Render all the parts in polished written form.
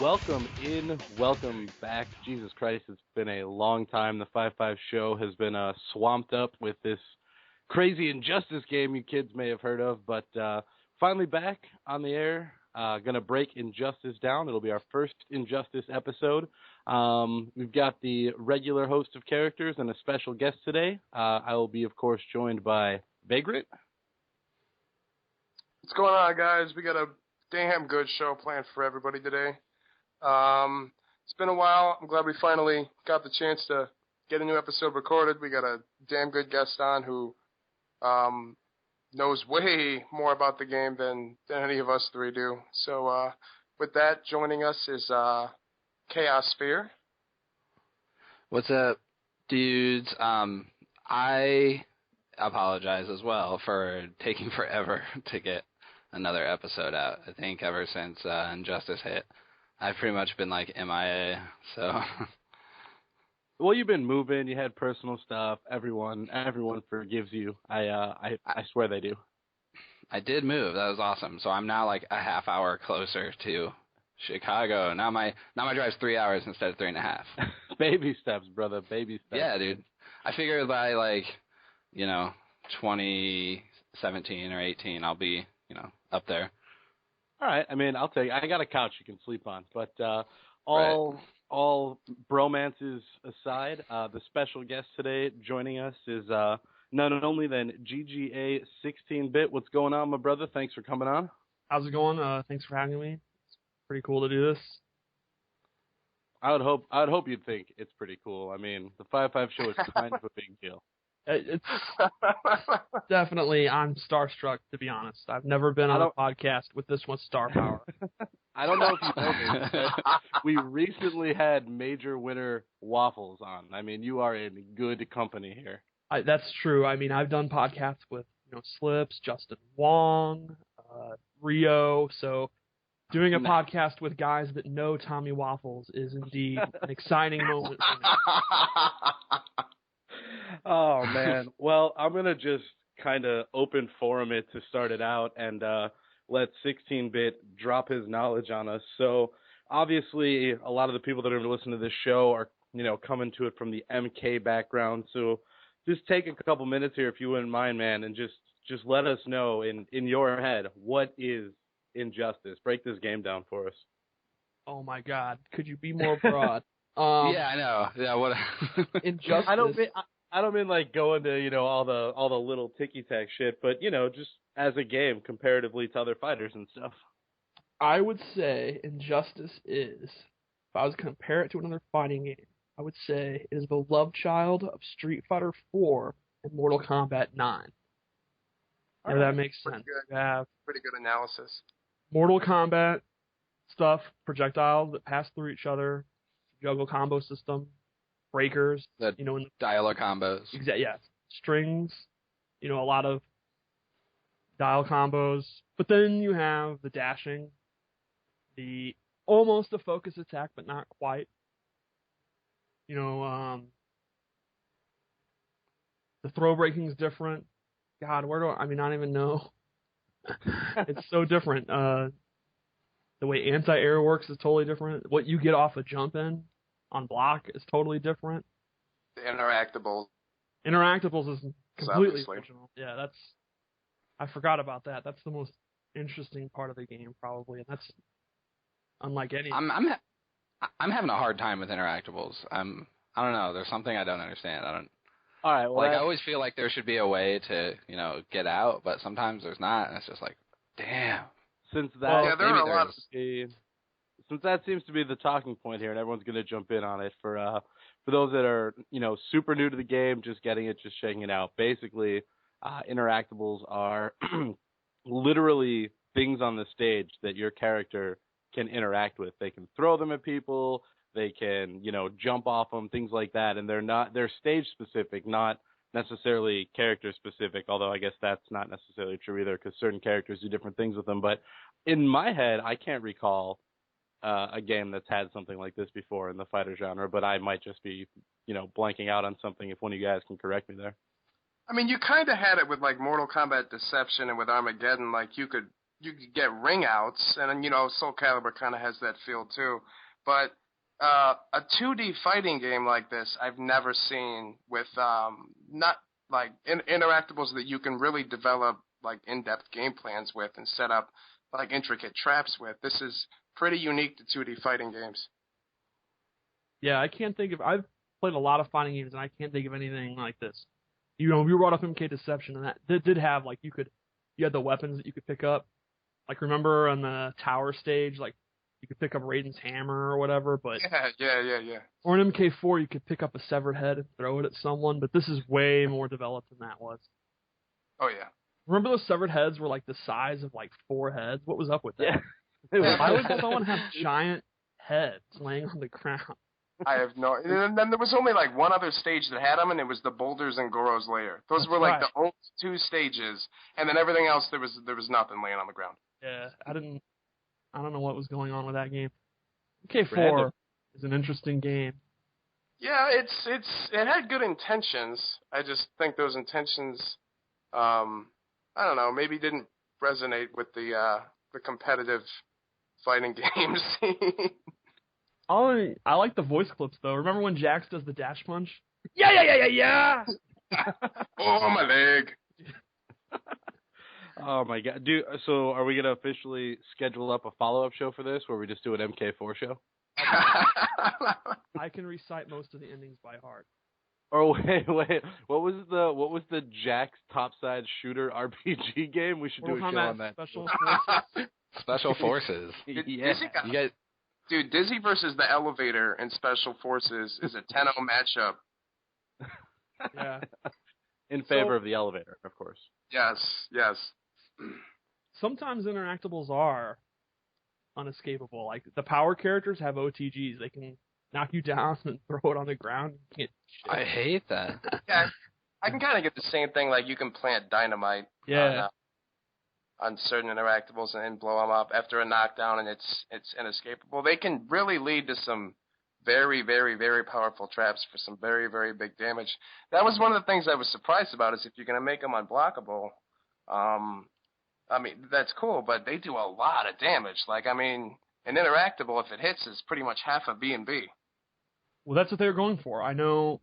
welcome back. Jesus Christ, it's been a long time. The 5-5 show has been swamped up with this crazy Injustice game you kids may have heard of, but finally back on the air. Gonna break Injustice down. It'll be our first Injustice episode. We've got the regular host of characters and a special guest today. I will be, of course, joined by Vagrant. What's going on, guys? We got a damn good show planned for everybody today. It's been a while. I'm glad we finally got the chance to get a new episode recorded. We got a damn good guest on who knows way more about the game than any of us three do. So with that, joining us is Chaosphere. What's up, dudes? I apologize as well for taking forever to get another episode out. I think ever since Injustice hit, I've pretty much been like MIA, so... Well, you've been moving, you had personal stuff, everyone forgives you. I swear they do. I did move, that was awesome. So I'm now like a half hour closer to Chicago. Now my drive's 3 hours instead of 3.5. Baby steps, brother, baby steps. Yeah, dude. I figured by 2017 or 18, I'll be, up there. All right. I mean, I got a couch you can sleep on, but all bromances aside, the special guest today joining us is none only than GGA 16-bit. What's going on, my brother? Thanks for coming on. How's it going? Thanks for having me. It's pretty cool to do this. I would hope you'd think it's pretty cool. I mean, the 5-5 show is kind of a big deal. It's definitely, I'm starstruck, to be honest. I've never been on a podcast with this much star power. I don't know if you know this, but we recently had Major Winner Waffles on. I mean, you are in good company here. That's true. I mean, I've done podcasts with Slips, Justin Wong, Rio, so doing a podcast with guys that know Tommy Waffles is indeed an exciting moment for me. Oh, man. Well, I'm going to just kind of open forum it to start it out and let 16-bit drop his knowledge on us. So, obviously, a lot of the people that are going to listen to this show are, coming to it from the MK background. So, just take a couple minutes here, if you wouldn't mind, man, and just let us know in your head, what is Injustice? Break this game down for us. Oh, my God. Could you be more broad? Yeah, I know. Yeah, what? Injustice. I don't mean like going to, all the little ticky-tack shit, but, just as a game comparatively to other fighters and stuff. I would say Injustice is, if I was to compare it to another fighting game, I would say it is the love child of Street Fighter 4 and Mortal Kombat 9. If that makes sense. Pretty good analysis. Mortal Kombat stuff, projectiles that pass through each other, juggle combo system, breakers, in dial combos. Yeah, strings, a lot of dial combos. But then you have the dashing, the almost a focus attack, but not quite. The throw breaking is different. God, I don't even know. It's so different. The way anti-air works is totally different. What you get off a jump in on block is totally different. The interactables. Interactables is completely obviously original. Yeah, I forgot about that. That's the most interesting part of the game, probably, and that's unlike any. I'm having a hard time with interactables. I don't know. There's something I don't understand. All right. Well, I always feel like there should be a way to, get out, but sometimes there's not, and it's just like, damn. Since that seems to be the talking point here, and everyone's going to jump in on it for those that are, super new to the game, just getting it, just checking it out. Basically, interactables are literally things on the stage that your character can interact with. They can throw them at people. They can, jump off them, things like that. And they're stage specific, not necessarily character specific, although I guess that's not necessarily true either because certain characters do different things with them. But in my head, I can't recall a game that's had something like this before in the fighter genre, but I might just be, blanking out on something if one of you guys can correct me there. I mean, you kind of had it with, Mortal Kombat Deception and with Armageddon. You could you could get ring outs, and you know, Soul Calibur kind of has that feel too. But a 2D fighting game like this, I've never seen with not like interactables that you can really develop like in-depth game plans with and set up like intricate traps with. This is pretty unique to 2D fighting games. Yeah, I can't think of. I've played a lot of fighting games, and I can't think of anything like this. You know, you brought up MK Deception, and that did have like you had the weapons that you could pick up. Like remember on the tower stage, like you could pick up Raiden's hammer or whatever. But yeah. Or in MK4, you could pick up a severed head and throw it at someone. But this is way more developed than that was. Oh yeah. Remember those severed heads were like the size of like 4 heads? What was up with that? Yeah. Why would someone have giant heads laying on the ground? I have no. And then there was only like one other stage that had them, and it was the Boulders and Goro's Lair. Those were like the only 2 stages, and then everything else there was nothing laying on the ground. Yeah, I don't know what was going on with that game. MK4 is an interesting game. Yeah, it had good intentions. I just think those intentions, I don't know, maybe didn't resonate with the competitive fighting games. I like the voice clips though. Remember when Jax does the dash punch? Yeah. Oh, my leg. Oh my god, dude! So are we gonna officially schedule up a follow-up show for this, where we just do an MK4 show? I can recite most of the endings by heart. Oh wait, what was the Jax topside shooter RPG game? We should do a show on that. Special Forces. Special Forces. Yeah. You guys. Dude, Dizzy versus the Elevator in Special Forces is a 10-0 matchup. Yeah. In favor of the Elevator, of course. Yes. Sometimes interactables are unescapable. Like the power characters have OTGs. They can knock you down and throw it on the ground. You can't I hate that. Yeah, I can kind of get the same thing. Like you can plant dynamite. Yeah. On certain interactables and blow them up after a knockdown, and it's inescapable. They can really lead to some very, very, very powerful traps for some very, very big damage. That was one of the things I was surprised about, is if you're going to make them unblockable, I mean, that's cool, but they do a lot of damage. Like, I mean, an interactable, if it hits, is pretty much half a B&B. Well, that's what they were going for. I know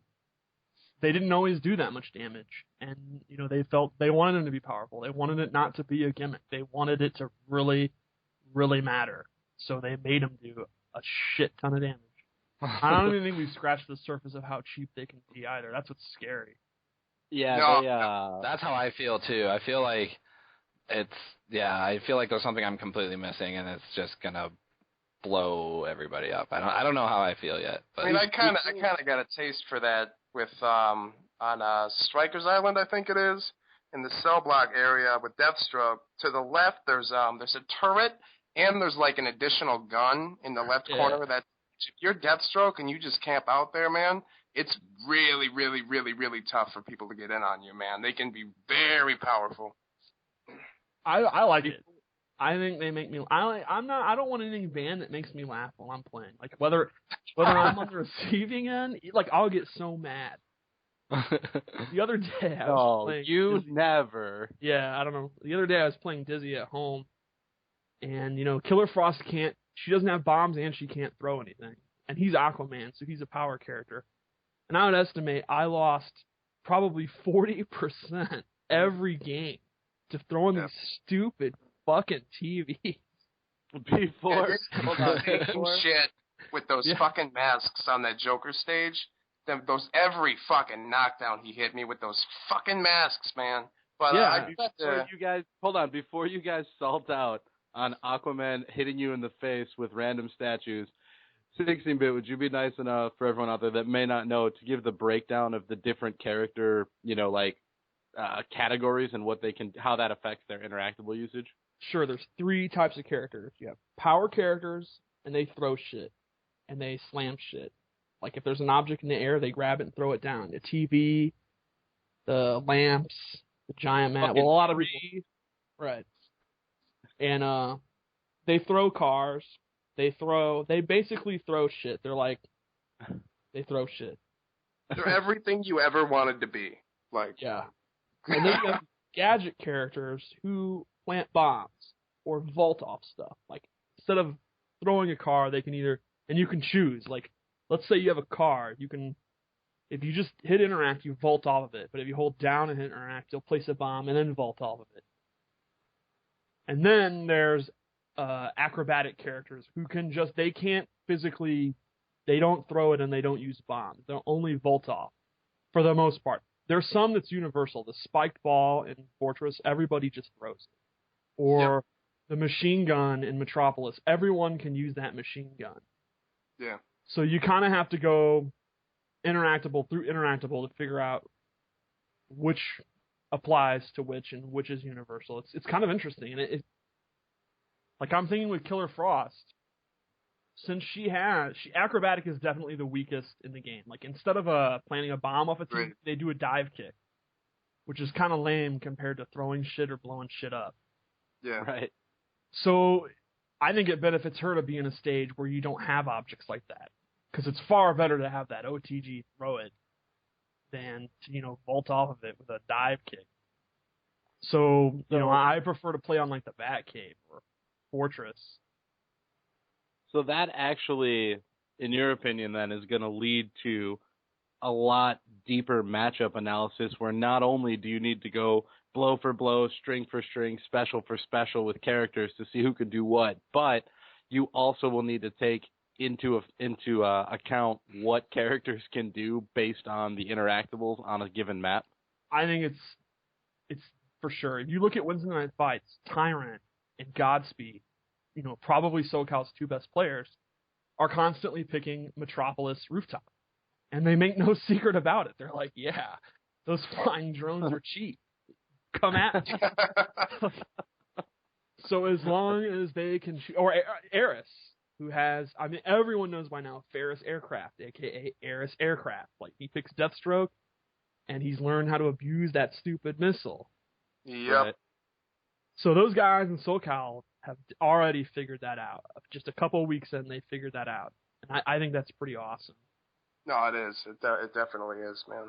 they didn't always do that much damage, and you know they wanted them to be powerful. They wanted it not to be a gimmick. They wanted it to really, really matter. So they made them do a shit ton of damage. I don't even think we've scratched the surface of how cheap they can be either. That's what's scary. Yeah, No. That's how I feel too. I feel like I feel like there's something I'm completely missing, and it's just gonna blow everybody up. I don't know how I feel yet. But I mean, I kind of got a taste for that with on Strikers Island, I think it is, in the cell block area with Deathstroke. To the left, there's a turret, and there's like an additional gun in the left corner. That if you're Deathstroke and you just camp out there, man, it's really, really, really, really tough for people to get in on you, man. They can be very powerful. I like it. I think they make me. I don't want anything banned that makes me laugh while I'm playing. Like whether I'm on the receiving end, like I'll get so mad. The other day I was playing. You Dizzy. never. Yeah, I don't know. The other day I was playing Dizzy at home, and you know Killer Frost can't. She doesn't have bombs and she can't throw anything. And he's Aquaman, so he's a power character. And I would estimate I lost probably 40% every game to throwing these stupid fucking TVs. Before Shit with those fucking masks on that Joker stage. Those every fucking knockdown he hit me with those fucking masks, man. But before you guys salt out on Aquaman hitting you in the face with random statues, 16-bit, would you be nice enough for everyone out there that may not know to give the breakdown of the different character, categories and how that affects their interactable usage? Sure, there's 3 types of characters. You have power characters, and they throw shit, and they slam shit. Like if there's an object in the air, they grab it and throw it down. The TV, the lamps, the giant mat. Well, a lot of people, right? And they throw cars. They basically throw shit. They throw shit. They're everything you ever wanted to be. Like yeah. And then you have gadget characters who plant bombs. or vault off stuff. Like, instead of throwing a car, they can either, and you can choose, like, let's say you have a car, you can, if you just hit interact, you vault off of it, but if you hold down and hit interact, you'll place a bomb and then vault off of it. And then there's acrobatic characters who can just, they can't physically, they don't throw it and they don't use bombs. They'll only vault off for the most part. There's some that's universal. The spiked ball in Fortress, everybody just throws it. Or the machine gun in Metropolis, everyone can use that machine gun. Yeah. So you kind of have to go interactable through interactable to figure out which applies to which and which is universal. It's kind of interesting. And it like I'm thinking with Killer Frost, since acrobatic is definitely the weakest in the game. Like, instead of planting a bomb off a team, they do a dive kick, which is kind of lame compared to throwing shit or blowing shit up. Yeah. Right. So I think it benefits her to be in a stage where you don't have objects like that, because it's far better to have that OTG throw it than to, vault off of it with a dive kick. So, I prefer to play on, like, the Batcave or Fortress. So that actually, in your opinion, then, is going to lead to a lot deeper matchup analysis, where not only do you need to go blow for blow, string for string, special for special with characters to see who can do what, but you also will need to take into account what characters can do based on the interactables on a given map. I think it's for sure. If you look at Wednesday Night Fights, Tyrant and Godspeed, probably SoCal's two best players, are constantly picking Metropolis Rooftop. And they make no secret about it. They're like, yeah, those flying drones are cheap. Come at me. So as long as they can shoot, or Eris, who has, everyone knows by now, Ferris Aircraft, a.k.a. Eris Aircraft. Like, he picks Deathstroke, and he's learned how to abuse that stupid missile. Yep. Right. So those guys in SoCal have already figured that out. Just a couple of weeks in, they figured that out. And I think that's pretty awesome. No, it is. It definitely is, man.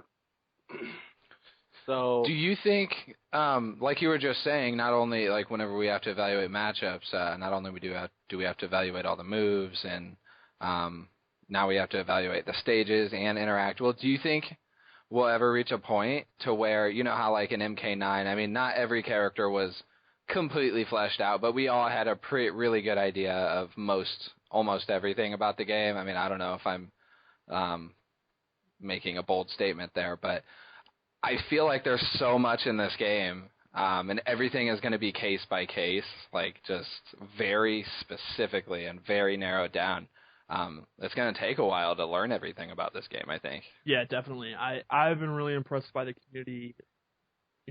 So, do you think, like you were just saying, not only like whenever we have to evaluate matchups, not only do we have to evaluate all the moves, and now we have to evaluate the stages and interactable. Do you think we'll ever reach a point to where, how like in MK9, not every character was completely fleshed out, but we all had a really good idea of almost everything about the game. I don't know if I'm making a bold statement there, but I feel like there's so much in this game, and everything is going to be case by case, like just very specifically and very narrowed down. It's going to take a while to learn everything about this game, I think. Yeah, definitely. I've been really impressed by the community.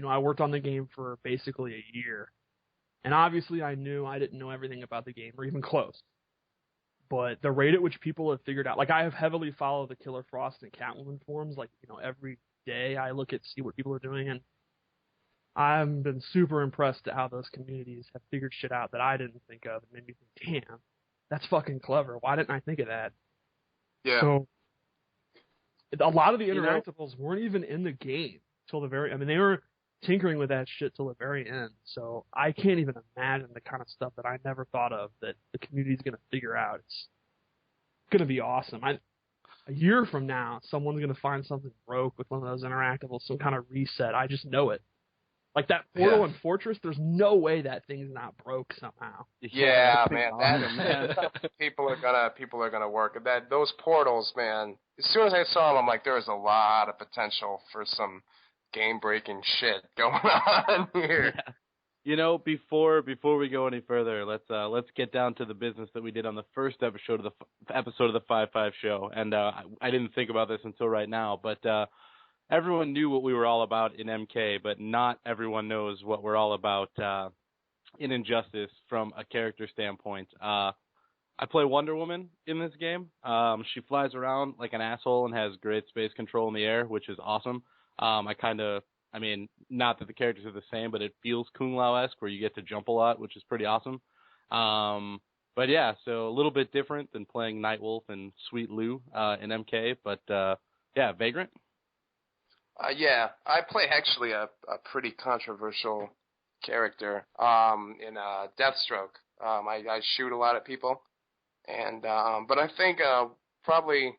I worked on the game for basically a year. And obviously I knew I didn't know everything about the game, or even close. But the rate at which people have figured out, like, I have heavily followed the Killer Frost and Catwoman forums, like, every day I look at, see what people are doing, and I've been super impressed at how those communities have figured shit out that I didn't think of, and made me think, damn, that's fucking clever. Why didn't I think of that? Yeah. So, a lot of the interactables weren't even in the game till the very, they were tinkering with that shit till the very end. So I can't even imagine the kind of stuff that I never thought of that the community's going to figure out. It's going to be awesome. A year from now, someone's going to find something broke with one of those interactables, some kind of reset. I just know it. Like that portal in Fortress, there's no way that thing's not broke somehow. Yeah, man. People are gonna work at those portals, man. As soon as I saw them, I'm like, there's a lot of potential for some game-breaking shit going on here. Yeah. Before we go any further, let's get down to the business that we did on the first episode of the 5-5 show. And I didn't think about this until right now, but everyone knew what we were all about in MK, but not everyone knows what we're all about in Injustice from a character standpoint. I play Wonder Woman in this game. She flies around like an asshole and has great space control in the air, which is awesome. Not that the characters are the same, but it feels Kung Lao-esque, where you get to jump a lot, which is pretty awesome. But yeah, so a little bit different than playing Nightwolf and Sweet Lou in MK. But yeah, Vagrant? Yeah, I play actually a pretty controversial character in Deathstroke. I shoot a lot at people, and but I think probably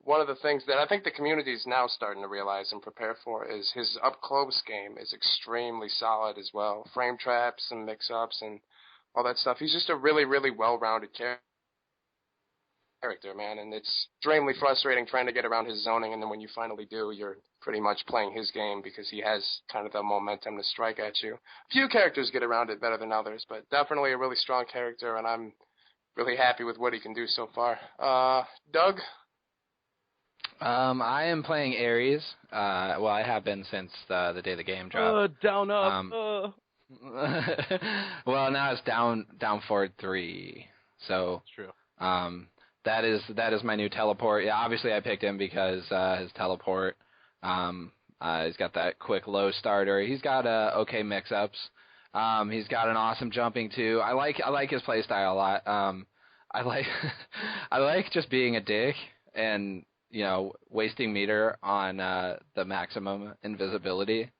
one of the things that I think the community is now starting to realize and prepare for is his up-close game is extremely solid as well. Frame traps and mix-ups and all that stuff. He's just a really, really well-rounded character, man, and it's extremely frustrating trying to get around his zoning, and then when you finally do, you're pretty much playing his game because he has kind of the momentum to strike at you. Few characters get around it better than others, but definitely a really strong character, and I'm really happy with what he can do so far. Doug? I am playing Ares. Well, I have been since the day the game dropped. Down up. Well, now it's down forward 3. So That's true. That is my new teleport. Yeah, obviously I picked him because his teleport. He's got that quick low starter. He's got okay mix-ups. He's got an awesome jumping too. I like his playstyle a lot. I like just being a dick and wasting meter on the maximum invisibility.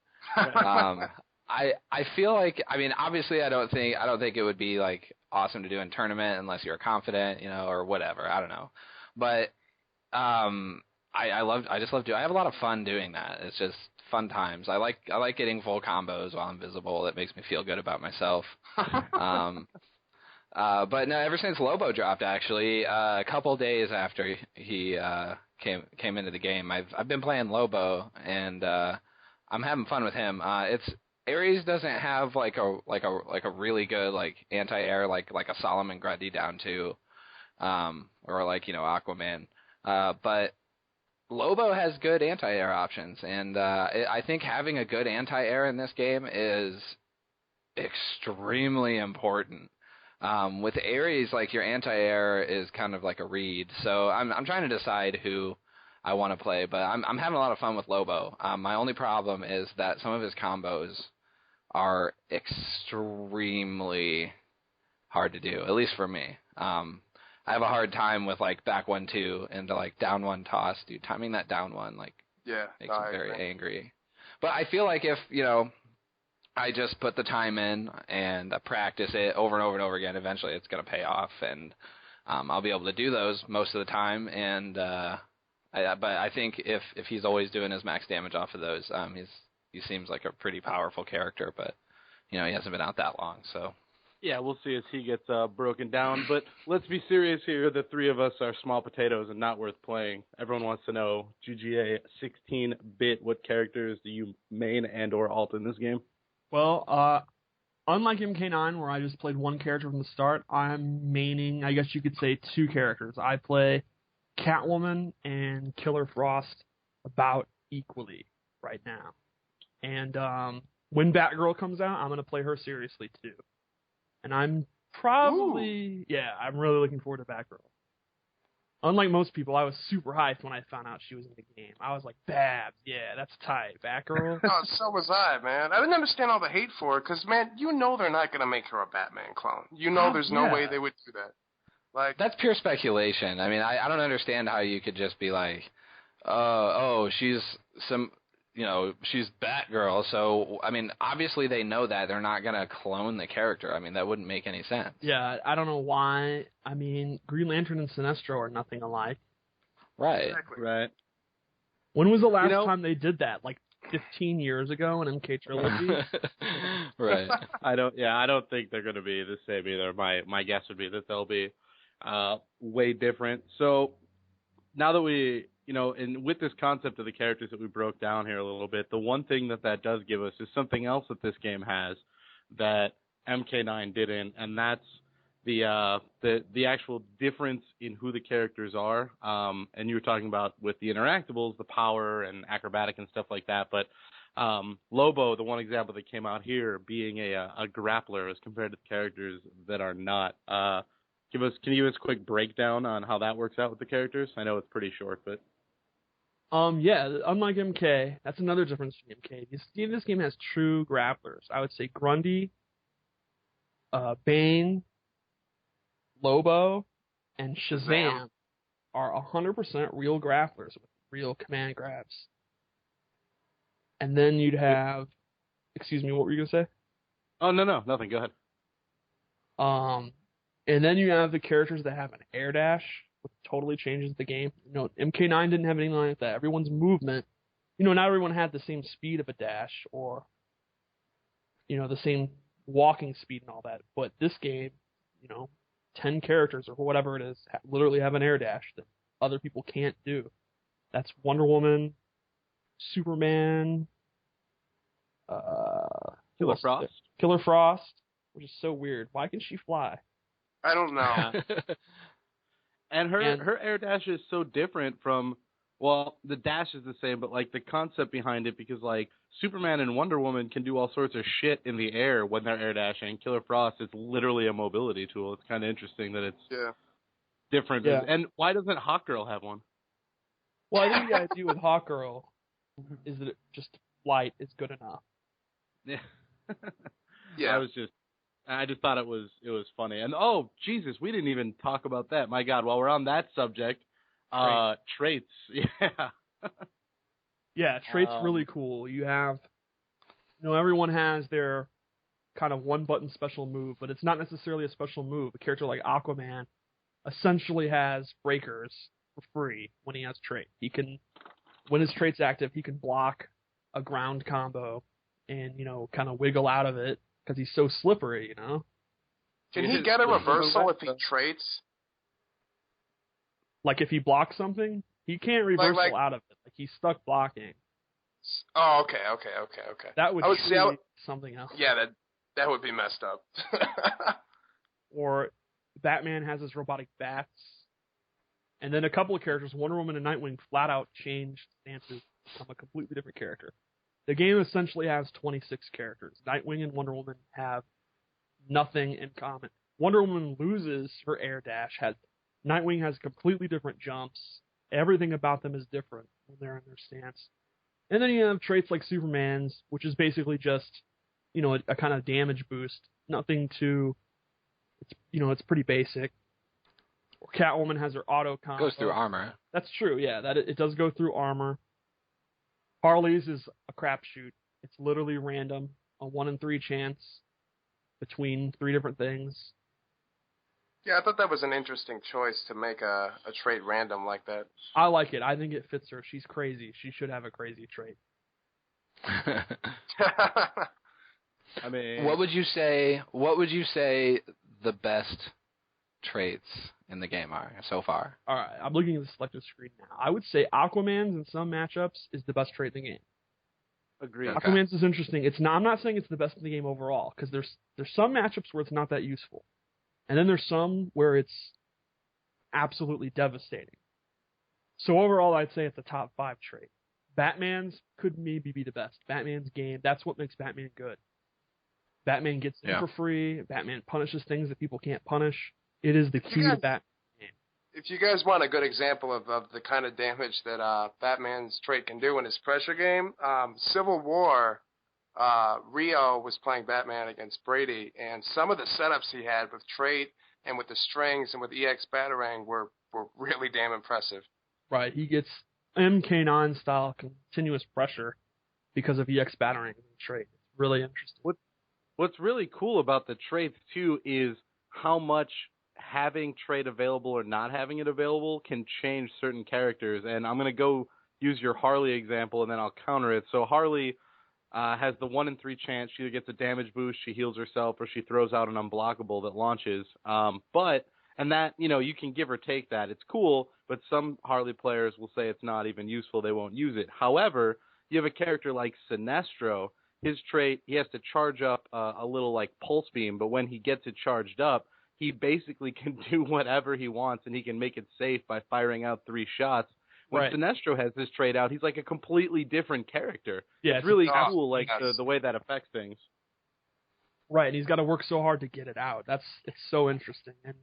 I feel like, I mean, obviously I don't think it would be like awesome to do in tournament unless you're confident, or whatever. I don't know, but I have a lot of fun doing that. It's just fun times. I like getting full combos while I'm visible. It makes me feel good about myself. But no, ever since Lobo dropped, actually, a couple days after he came into the game, I've been playing Lobo, and I'm having fun with him. Ares doesn't have like a really good like anti-air like a Solomon Grundy down to, or like Aquaman, but Lobo has good anti-air options, and I think having a good anti-air in this game is extremely important. With Ares, like your anti-air is kind of like a read, so I'm trying to decide who I want to play, but I'm having a lot of fun with Lobo. My only problem is that some of his combos are extremely hard to do, at least for me. I have a hard time with like back 1-2 into like down 1 toss, dude. Timing that down 1 makes me very angry. But I feel like if I just put the time in and practice it over and over and over again, eventually it's gonna pay off, and I'll be able to do those most of the time. And but I think if he's always doing his max damage off of those, he seems like a pretty powerful character, but he hasn't been out that long, so. Yeah, we'll see as he gets broken down. But let's be serious here. The three of us are small potatoes and not worth playing. Everyone wants to know, GGA 16-bit, what characters do you main and or alt in this game? Well, unlike MK9, where I just played one character from the start, I'm maining, I guess you could say, 2 characters. I play Catwoman and Killer Frost about equally right now. And when Batgirl comes out, I'm going to play her seriously, too. And I'm probably, I'm really looking forward to Batgirl. Unlike most people, I was super hyped when I found out she was in the game. I was like, Babs, yeah, that's tight. Batgirl? Oh, so was I, man. I didn't understand all the hate for her, because, man, they're not going to make her a Batman clone. There's no way they would do that. Like, that's pure speculation. I mean, I don't understand how you could just be like, she's she's Batgirl, so, I mean, obviously they know that. They're not going to clone the character. I mean, that wouldn't make any sense. Yeah, I don't know why. I mean, Green Lantern and Sinestro are nothing alike. Right. Exactly. Right. When was the last time they did that? Like 15 years ago in MK Trilogy? Right. I don't think they're going to be the same either. My guess would be that they'll be way different. So now that we... and with this concept of the characters that we broke down here a little bit, the one thing that does give us is something else that this game has that MK9 didn't, and that's the actual difference in who the characters are. And you were talking about with the interactables, the power and acrobatic and stuff like that, but Lobo, the one example that came out here, being a grappler as compared to the characters that are not. Can you give us a quick breakdown on how that works out with the characters? I know it's pretty short, but... unlike MK, that's another difference from MK. This game has true grapplers. I would say Grundy, Bane, Lobo, and Shazam are 100% real grapplers with real command grabs. And then you'd have... Excuse me, what were you going to say? Oh, no, nothing. Go ahead. And then you have the characters that have an air dash, which totally changes the game. MK9 didn't have anything like that. Everyone's movement, not everyone had the same speed of a dash or, the same walking speed and all that. But this game, 10 characters or whatever it is, literally have an air dash that other people can't do. That's Wonder Woman, Superman, Killer Frost, which is so weird. Why can she fly? I don't know. And her air dash is so different from, well, the dash is the same, but like the concept behind it, because like Superman and Wonder Woman can do all sorts of shit in the air when they're air dashing. Killer Frost is literally a mobility tool. It's kind of interesting that it's different. Yeah. And why doesn't Hawkgirl have one? Well, I think the idea with Hawkgirl is that just flight is good enough. Yeah. Yeah. I just thought it was funny. And oh, Jesus, we didn't even talk about that. My God, while we're on that subject, traits. Yeah. Yeah, traits really cool. You have, everyone has their kind of one button special move, but it's not necessarily a special move. A character like Aquaman essentially has breakers for free when he has trait. When his trait's active, he can block a ground combo and, kind of wiggle out of it because he's so slippery, Can he get a reversal if he traits? Like if he blocks something, he can't reversal out of it. Like he's stuck blocking. Oh, okay. That would be something else. Yeah, that would be messed up. Or Batman has his robotic bats. And then a couple of characters, Wonder Woman and Nightwing, flat out change stances to become a completely different character. The game essentially has 26 characters. Nightwing and Wonder Woman have nothing in common. Wonder Woman loses her air dash. Nightwing has completely different jumps. Everything about them is different when they're in their stance. And then you have traits like Superman's, which is basically just, a kind of damage boost. Nothing too, it's pretty basic. Or Catwoman has her auto combo. Goes through armor. That's true, yeah. It does go through armor. Harley's is a crapshoot. It's literally random, a 1 in 3 chance between 3 different things. Yeah, I thought that was an interesting choice to make a trait random like that. I like it. I think it fits her. She's crazy. She should have a crazy trait. I mean, what would you say the best traits in the game are so far? All right, I'm looking at the selected screen now. I would say Aquaman's in some matchups is the best trait in the game. Agreed. Okay. Aquaman's is interesting. I'm not saying it's the best in the game overall, because there's some matchups where it's not that useful. And then there's some where it's absolutely devastating. So overall, I'd say it's a top 5 trait. Batman's could maybe be the best. Batman's game, that's what makes Batman good. Batman gets in for free. Batman punishes things that people can't punish. It is the key to Batman. If you guys want a good example of the kind of damage that Batman's trait can do in his pressure game, Civil War, Rio was playing Batman against Brady, and some of the setups he had with trait and with the strings and with EX Batarang were really damn impressive. Right, he gets MK9 style continuous pressure because of EX Batarang and trait. It's really interesting. What's really cool about the traits too is how much having trait available or not having it available can change certain characters. And I'm going to go use your Harley example, and then I'll counter it. So Harley has the 1 in 3 chance. She either gets a damage boost, she heals herself, or she throws out an unblockable that launches. And that, you can give or take that. It's cool, but some Harley players will say it's not even useful. They won't use it. However, you have a character like Sinestro. His trait, he has to charge up a little like pulse beam, but when he gets it charged up, he basically can do whatever he wants, and he can make it safe by firing out 3 shots. When Sinestro has his trait out, he's like a completely different character. Yeah, it's really cool, like the way that affects things. Right, and he's got to work so hard to get it out. It's so interesting. And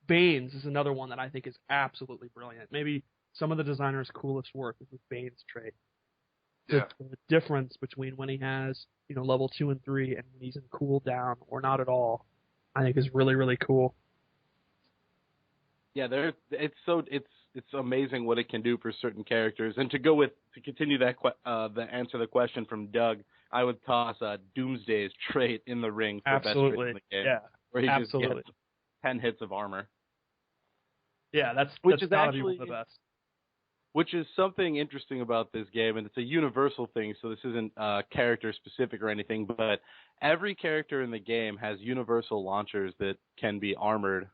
Bane's is another one that I think is absolutely brilliant. Maybe some of the designer's coolest work is with Bane's trait. The difference between when he has, level 2 and 3 and when he's in cooldown or not at all, I think is really, really cool. Yeah, it's amazing what it can do for certain characters. And to continue that answer the question from Doug, I would toss Doomsday's trait in the ring for best trait in the game. Yeah. Where he Absolutely. just gets 10 hits of armor. Yeah, that's Which is gotta be actually one of the best. Which is something interesting about this game, and it's a universal thing, so this isn't character specific or anything, but every character in the game has universal launchers that can be armored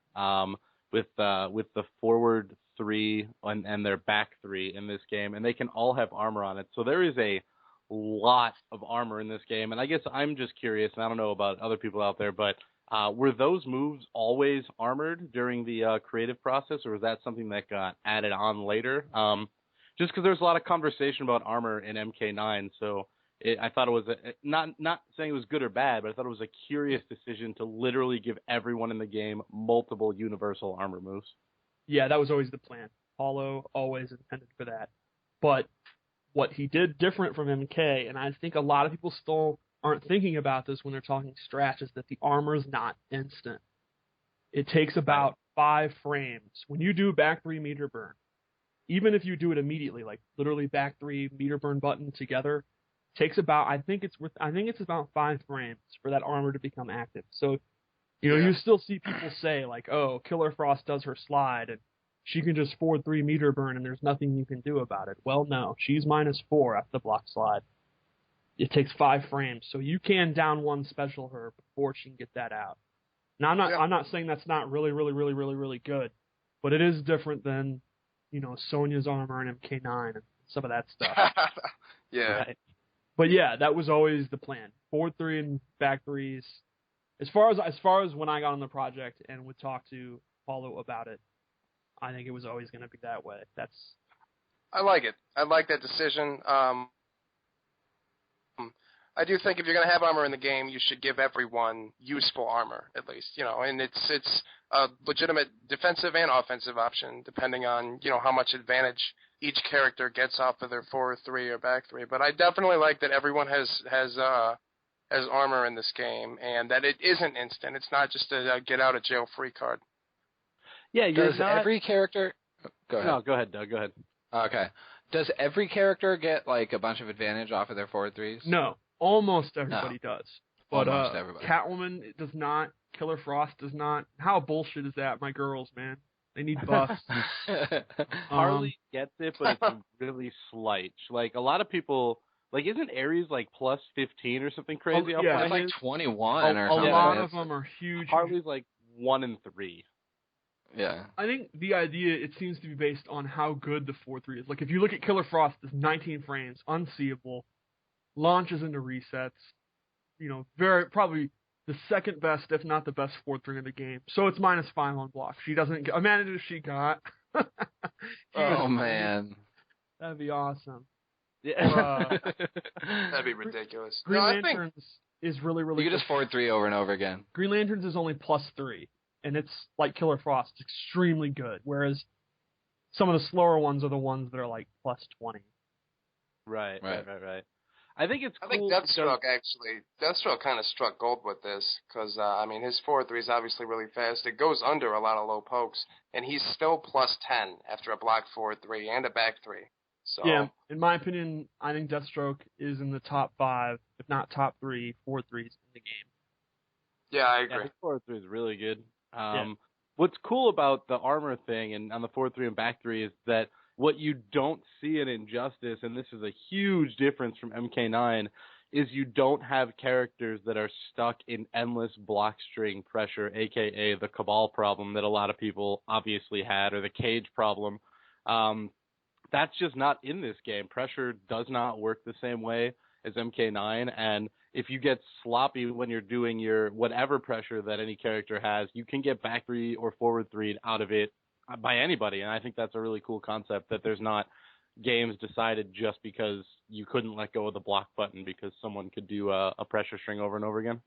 with the forward 3 and their back 3 in this game, and they can all have armor on it. So there is a lot of armor in this game, and I guess I'm just curious, and I don't know about other people out there, but were those moves always armored during the creative process, or was that something that got added on later? Just because there's a lot of conversation about armor in MK9, so I thought it was not saying it was good or bad, but I thought it was a curious decision to literally give everyone in the game multiple universal armor moves. Yeah, that was always the plan. Paulo always intended for that. But what he did different from MK, and I think a lot of people still aren't thinking about this when they're talking strats, is that the armor is not instant. It takes about 5 frames. When you do back 3 meter burn, even if you do it immediately, like literally back 3 meter burn button together, takes about I think it's about 5 frames for that armor to become active. So, you still see people say like, "Oh, Killer Frost does her slide and she can just forward 3 meter burn and there's nothing you can do about it." Well, no, she's -4 after the block slide. It takes 5 frames, so you can down 1 special her before she can get that out. Now, I'm not saying that's not really good, but it is different than, Sonya's armor and MK9 and some of that stuff. Yeah. Right? But yeah, that was always the plan. Forward 3 and back 3s. As far as when I got on the project and would talk to Paulo about it, I think it was always going to be that way. I like it. I like that decision. I do think if you're going to have armor in the game, you should give everyone useful armor, at least, and it's a legitimate defensive and offensive option, depending on, how much advantage each character gets off of their forward 3 or back 3. But I definitely like that everyone has armor in this game, and that it isn't instant. It's not just a get out of jail free card. Yeah, every character... Go ahead. No, go ahead, Doug. Go ahead. Okay. Does every character get, like, a bunch of advantage off of their forward 3s? No. Almost everybody does. But Almost everybody. Catwoman does not. Killer Frost does not. How bullshit is that? My girls, man. They need buffs. Harley gets it, but it's really slight. Like, a lot of people... Like, isn't Ares, like, plus 15 or something crazy? Yeah. It's like 21 or something. A lot of them are huge. Harley's, like, 1 in 3. Yeah. I think the idea, it seems to be based on how good the 4-3 is. Like, if you look at Killer Frost, it's 19 frames, unseeable, launches into resets, very probably the second best, if not the best 4-3 in the game. So it's -5 on block. She doesn't get, imagine if she got. Oh, man. That'd be awesome. Yeah. That'd be ridiculous. Green Lanterns is really, really You could just forward 3 over and over again. Green Lanterns is only +3, and it's like Killer Frost. It's extremely good, whereas some of the slower ones are the ones that are like +20. Right. I think it's cool. Deathstroke kind of struck gold with this because, his forward 3 is obviously really fast. It goes under a lot of low pokes, and he's still +10 after a block forward 3 and a back 3. So yeah, in my opinion, I think Deathstroke is in the top 5, if not top 3, forward 3s in the game. Yeah, I agree. Yeah, his forward 3 is really good. Yeah. What's cool about the armor thing and on the forward 3 and back 3 is that what you don't see in Injustice, and this is a huge difference from MK9, is you don't have characters that are stuck in endless block string pressure, aka the Cabal problem that a lot of people obviously had, or the Cage problem. That's just not in this game. Pressure does not work the same way as MK9, and if you get sloppy when you're doing your whatever pressure that any character has, you can get back 3 or forward 3 out of it by anybody, and I think that's a really cool concept, that there's not games decided just because you couldn't let go of the block button because someone could do a pressure string over and over again.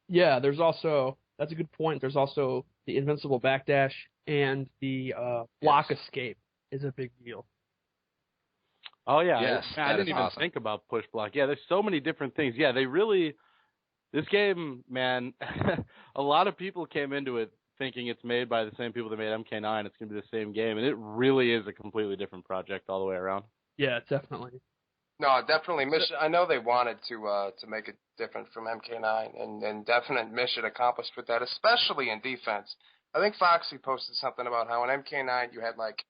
Yeah, that's a good point. There's also the invincible backdash, and the block escape is a big deal. Oh, yeah. Yes, I didn't even think about push block. Yeah, there's so many different things. Yeah, this game, man, a lot of people came into it thinking it's made by the same people that made MK9. It's going to be the same game, and it really is a completely different project all the way around. Yeah, definitely. No, definitely mission. I know they wanted to make it different from MK9, and definite mission accomplished with that, especially in defense. I think Foxy posted something about how in MK9 you had like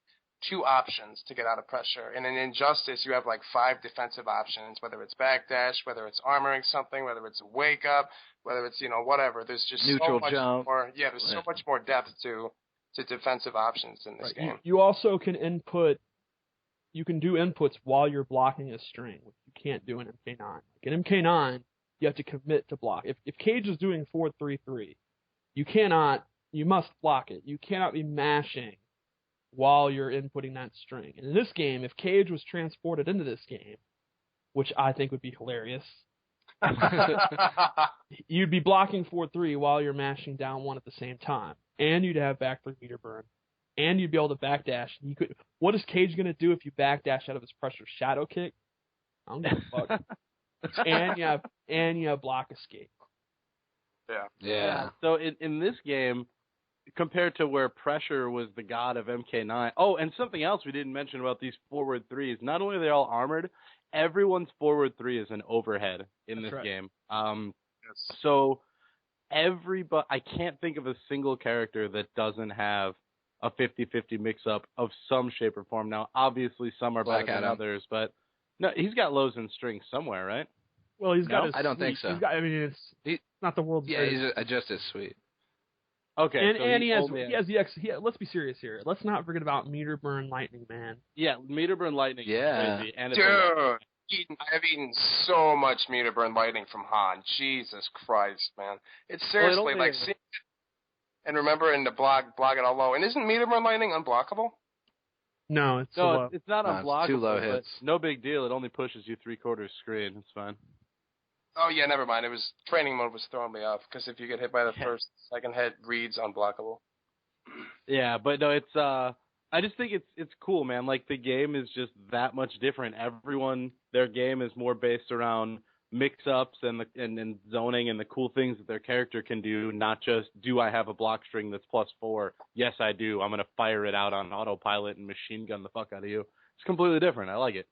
2 options to get out of pressure, and in Injustice you have like 5 defensive options, whether it's backdash, whether it's armoring something, whether it's a wake up, whether it's whatever. There's just Neutral so much jump. more. Yeah, there's so much more depth to defensive options in this game. You also can input. You can do inputs while you're blocking a string, which you can't do in MK9. Like in MK9, you have to commit to block. If Cage is doing 4-3-3, you must block it. You cannot be mashing while you're inputting that string. And in this game, if Cage was transported into this game, which I think would be hilarious, you'd be blocking 4-3 while you're mashing down 1 at the same time. And you'd have back 3 meter burn. And you'd be able to backdash. What is Cage going to do if you backdash out of his pressure shadow kick? I don't give a fuck. and you have block escape. Yeah. So in this game, compared to where pressure was the god of MK9. Oh, and something else we didn't mention about these forward threes. Not only are they all armored, everyone's forward 3 is an overhead in this game. Yes. So I can't think of a single character that doesn't have a 50-50 mix-up of some shape or form. Now, obviously, some are better than others, but no, he's got lows and strings somewhere, right? Well, he's got his I don't think so. It's not the world's greatest. He's just as sweet. Okay, and he has the X. Let's be serious here. Let's not forget about Meter Burn Lightning Man. Yeah, Meter Burn Lightning. Yeah, is crazy, and dude, I've eaten so much Meter Burn Lightning from Han. Jesus Christ, man! It's seriously like seeing it, and remember in the block it all low. And isn't Meter Burn Lightning unblockable? No, it's not unblockable. It's 2 low hits. No big deal. It only pushes you 3/4 screen. It's fine. Oh yeah, never mind. It was training mode was throwing me off because if you get hit by the first, second hit, reads unblockable. Yeah, but no, it's I just think it's cool, man. Like the game is just that much different. Everyone, their game is more based around mix-ups and zoning and the cool things that their character can do, not just do I have a block string that's +4? Yes, I do. I'm gonna fire it out on autopilot and machine gun the fuck out of you. It's completely different. I like it.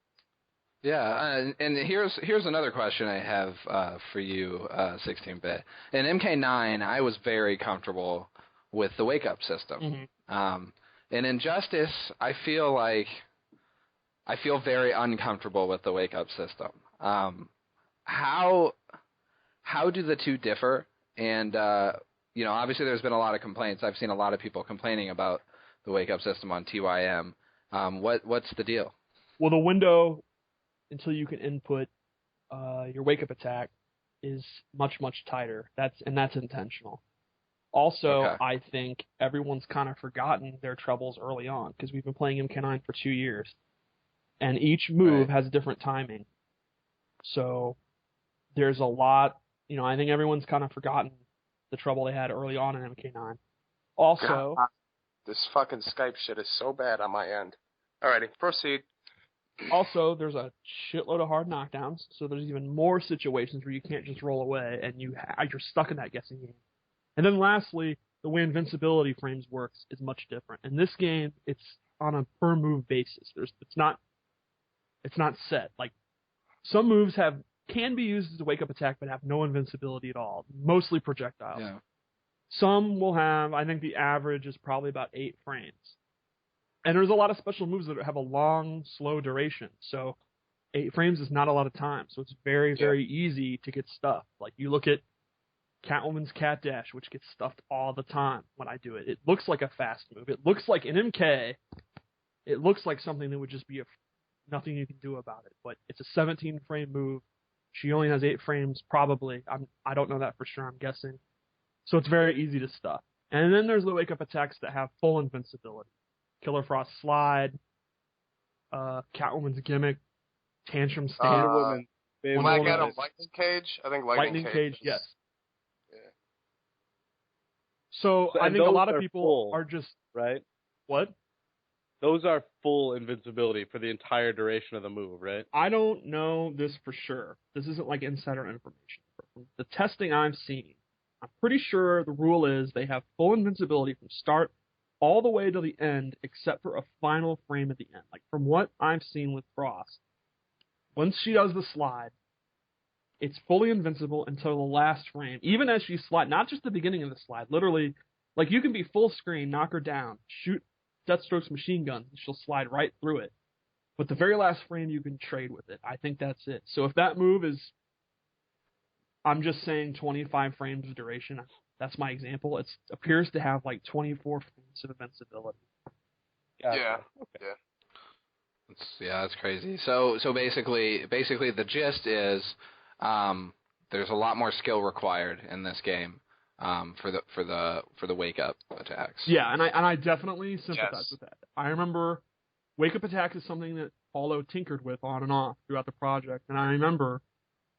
Yeah, and here's another question I have for you, 16-bit. In MK9, I was very comfortable with the wake-up system. Mm-hmm. In Injustice, I feel very uncomfortable with the wake-up system. How do the two differ? And obviously there's been a lot of complaints. I've seen a lot of people complaining about the wake-up system on TYM. What's the deal? Well, the window until you can input your wake-up attack is much, much tighter. That's intentional. Also, okay. I think everyone's kind of forgotten their troubles early on because we've been playing MK9 for 2 years. And each move has different timing. So there's a lot, I think everyone's kind of forgotten the trouble they had early on in MK9. Also, God, this fucking Skype shit is so bad on my end. Alrighty, proceed. Also, there's a shitload of hard knockdowns, so there's even more situations where you can't just roll away and you're stuck in that guessing game. And then lastly, the way invincibility frames works is much different. In this game, it's on a per move basis. It's not set. Like some moves can be used as a wake up attack but have no invincibility at all. Mostly projectiles. Yeah. Some will have, I think the average is probably about 8 frames. And there's a lot of special moves that have a long, slow duration. So 8 frames is not a lot of time. So it's very, very easy to get stuffed. Like you look at Catwoman's Cat Dash, which gets stuffed all the time when I do it. It looks like a fast move. It looks like in MK, it looks like something that would just be nothing you can do about it. But it's a 17-frame move. She only has 8 frames, probably. I don't know that for sure. I'm guessing. So it's very easy to stuff. And then there's the wake-up attacks that have full invincibility. Killer Frost Slide, Catwoman's Gimmick, Tantrum Stand. When I get a Lightning Cage, I think Lightning Cage. Yes. Yeah. So I think a lot of people are just right. What? Those are full invincibility for the entire duration of the move, right? I don't know this for sure. This isn't like insider information. From the testing I've seen, I'm pretty sure the rule is they have full invincibility from start all the way to the end, except for a final frame at the end. Like from what I've seen with Frost, Once she does the slide, it's fully invincible until the last frame. Even as she slides, not just the beginning of the slide, literally, like you can be full screen, knock her down, shoot Deathstroke's machine gun, and she'll slide right through it. But the very last frame, you can trade with it. I think that's it. So if that move is, I'm just saying 25 frames of duration, that's my example. It appears to have like 24 frames of invincibility. Gotcha. Yeah. Okay. Yeah. That's crazy. So basically the gist is there's a lot more skill required in this game for the wake up attacks. Yeah, and I definitely sympathize with that. I remember wake up attack is something that Paulo tinkered with on and off throughout the project, and I remember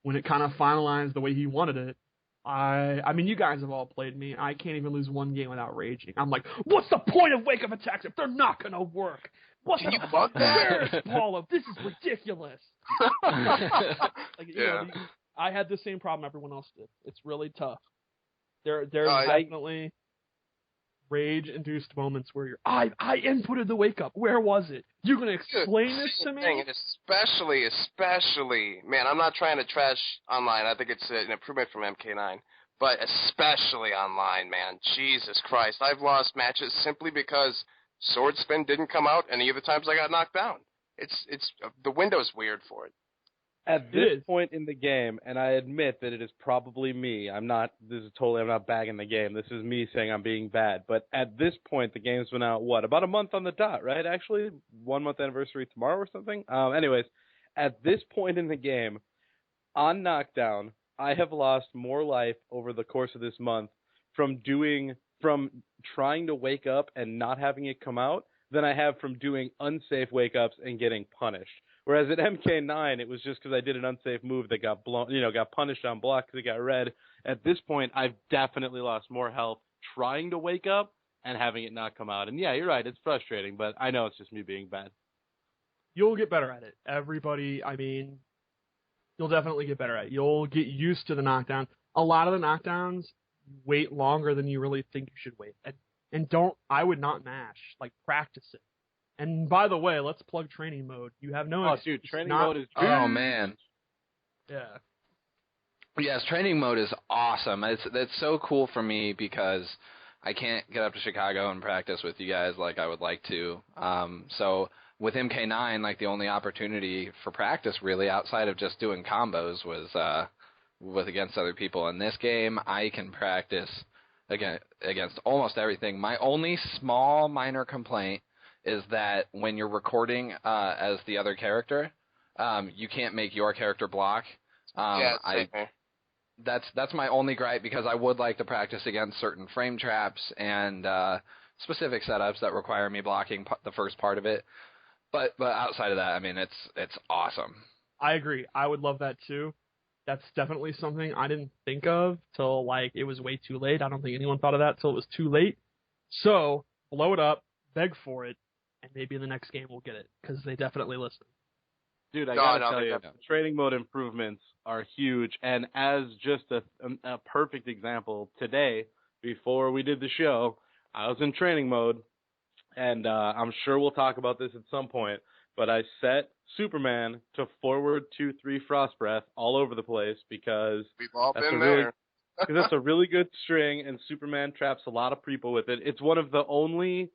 when it kind of finalized the way he wanted it. I mean, you guys have all played me. I can't even lose one game without raging. I'm like, what's the point of wake up attacks if they're not gonna work? What the fuck? Where's Paulo? This is ridiculous. Like, you know, I had the same problem everyone else did. It's really tough. There's definitely rage-induced moments where you're, I inputted the wake up. Where was it? You're gonna explain this to me? And especially, man, I'm not trying to trash online. I think it's an improvement from MK9, but especially online, man. Jesus Christ, I've lost matches simply because sword spin didn't come out any of the times I got knocked down. It's the window's weird for it. At this point in the game, and I admit that it is probably me. I'm not bagging the game. This is me saying I'm being bad. But at this point, the game's been out, about a month on the dot, right? Actually, 1 month anniversary tomorrow or something. Anyways, at this point in the game, on knockdown, I have lost more life over the course of this month from trying to wake up and not having it come out than I have from doing unsafe wake ups and getting punished. Whereas at MK9, it was just because I did an unsafe move that got punished on block because it got red. At this point, I've definitely lost more health trying to wake up and having it not come out. And yeah, you're right, it's frustrating, but I know it's just me being bad. You'll get better at it. Everybody, I mean, you'll definitely get better at it. You'll get used to the knockdown. A lot of the knockdowns wait longer than you really think you should wait. And I would not mash. Like, practice it. And by the way, let's plug training mode. You have no. Oh, dude, training mode is. Oh man. Yeah. Yes, training mode is awesome. That's so cool for me because I can't get up to Chicago and practice with you guys like I would like to. So with MK9, like the only opportunity for practice really outside of just doing combos was against other people. In this game, I can practice against almost everything. My only small minor complaint is that when you're recording as the other character, you can't make your character block. That's my only gripe because I would like to practice against certain frame traps and specific setups that require me blocking the first part of it. But outside of that, I mean, it's awesome. I agree. I would love that too. That's definitely something I didn't think of till like it was way too late. I don't think anyone thought of that till it was too late. So blow it up, beg for it. And maybe in the next game we'll get it, because they definitely listen. Dude, I gotta tell you, training mode improvements are huge. And as just a perfect example, today, before we did the show, I was in training mode, and I'm sure we'll talk about this at some point, but I set Superman to forward 2-3 frost breath all over the place because we've all been there. Because that's a really good string, and Superman traps a lot of people with it. It's one of the only,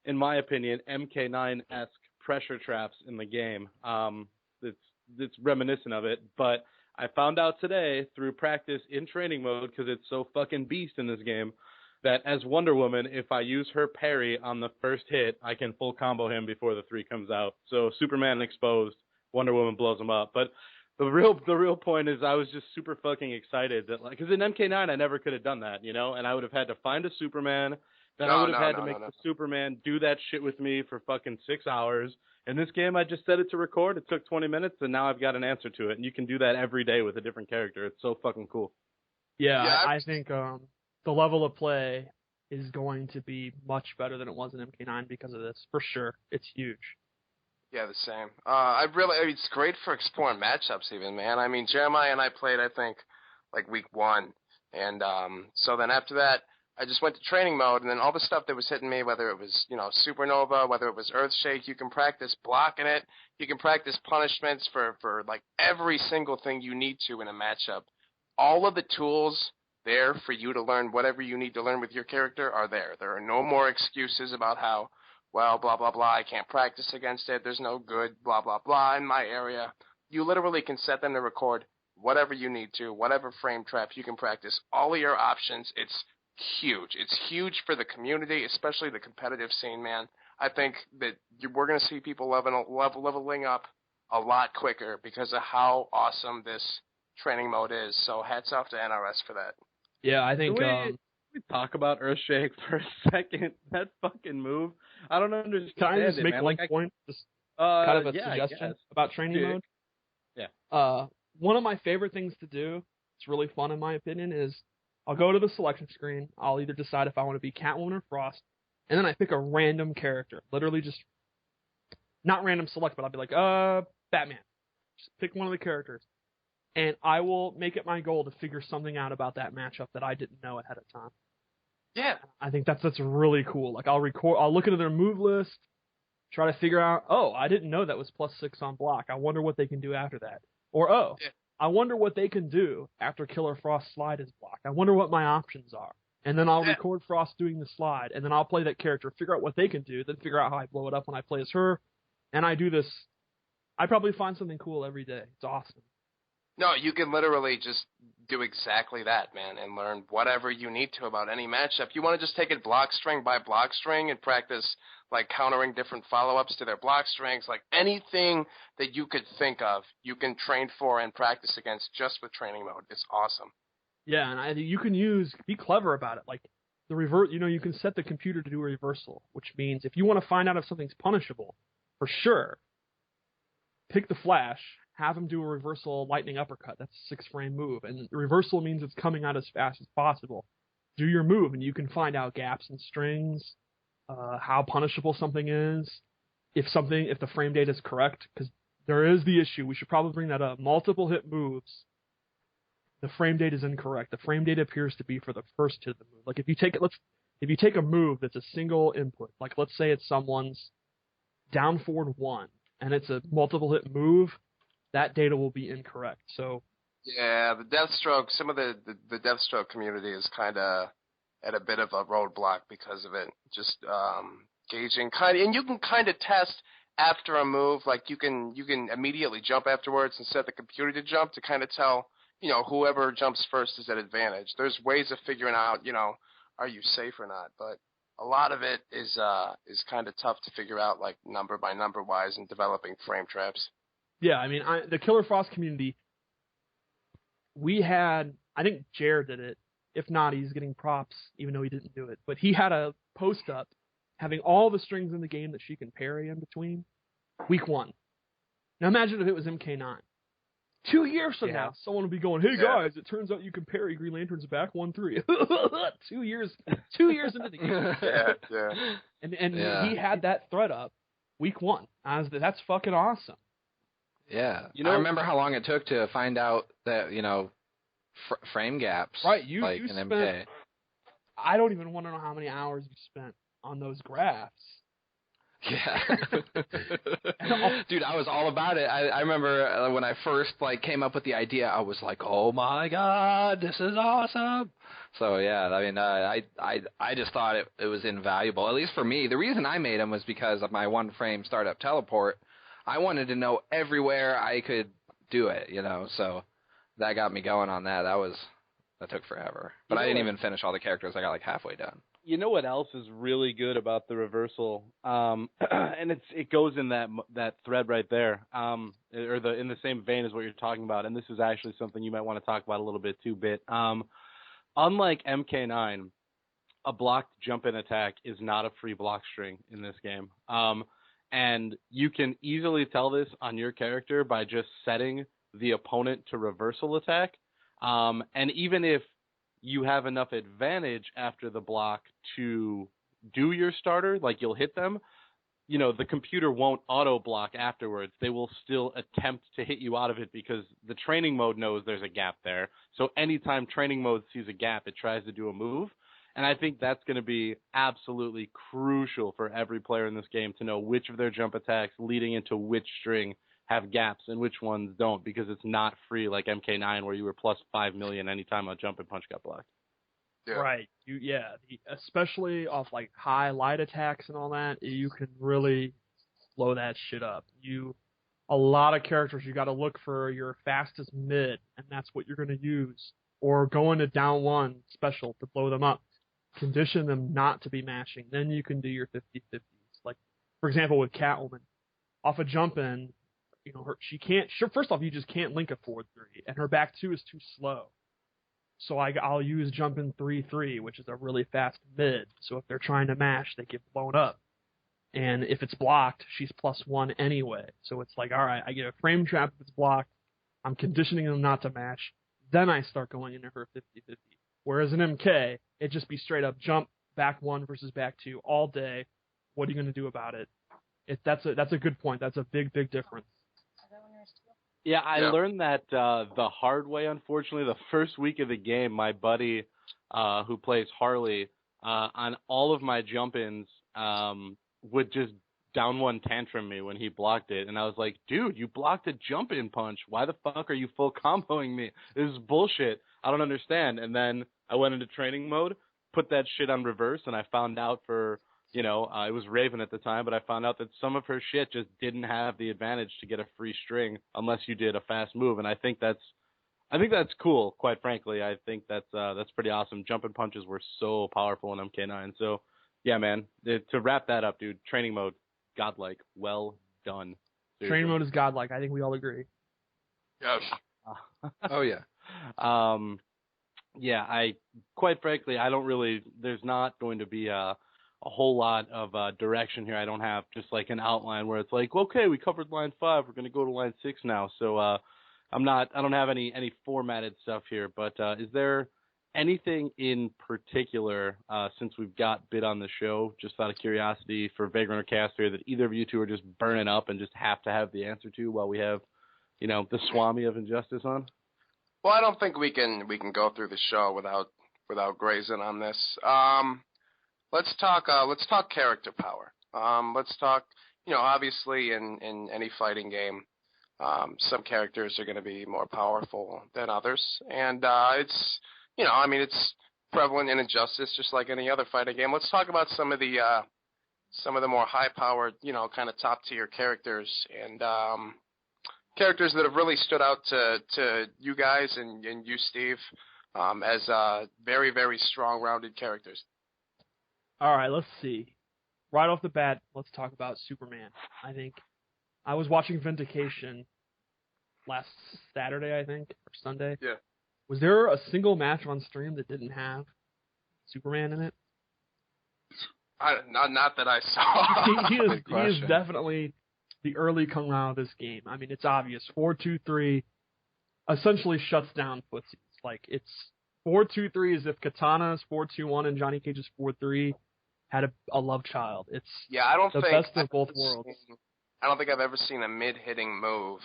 in my opinion, MK9-esque pressure traps in the game. It's reminiscent of it, but I found out today through practice in training mode, because it's so fucking beast in this game, that as Wonder Woman, if I use her parry on the first hit, I can full combo him before the 3 comes out. So Superman exposed, Wonder Woman blows him up. But the real point is I was just super fucking excited that, like, because in MK9 I never could have done that, you know, and I would have had to find a Superman. Then I would have had to make the Superman do that shit with me for fucking 6 hours. In this game, I just set it to record. It took 20 minutes, and now I've got an answer to it. And you can do that every day with a different character. It's so fucking cool. Yeah, I think the level of play is going to be much better than it was in MK9 because of this, for sure. It's huge. Yeah, the same. It's great for exploring matchups even, man. I mean, Jeremiah and I played, I think, like week 1. And so then after that, I just went to training mode, and then all the stuff that was hitting me, whether it was, Supernova, whether it was Earthshake, you can practice blocking it. You can practice punishments for like every single thing you need to in a matchup. All of the tools there for you to learn whatever you need to learn with your character are there. There are no more excuses about how, well, blah, blah, blah, I can't practice against it. There's no good blah, blah, blah in my area. You literally can set them to record whatever you need to, whatever frame traps you can practice, all of your options. It's huge. It's huge for the community, especially the competitive scene, man. I think that we're going to see people leveling up a lot quicker because of how awesome this training mode is. So hats off to NRS for that. Yeah, I think... Can we talk about Earthshake for a second? That fucking move. I don't understand. Can I just make one point? Just kind of a suggestion about training mode? Yeah. One of my favorite things to do, it's really fun in my opinion, is I'll go to the selection screen. I'll either decide if I want to be Catwoman or Frost, and then I pick a random character. Literally just, not random select, but I'll be like, Batman. Just pick one of the characters. And I will make it my goal to figure something out about that matchup that I didn't know ahead of time. Yeah. I think that's really cool. Like, I'll look into their move list, try to figure out, I didn't know that was +6 on block. I wonder what they can do after that. Or, I wonder what they can do after Killer Frost slide is blocked. I wonder what my options are. And then I'll record Frost doing the slide, and then I'll play that character, figure out what they can do, then figure out how I blow it up when I play as her. And I do this. I probably find something cool every day. It's awesome. No, you can literally just do exactly that, man, and learn whatever you need to about any matchup. You want to just take it block string by block string and practice, like, countering different follow-ups to their block strings. Like, anything that you could think of, you can train for and practice against just with training mode. It's awesome. Yeah, and you can be clever about it. Like, you can set the computer to do a reversal, which means if you want to find out if something's punishable, for sure, pick the Flash, have him do a reversal lightning uppercut. That's a 6-frame move. And the reversal means it's coming out as fast as possible. Do your move, and you can find out gaps in strings, how punishable something is, if the frame data is correct, because there is the issue. We should probably bring that up. Multiple hit moves, the frame data is incorrect. The frame data appears to be for the first hit of the move. Like, if you take a move that's a single input, like let's say it's someone's down forward 1, and it's a multiple hit move, that data will be incorrect. So yeah, the Deathstroke, some of the Deathstroke community is kind of at a bit of a roadblock because of it. Just gauging and you can kind of test after a move. Like, you can immediately jump afterwards and set the computer to jump to kind of tell, whoever jumps first is at advantage. There's ways of figuring out, are you safe or not? But a lot of it is kind of tough to figure out, like, number by number wise, and developing frame traps. Yeah, I mean, the Killer Frost community, I think Jared did it. If not, he's getting props, even though he didn't do it. But he had a post up having all the strings in the game that she can parry in between. Week 1. Now imagine if it was MK9. 2 years from now, someone will be going, "Hey guys, it turns out you can parry Green Lantern's back 1-3." 2 years into the game. Yeah. And he had that thread up week 1. That's fucking awesome. Yeah, I remember how long it took to find out that, frame gaps. Right, you in spent, MK. I don't even want to know how many hours you spent on those graphs. Yeah. Dude, I was all about it. I remember when I first, came up with the idea, I was like, oh my god, this is awesome. So, yeah, I mean, I just thought it was invaluable, at least for me. The reason I made them was because of my 1-frame startup teleport. I wanted to know everywhere I could do it, so that got me going on that. That took forever. But I didn't even finish all the characters. I got halfway done. You know what else is really good about the reversal? And it goes in that thread right there, in the same vein as what you're talking about. And this is actually something you might want to talk about a little bit too, Bit. Unlike MK9, a blocked jump-in attack is not a free block string in this game. And you can easily tell this on your character by just setting the opponent to reversal attack. And even if you have enough advantage after the block to do your starter, like you'll hit them, the computer won't auto block afterwards. They will still attempt to hit you out of it because the training mode knows there's a gap there. So anytime training mode sees a gap, it tries to do a move. And I think that's going to be absolutely crucial for every player in this game to know which of their jump attacks leading into which string have gaps and which ones don't, because it's not free like MK9 where you were plus 5 million anytime a jump and punch got blocked. Yeah. Right. Especially off like high light attacks and all that, you can really blow that shit up. A lot of characters, you got to look for your fastest mid, and that's what you're going to use. Or go into down one special to blow them up. Condition them not to be mashing. Then you can do your 50-50s. Like, for example, with Catwoman, off a jump in, first off, you just can't link a forward 3, and her back 2 is too slow. So I'll use jump in 3-3, which is a really fast mid. So if they're trying to mash, they get blown up. And if it's blocked, she's +1 anyway. So it's like, all right, I get a frame trap if it's blocked. I'm conditioning them not to mash. Then I start going into her 50-50. Whereas in MK, it'd just be straight up jump back 1 versus back 2 all day. What are you going to do about it? That's a good point. That's a big, big difference. Yeah, I learned that the hard way, unfortunately. The first week of the game, my buddy who plays Harley, on all of my jump-ins, would just down one tantrum me when he blocked it. And I was like, dude, you blocked a jump-in punch. Why the fuck are you full comboing me? This is bullshit. I don't understand. And then I went into training mode, put that shit on reverse, and I found out it was Raven at the time, but I found out that some of her shit just didn't have the advantage to get a free string unless you did a fast move. And I think that's cool, quite frankly. I think that's pretty awesome. Jumping punches were so powerful in MK9. So, yeah, man, to wrap that up, dude, training mode, godlike. Well done. Seriously. Training mode is godlike. I think we all agree. Yes. Oh, yeah. Quite frankly, there's not going to be a whole lot of direction here. I don't have just like an outline where it's like, okay, we covered line 5, we're going to go to line 6 now. So I don't have any formatted stuff here, but is there anything in particular, since we've got Bit on the show, just out of curiosity for Vagrant or Chaosphere, that either of you two are just burning up and just have to have the answer to while we have, the Swami of Injustice on? Well, I don't think we can go through the show without grazing on this. Let's talk character power. Let's talk, obviously in any fighting game, some characters are going to be more powerful than others, and it's prevalent in Injustice just like any other fighting game. Let's talk about some of the more high-powered, kind of top-tier characters and characters that have really stood out to you guys and you, Steve, as very, very strong, rounded characters. All right, let's see. Right off the bat, let's talk about Superman. I think I was watching Vindication last Saturday, I think, or Sunday. Yeah. Was there a single match on stream that didn't have Superman in it? Not that I saw. he is definitely the early Kung Lao of this game. I mean, it's obvious. 4-2-3 essentially shuts down footsies. Like, it's 4-2-3 is if Katana's 4-2-1 and Johnny Cage's 4-3 had a love child. It's the best of both worlds. I don't think I've ever seen a mid-hitting move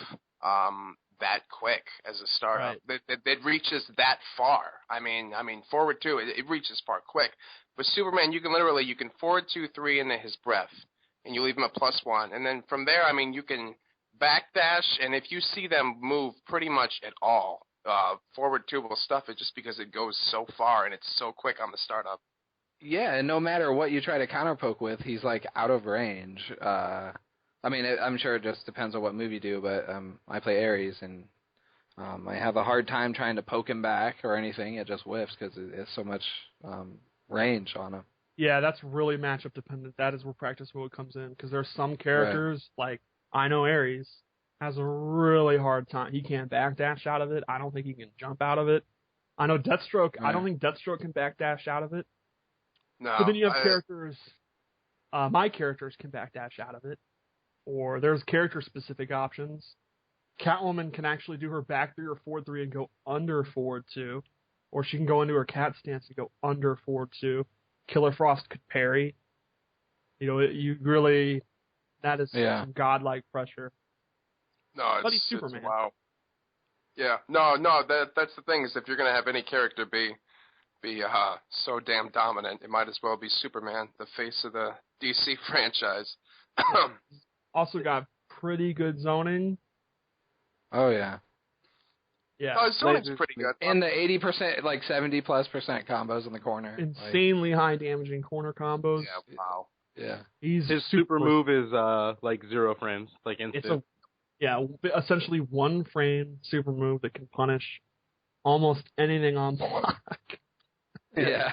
that quick as a startup. Right. That reaches that far. I mean, forward 2, it reaches far quick. But Superman, you can forward 2-3 into his breath, and you leave him at +1. And then from there, you can backdash, and if you see them move pretty much at all, forward 2 will stuff it just because it goes so far and it's so quick on the startup. Yeah, and no matter what you try to counterpoke with, he's like out of range. I'm sure it just depends on what move you do, but I play Ares, and I have a hard time trying to poke him back or anything. It just whiffs because it's so much range on him. Yeah, that's really matchup dependent. That is where practice mode comes in, because there's some characters, like I know Ares has a really hard time. He can't backdash out of it. I don't think he can jump out of it. I know Deathstroke. I don't think Deathstroke can backdash out of it. No. But then you have characters. My characters can backdash out of it, or there's character-specific options. Catwoman can actually do her back 3 or forward 3 and go under forward 2, or she can go into her cat stance and go under forward 2. Killer Frost could parry. That is some godlike pressure. No, but he's Superman. Wow. Yeah, no, that's the thing, is if you're going to have any character be be so damn dominant, it might as well be Superman, the face of the DC franchise. Also got pretty good zoning. Oh yeah. Yeah. Oh, his zoning's pretty good. And the 80%, like 70+% combos in the corner. Insanely high damaging corner combos. Yeah, wow. Yeah. He's His super move is like 0 frames, like instant. Essentially 1 frame super move that can punish almost anything on block. Yeah.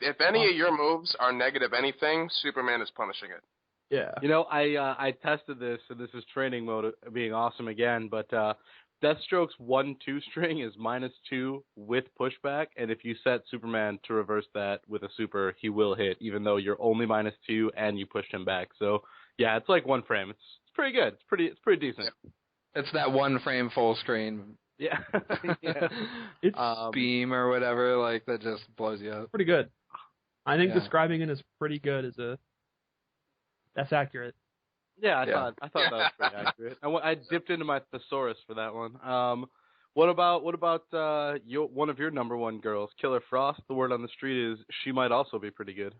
If any of your moves are negative anything, Superman is punishing it. Yeah. You know, I tested this, and this is training mode being awesome again, but Deathstroke's 1-2 string is -2 with pushback, and if you set Superman to reverse that with a super, he will hit, even though you're only -2 and you pushed him back. So yeah, it's like 1 frame. It's pretty good. It's pretty decent. It's that 1 frame full screen. Yeah. Yeah. It's beam or whatever, like that just blows you up. pretty good. I think describing it as pretty good that's accurate. Yeah, I thought that was pretty accurate. I dipped into my thesaurus for that one. What about one of your number 1 girls, Killer Frost? The word on the street is she might also be pretty good.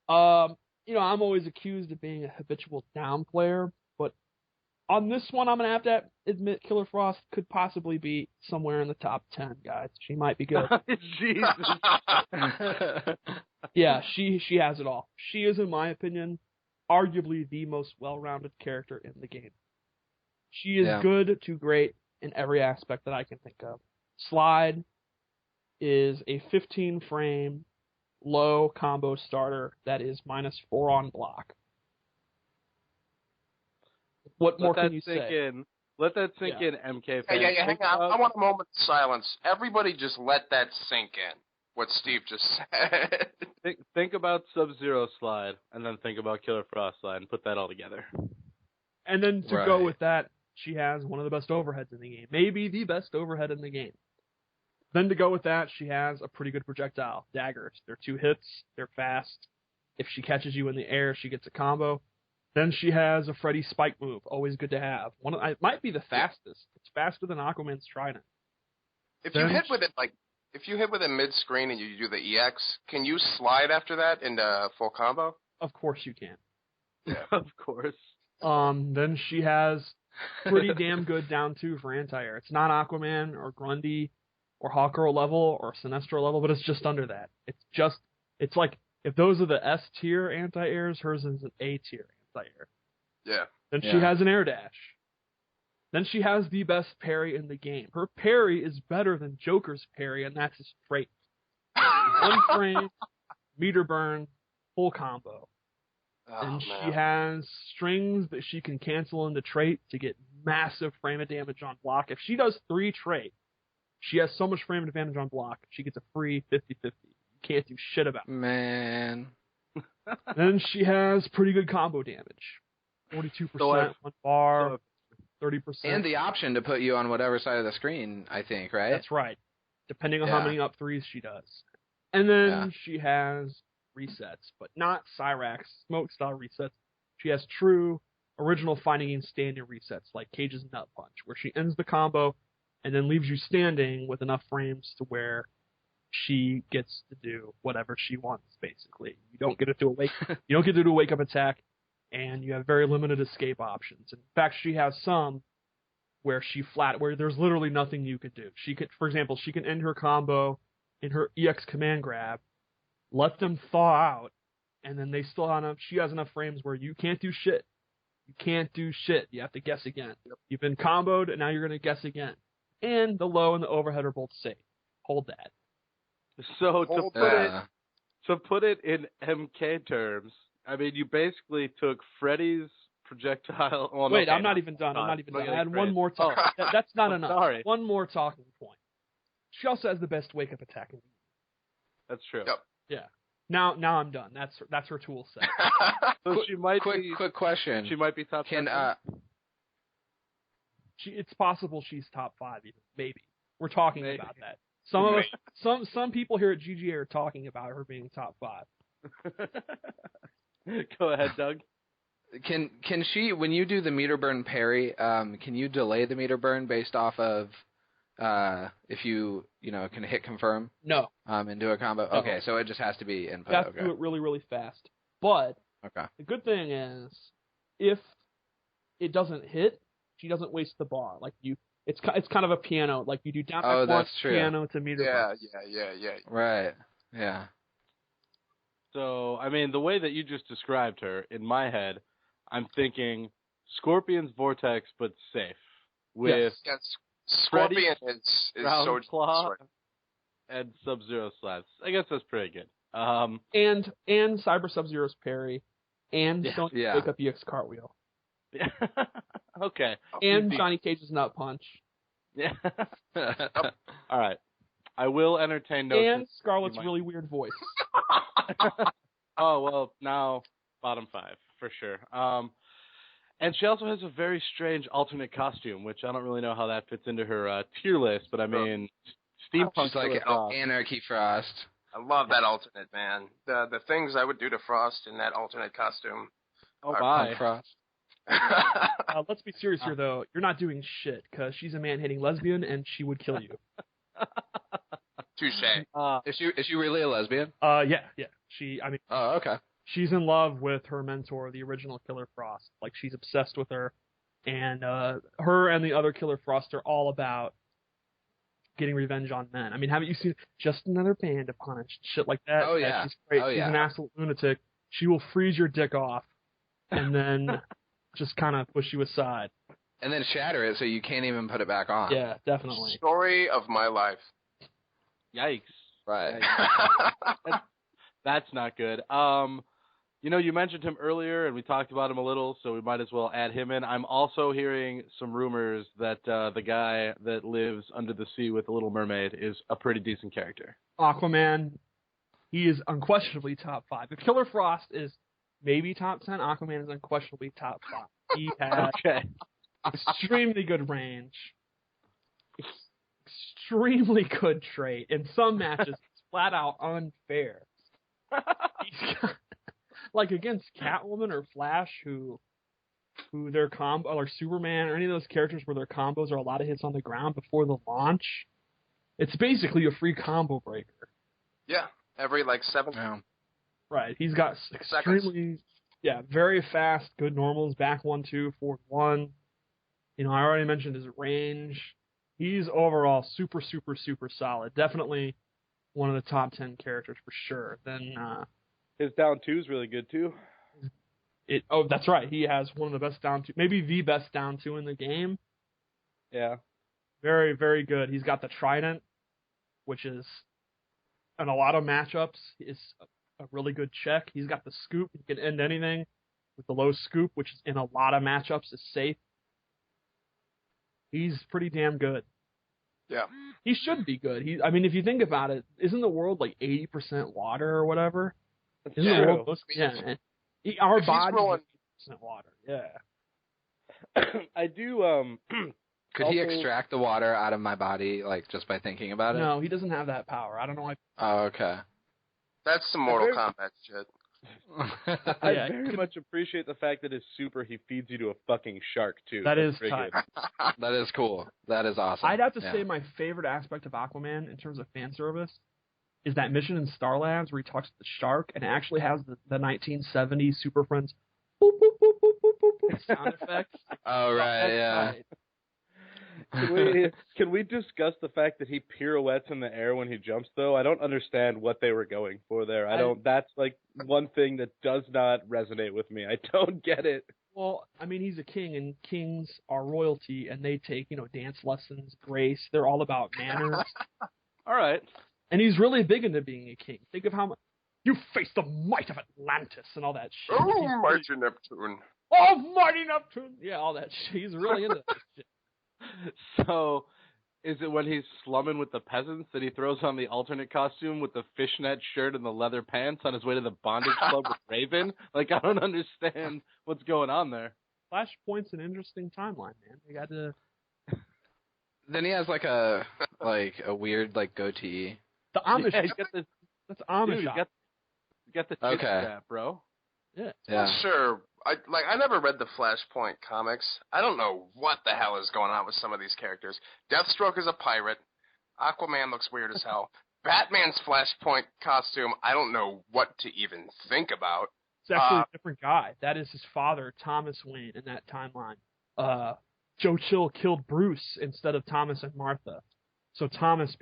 I'm always accused of being a habitual down player, but on this one, I'm gonna have to admit Killer Frost could possibly be somewhere in the top 10, guys. She might be good. Jesus. Yeah, she has it all. She is, in my opinion, arguably the most well-rounded character in the game. She is good to great in every aspect that I can think of. Slide is a 15-frame low combo starter that is -4 on block. What more can you say? Let that sink in, MK fans. Yeah, hang on. I want a moment of silence. Everybody just let that sink in, what Steve just said. Think about Sub-Zero slide, and then think about Killer Frost slide, and put that all together. And then to go with that, she has one of the best overheads in the game. Maybe the best overhead in the game. Then to go with that, she has a pretty good projectile. Daggers. They're 2 hits. They're fast. If she catches you in the air, she gets a combo. Then she has a Freddy spike move. Always good to have. It might be the fastest. It's faster than Aquaman's Trident. If you hit with it mid-screen and you do the EX, can you slide after that into full combo? Of course you can. Yeah, of course. Then she has pretty damn good down 2 for anti-air. It's not Aquaman or Grundy or Hawkgirl level or Sinestro level, but it's just under that. It's like, if those are the S tier anti-airs, hers is an A tier anti-air. Yeah. Then she has an air dash. Then she has the best parry in the game. Her parry is better than Joker's parry, and that's his trait. 1 frame, meter burn, full combo. And she has strings that she can cancel into trait to get massive frame of damage on block. If she does 3 trait, she has so much frame advantage on block, she gets a free 50-50. You can't do shit about it. Man. Then she has pretty good combo damage. 42% one bar, 30%. And the option to put you on whatever side of the screen, I think, right? That's right. Depending on how many up 3s she does. And then she has resets, but not Cyrax smoke style resets. She has true original fighting game standing resets, like Cage's Nut Punch, where she ends the combo and then leaves you standing with enough frames to where she gets to do whatever she wants, basically. You don't get to do a wake up attack, and you have very limited escape options. In fact, she has some where where there's literally nothing you could do. She could, for example, she can end her combo in her EX command grab, let them thaw out, and then she has enough frames where you can't do shit. You can't do shit. You have to guess again. You've been comboed, and now you're going to guess again. And the low and the overhead are both safe. Hold that. So to put it in MK terms, I mean, you basically took Freddy's projectile. Well, wait, I'm not even done. I had one more talk. That's not enough. Sorry. One more talking point. She also has the best wake up attack in the game. That's true. Yep. Yeah. Now I'm done. That's her tool set. So she might quick question. She might be top 10. It's possible she's top 5 even. Maybe. We're talking about that. Some people here at GGA are talking about her being top 5. Go ahead, Doug. Can she, when you do the meter burn parry, can you delay the meter burn based off of if you can hit confirm No. and do a combo? No. Okay, so it just has to be input. You have to do it really, really fast. But Okay. the good thing is, if it doesn't hit, she doesn't waste the bar. Like it's kind of a piano. Like you do down back one, that's true. piano to meter. Yeah. Right. Yeah. So, I mean, the way that you just described her, in my head, I'm thinking Scorpion's Vortex, but safe. With Yes. Scorpion is so Claw right. and Sub-Zero slaps. I guess that's pretty good. And Cyber Sub-Zero's parry, and don't pick up EX cartwheel. Okay. And Johnny Cage's nut punch. Yeah. All right. I will entertain notes. And Scarlett's really weird voice. Oh, well, now bottom 5, for sure. And she also has a very strange alternate costume, which I don't really know how that fits into her tier list, but I mean, steampunk. She's like Anarchy Frost. I love that alternate, man. The things I would do to Frost in that alternate costume. Oh, bye. Frost. Let's be serious here, though. You're not doing shit, because she's a man-hating lesbian, and she would kill you. Touche. Is she really a lesbian? Yeah. Oh, okay. She's in love with her mentor, the original Killer Frost. Like, she's obsessed with her. And her and the other Killer Frost are all about getting revenge on men. I mean, haven't you seen Just Another Band of Punish? Shit like that. Oh, yeah. She's great. Oh, she's yeah. an absolute lunatic. She will freeze your dick off and then just kind of push you aside. And then shatter it so you can't even put it back on. Yeah, definitely. Story of my life. Yikes. Right. That's not good. You mentioned him earlier, and we talked about him a little, so we might as well add him in. I'm also hearing some rumors that the guy that lives under the sea with the Little Mermaid is a pretty decent character. Aquaman, he is unquestionably top 5. If Killer Frost is maybe top 10, Aquaman is unquestionably top 5. He has extremely good range, extremely good trait. In some matches, it's flat out unfair. He's got, like against Catwoman or Flash, who their combo, or Superman, or any of those characters where their combos are a lot of hits on the ground before the launch. It's basically a free combo breaker. Yeah, every 7. Yeah. Right. He's got extremely, very fast, good normals, back 1-2, forward 1. I already mentioned his range. He's overall super, super, super solid. Definitely one of the top 10 characters for sure. Then his down 2 is really good too. That's right. He has one of the best down 2, maybe the best down 2 in the game. Yeah. Very, very good. He's got the Trident, which is, in a lot of matchups, is a really good check. He's got the Scoop. He can end anything with the low Scoop, which is in a lot of matchups is safe. He's pretty damn good. Yeah. He should be good. If you think about it, isn't the world like 80% water or whatever? That's isn't true. the world our body is 80% water. Yeah. I do. Could he extract the water out of my body, just by thinking about it? No, he doesn't have that power. I don't know why. Oh, okay. That's some Mortal Kombat shit. I very much appreciate the fact that his super, he feeds you to a fucking shark, too. That That's is tight. That is cool. That is awesome. I'd have to say my favorite aspect of Aquaman in terms of fan service is that mission in Star Labs where he talks to the shark and actually has the 1970s Super Friends boop, boop, boop, boop, boop, boop, boop, sound effects. Oh, right, yeah. Right. Can we discuss the fact that he pirouettes in the air when he jumps, though? I don't understand what they were going for there. That's one thing that does not resonate with me. I don't get it. Well, he's a king, and kings are royalty, and they take, dance lessons, grace. They're all about manners. All right. And he's really big into being a king. Think of how much you face the might of Atlantis and all that shit. Oh, mighty Neptune. Oh, mighty Neptune. Yeah, all that shit. He's really into that shit. So, is it when he's slumming with the peasants that he throws on the alternate costume with the fishnet shirt and the leather pants on his way to the bondage club with Raven? I don't understand what's going on there. Flashpoint's an interesting timeline, man. They got to. Then he has a weird The goatee. Amish. Yeah, he's got that's Amish. Dude, you got the chin strap, bro. Yeah. Not sure I never read the Flashpoint comics. I don't know what the hell is going on with some of these characters. Deathstroke is a pirate. Aquaman looks weird as hell. Batman's Flashpoint costume, I don't know what to even think about. It's actually a different guy. That is his father, Thomas Wayne, in that timeline. Joe Chill killed Bruce instead of Thomas and Martha. So Thomas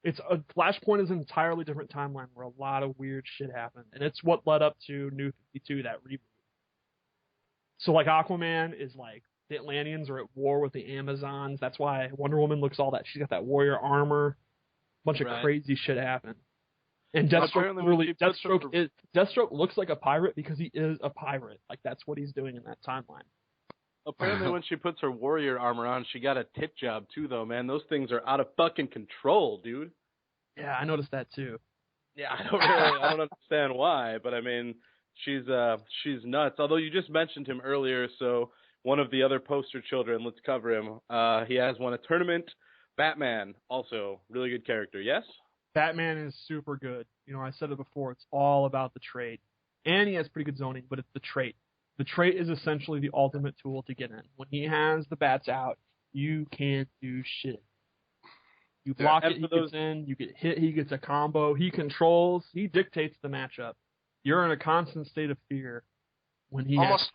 it's a Flashpoint is an entirely different timeline where a lot of weird shit happened. And it's what led up to New 52, that reboot. So like Aquaman is like the Atlanteans are at war with the Amazons. That's why Wonder Woman looks all that. She's got that warrior armor. A bunch of crazy shit happened. And Deathstroke Deathstroke looks like a pirate because he is a pirate. Like that's what he's doing in that timeline. Apparently when she puts her warrior armor on, she got a tit job too though, man. Those things are out of fucking control, dude. Yeah, I noticed that too. Yeah, I don't understand why, but I mean, she's nuts. Although you just mentioned him earlier, so one of the other poster children, let's cover him. He has won a tournament. Batman, also really good character. Yes? Batman is super good. You know, I said it before. It's all about the trait. And he has pretty good zoning, but it's the trait. The trait is essentially the ultimate tool to get in. When he has the bats out, you can't do shit. You block it, he gets in. You get hit, he gets a combo. He controls. He dictates the matchup. You're in a constant state of fear when he almost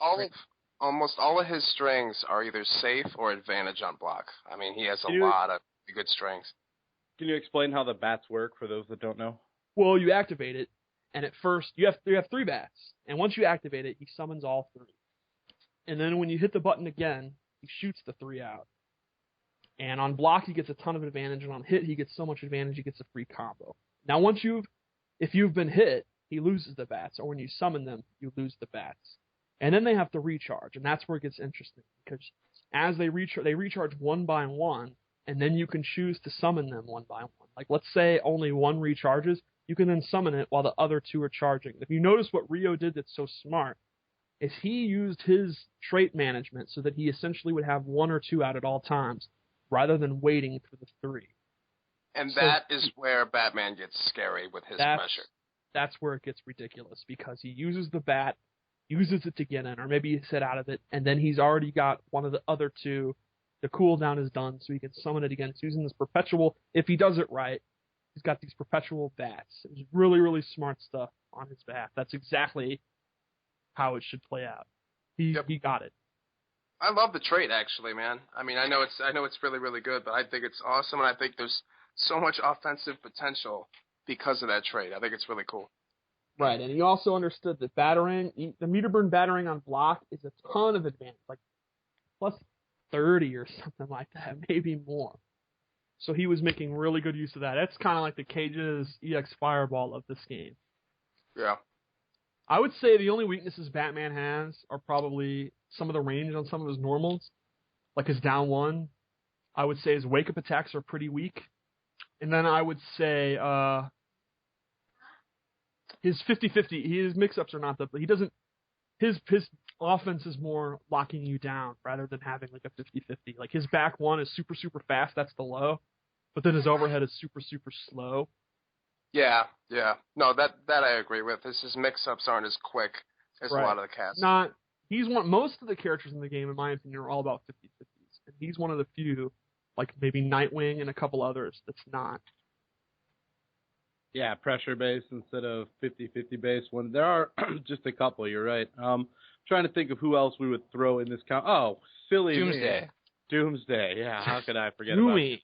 all of his strings are either safe or advantage on block. I mean, he has a lot of good strings. Can you explain how the bats work for those that don't know? Well, you activate it, and at first you have 3 bats, and once you activate it, he summons all 3. And then when you hit the button again, he shoots the 3 out. And on block, he gets a ton of advantage, and on hit, he gets so much advantage, he gets a free combo. Now, if you've been hit, he loses the bats, or when you summon them, you lose the bats. And then they have to recharge, and that's where it gets interesting, because as they recharge one by one, and then you can choose to summon them one by one. Like, let's say only one recharges, you can then summon it while the other 2 are charging. If you notice what Rio did that's so smart, is he used his trait management so that he essentially would have 1 or 2 out at all times, rather than waiting for the 3. And that is where Batman gets scary with his pressure. That's where it gets ridiculous, because he uses the bat, uses it to get in, or maybe he sit out of it, and then he's already got one of the other 2. The cooldown is done, so he can summon it again. So using this perpetual, if he does it right, he's got these perpetual bats. It's really, really smart stuff on his behalf. That's exactly how it should play out. He got it. I love the trait, actually, man. I mean, I know it's really, really good, but I think it's awesome, and I think there's so much offensive potential because of that trait. I think it's really cool. Right, and he also understood that the meter burn battering on block is a ton of advantage, like plus 30 or something like that, maybe more. So he was making really good use of that. It's kind of like the Cage's EX Fireball of this game. Yeah. I would say the only weaknesses Batman has are probably some of the range on some of his normals, like his down 1. I would say his wake-up attacks are pretty weak. And then I would say his 50-50, his mix-ups are not he doesn't, his offense is more locking you down rather than having like a 50-50. Like his back 1 is super, super fast, that's the low. But then his overhead is super, super slow. Yeah. No, that I agree with. His mix-ups aren't as quick as a lot of the cats. Most of the characters in the game, in my opinion, are all about 50-50s. And he's one of the few, like maybe Nightwing and a couple others, that's not. Yeah, pressure-based instead of 50-50 based one. There are just a couple, you're right. Trying to think of who else we would throw in this count. Oh, silly Doomsday. Doomsday, yeah. How could I forget about it?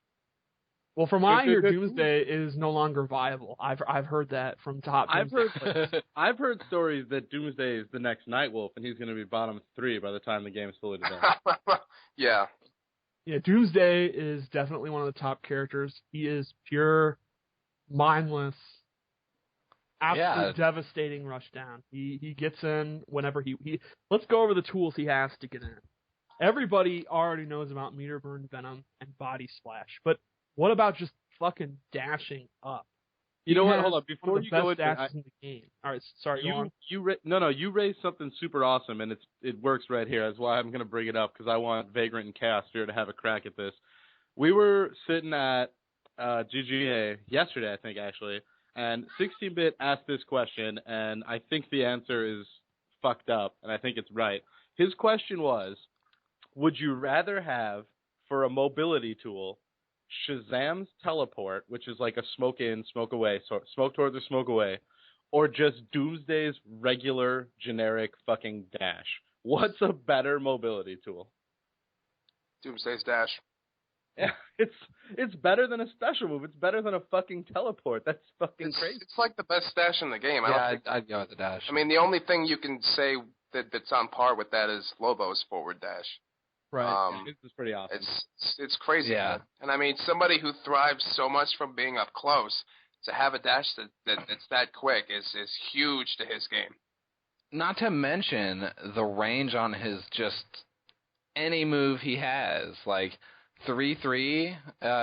Well, from what I hear, Doomsday is no longer viable. I've heard that from top. I've heard stories that Doomsday is the next Nightwolf, and he's going to be bottom 3 by the time the game is fully developed. Yeah. Yeah, Doomsday is definitely one of the top characters. He is pure, mindless, absolute devastating rushdown. He gets in whenever he. Let's go over the tools he has to get in. Everybody already knows about Meter Burn, Venom, and Body Splash, but what about just fucking dashing up? You know what? Hold on. Before you go into in the game. All right, sorry. You raised something super awesome, and it works right here. That's why I'm going to bring it up, because I want Vagrant and Chaosphere to have a crack at this. We were sitting at GGA yesterday, I think, actually, and 16-Bit asked this question, and I think the answer is fucked up, and I think it's right. His question was, would you rather have, for a mobility tool, Shazam's teleport, which is like a smoke in, smoke away, so smoke towards or smoke away, or just Doomsday's regular generic fucking dash? What's a better mobility tool? Doomsday's dash. Yeah, it's better than a special move. It's better than a fucking teleport. That's fucking crazy. It's like the best dash in the game. I'd go with the dash. I mean, the only thing you can say that's on par with that is Lobo's forward dash. Right. This is pretty awesome. It's crazy. Yeah. And I mean, somebody who thrives so much from being up close, to have a dash that's that quick is huge to his game. Not to mention the range on his just any move he has. Like 3-3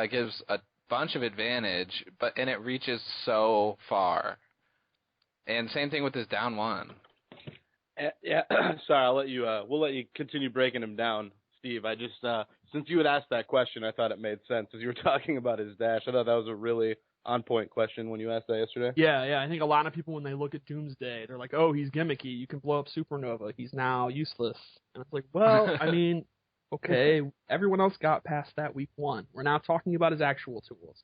gives a bunch of advantage, and it reaches so far. And same thing with his down one. Yeah. Sorry, we'll let you continue breaking him down, Steve. I just since you had asked that question, I thought it made sense as you were talking about his dash. I thought that was a really on-point question when you asked that yesterday. Yeah. I think a lot of people, when they look at Doomsday, they're like, oh, he's gimmicky. You can blow up Supernova. He's now useless. And it's like, well, I mean, okay, everyone else got past that week 1. We're now talking about his actual tools.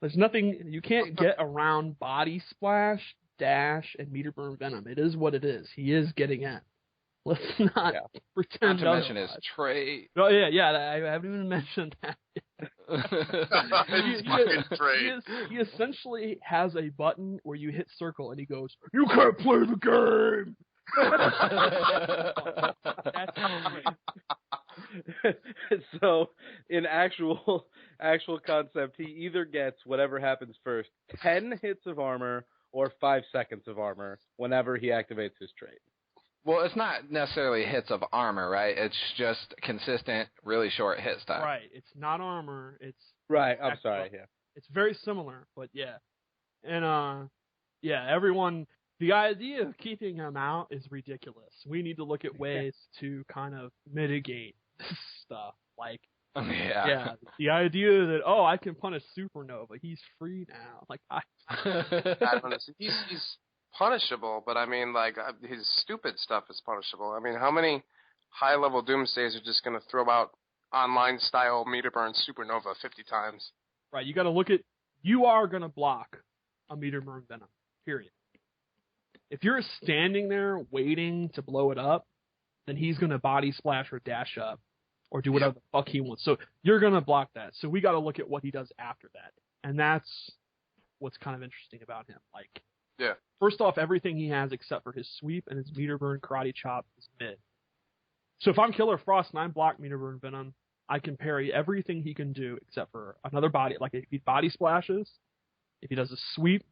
There's nothing, you can't get around Body Splash, Dash, and Meter Burn Venom. It is what it is. He is getting in. Let's not pretend. Not to mention his trait. Oh, yeah, I haven't even mentioned that he essentially has a button where you hit circle and he goes, "You can't play the game." That's great. So, in actual concept, he either gets whatever happens first, 10 hits of armor or 5 seconds of armor whenever he activates his trait. Well, it's not necessarily hits of armor, right? It's just consistent, really short hit style. Right. It's not armor. It's right. I'm sorry. Yeah. It's very similar, but yeah. And everyone. The idea of keeping him out is ridiculous. We need to look at ways to kind of mitigate this stuff. Like, the idea that I can punish Supernova. He's free now. Like he's punishable, but I mean, like, his stupid stuff is punishable. I mean, how many high-level Doomsdays are just going to throw out online-style meter burn Supernova 50 times? Right, you got to look at, you are going to block a meter burn Venom, period. If you're standing there waiting to blow it up, then he's going to body splash or dash up or do whatever the fuck he wants. So you're going to block that. So we got to look at what he does after that. And that's what's kind of interesting about him. Like, first off, everything he has except for his sweep and his meter burn karate chop is mid. So if I'm Killer Frost and I block meter burn Venom, I can parry everything he can do except for another body. Like if he body splashes, if he does a sweep,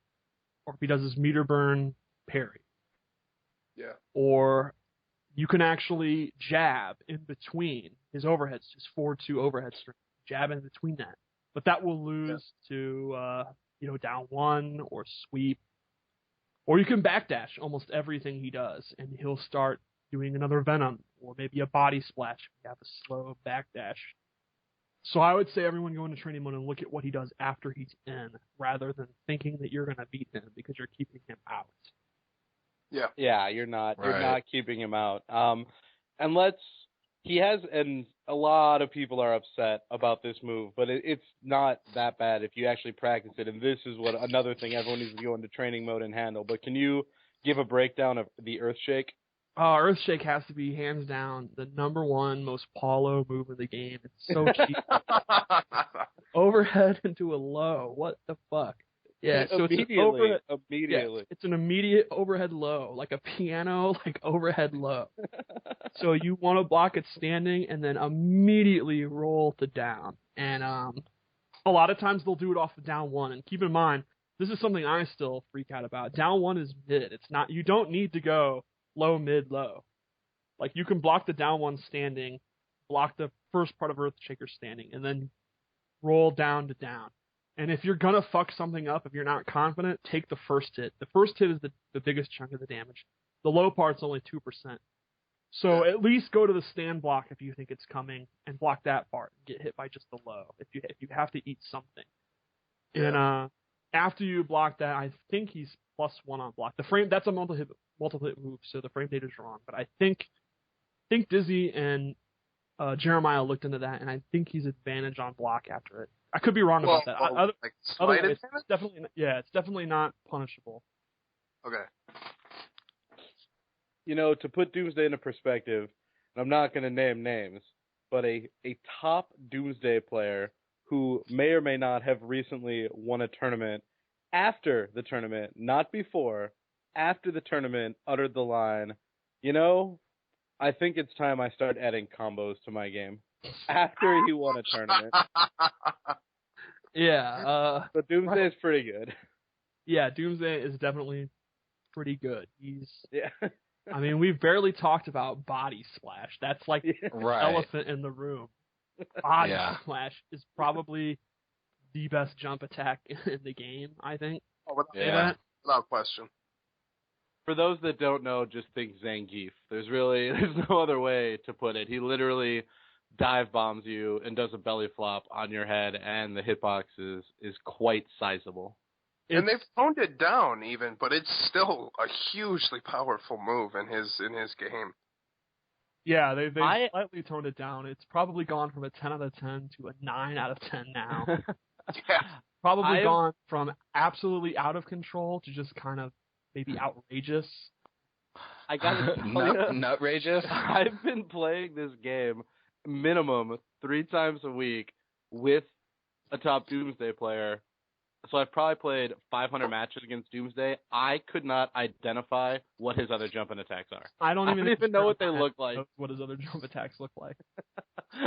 or if he does his meter burn parry. Yeah. Or you can actually jab in between his overheads, just 4-2 overhead string. Jab in between that. But that will lose to down one or sweep. Or you can backdash almost everything he does, and he'll start doing another Venom, or maybe a body splash if you have a slow backdash. So I would say everyone go into training mode and look at what he does after he's in, rather than thinking that you're going to beat him because you're keeping him out. Yeah, you're not keeping him out. And a lot of people are upset about this move, but it's not that bad if you actually practice it. And this is what another thing everyone needs to go into training mode and handle. But can you give a breakdown of the Earthshake? Earthshake has to be hands down the number one most Paulo move in the game. It's so cheap. Overhead into a low. What the fuck? Yeah, so immediately. Yeah, it's an immediate overhead low, like a piano, like overhead low. So you want to block it standing and then immediately roll to down. And a lot of times they'll do it off the down one. And keep in mind, this is something I still freak out about. Down one is mid. It's not. You don't need to go low, mid, low. Like you can block the down one standing, block the first part of Earthshaker standing, and then roll down to down. And if you're going to fuck something up, if you're not confident, take the first hit. The first hit is the biggest chunk of the damage. The low part's only 2%. So at least go to the stand block if you think it's coming and block that part and get hit by just the low if you have to eat something. Yeah. And after you block that, I think he's +1 on block. The frame, that's a multiple moves, so the frame data is wrong. But I think Dizzy and Jeremiah looked into that, and I think he's advantage on block after it. I could be wrong about that. Like slight Otherwise, advantage? it's definitely not punishable. Okay. To put Doomsday into perspective, and I'm not going to name names, but a top Doomsday player who may or may not have recently won a tournament after the tournament, not before, after the tournament, uttered the line, I think it's time I start adding combos to my game. After he won a tournament. Yeah. But Doomsday is pretty good. Yeah, Doomsday is definitely pretty good. Yeah. I mean, we've barely talked about Body Splash. That's like the Right. elephant in the room. Body Splash is probably the best jump attack in the game, I think. Without question. For those that don't know, just think Zangief. There's no other way to put it. He literally dive bombs you and does a belly flop on your head, and the hitbox is quite sizable. And they've toned it down even, but it's still a hugely powerful move in his game. Yeah, they've slightly toned it down. It's probably gone from a 10 out of 10 to a 9 out of 10 now. Yeah. Probably gone from absolutely out of control to just kind of maybe outrageous. I gotta tell you, nutrageous. I've been playing this game minimum 3 times a week with a top Doomsday player. So I've probably played 500 matches against Doomsday. I could not identify what his other jumping attacks are. I don't even know what they look like. What his other jump attacks look like.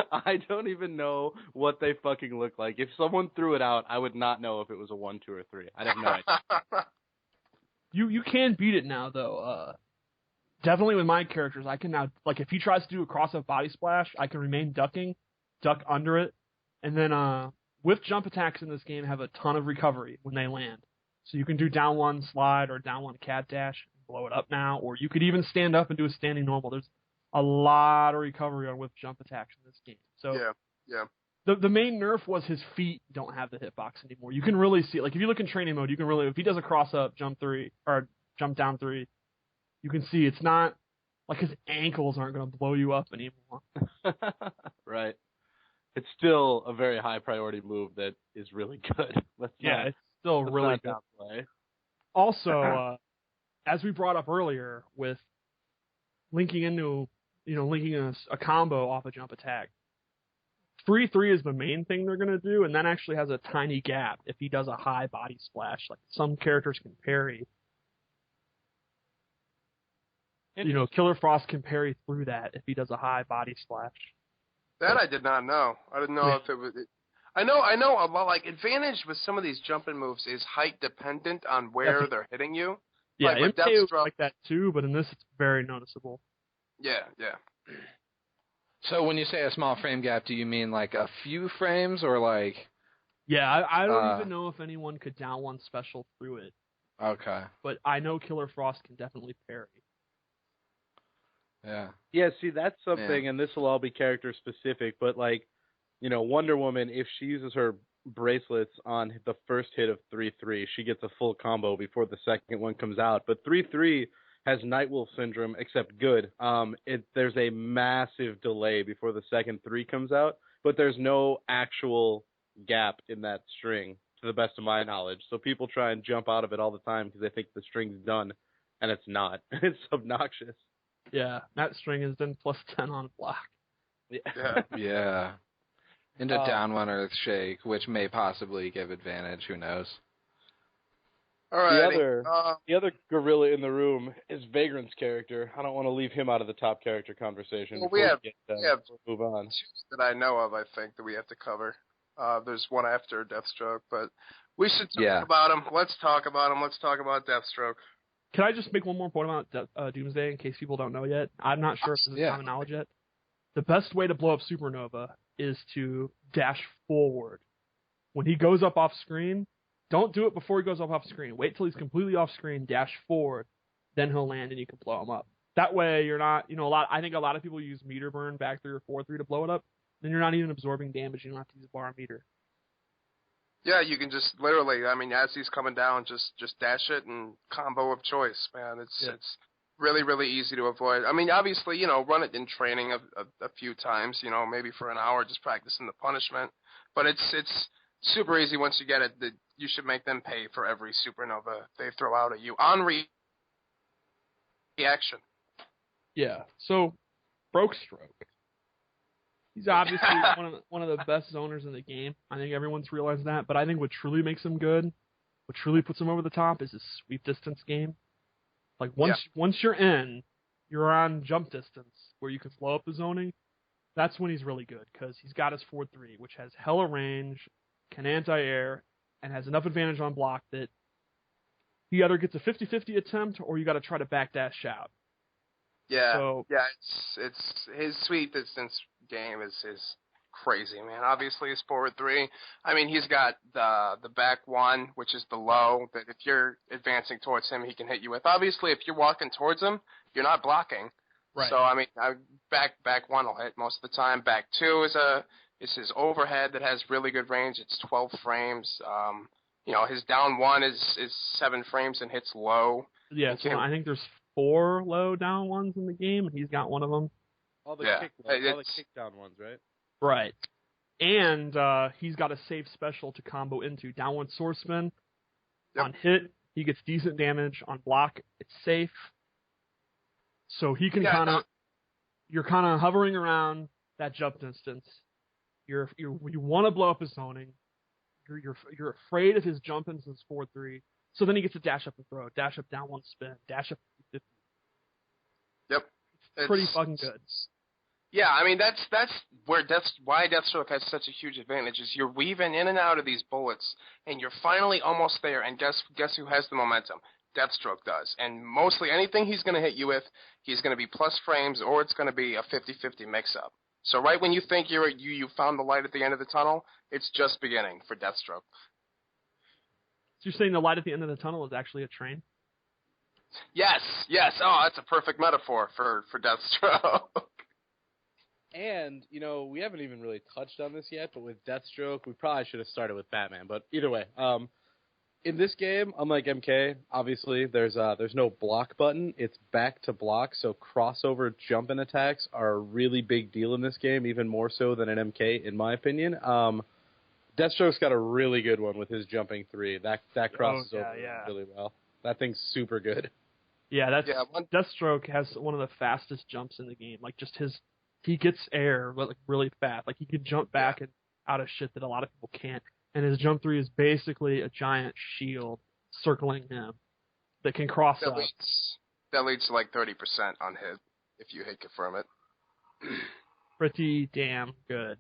I don't even know what they fucking look like. If someone threw it out, I would not know if it was a 1, 2, or 3. I'd have no idea. You can beat it now, though. Definitely with my characters, I can now, like, if he tries to do a cross-up body splash, I can remain ducking, duck under it, and then with jump attacks in this game have a ton of recovery when they land. So you can do down one slide or down one cat dash and blow it up now, or you could even stand up and do a standing normal. There's a lot of recovery on with jump attacks in this game. So yeah. The main nerf was his feet don't have the hitbox anymore. You can really see, like, if you look in training mode, you can really, if he does a cross up, jump 3, or jump down 3, you can see it's not, like, his ankles aren't going to blow you up anymore. Right. It's still a very high priority move that is really good. It's still really good. Play. Also, as we brought up earlier, with linking a combo off a jump attack, 3-3 is the main thing they're going to do, and that actually has a tiny gap if he does a high body splash. Like, some characters can parry. Killer Frost can parry through that if he does a high body splash. That I did not know. I didn't know if it was. I know a lot. Like, advantage with some of these jumping moves is height dependent on where they're hitting you. Yeah, like MK like that too, but in this it's very noticeable. Yeah. So when you say a small frame gap, do you mean like a few frames or like? Yeah, I don't even know if anyone could down one special through it. Okay. But I know Killer Frost can definitely parry. Yeah. Yeah, see, that's something, and this will all be character specific, but like, Wonder Woman, if she uses her bracelets on the first hit of 3-3, she gets a full combo before the second one comes out. But 3-3 has Nightwolf syndrome, except good. There's a massive delay before the second 3 comes out, but there's no actual gap in that string, to the best of my knowledge. So people try and jump out of it all the time because they think the string's done, and it's not. It's obnoxious. Yeah, that string is then +10 on block. Yeah. Yeah. Into down one earth shake, which may possibly give advantage. Who knows? All right. The other gorilla in the room is Vagrant's character. I don't want to leave him out of the top character conversation. Well, we have move on. 2 that I know of, I think, that we have to cover. There's one after Deathstroke, but we should talk about him. Let's talk about him. Let's talk about Deathstroke. Can I just make one more point about Doomsday in case people don't know yet? I'm not sure if this is common knowledge yet. The best way to blow up Supernova is to dash forward. When he goes up off screen, don't do it before he goes up off screen. Wait till he's completely off screen, dash forward, then he'll land and you can blow him up. That way you're not, I think a lot of people use meter burn back 3 or 4-3 to blow it up. Then you're not even absorbing damage. You don't have to use bar meter. Yeah, you can just literally, as he's coming down, just dash it and combo of choice, man. It's really, really easy to avoid. I mean, obviously, you know, run it in training a few times, you know, maybe for an hour, just practicing the punishment. But it's super easy once you get it. That you should make them pay for every supernova they throw out at you on reaction. Yeah. So, Broke Stroke. He's obviously one of the best zoners in the game. I think everyone's realized that. But I think what truly makes him good, what truly puts him over the top, is his sweep distance game. Like once you're in, you're on jump distance where you can slow up the zoning. That's when he's really good because he's got his 4-3, which has hella range, can anti-air, and has enough advantage on block that he either gets a 50-50 attempt or you got to try to backdash out. Yeah, So, it's his sweep distance game is crazy, man. Obviously, his forward 3. I mean, he's got the back 1, which is the low, that if you're advancing towards him, he can hit you with. Obviously, if you're walking towards him, you're not blocking. right. So, I mean, back 1 will hit most of the time. Back 2 is his overhead that has really good range. It's 12 frames. You know, his down 1 is 7 frames and hits low. Yeah, so I think there's 4 low down ones in the game, and he's got one of them. All the kick down ones, right? Right. And he's got a safe special to combo into. Down 1 sword spin. Yep. On hit, he gets decent damage. On block, it's safe. So he can you're kind of hovering around that jump distance. You want to blow up his zoning. You're afraid of his jump into his 4-3. So then he gets a dash up and throw, dash up down 1 spin, dash up 50. Yep. It's pretty fucking good. Yeah, I mean that's why Deathstroke has such a huge advantage is you're weaving in and out of these bullets and you're finally almost there, and guess who has the momentum? Deathstroke does. And mostly anything he's going to hit you with, he's going to be plus frames or it's going to be a 50-50 mix-up. So right when you think you found the light at the end of the tunnel, it's just beginning for Deathstroke. So you're saying the light at the end of the tunnel is actually a train? Yes. Oh, that's a perfect metaphor for Deathstroke. And, you know, we haven't even really touched on this yet, but with Deathstroke, we probably should have started with Batman. But either way, in this game, unlike MK, obviously there's no block button. It's back to block, so crossover jumping attacks are a really big deal in this game, even more so than in MK, in my opinion. Deathstroke's got a really good one with his jumping 3. That crosses over really well. That thing's super good. Yeah, Deathstroke has one of the fastest jumps in the game. Like he gets air like really fast. Like he can jump back and out of shit that a lot of people can't. And his jump 3 is basically a giant shield circling him that can cross up. That leads to like 30% on hit if you hit confirm it. Pretty damn good.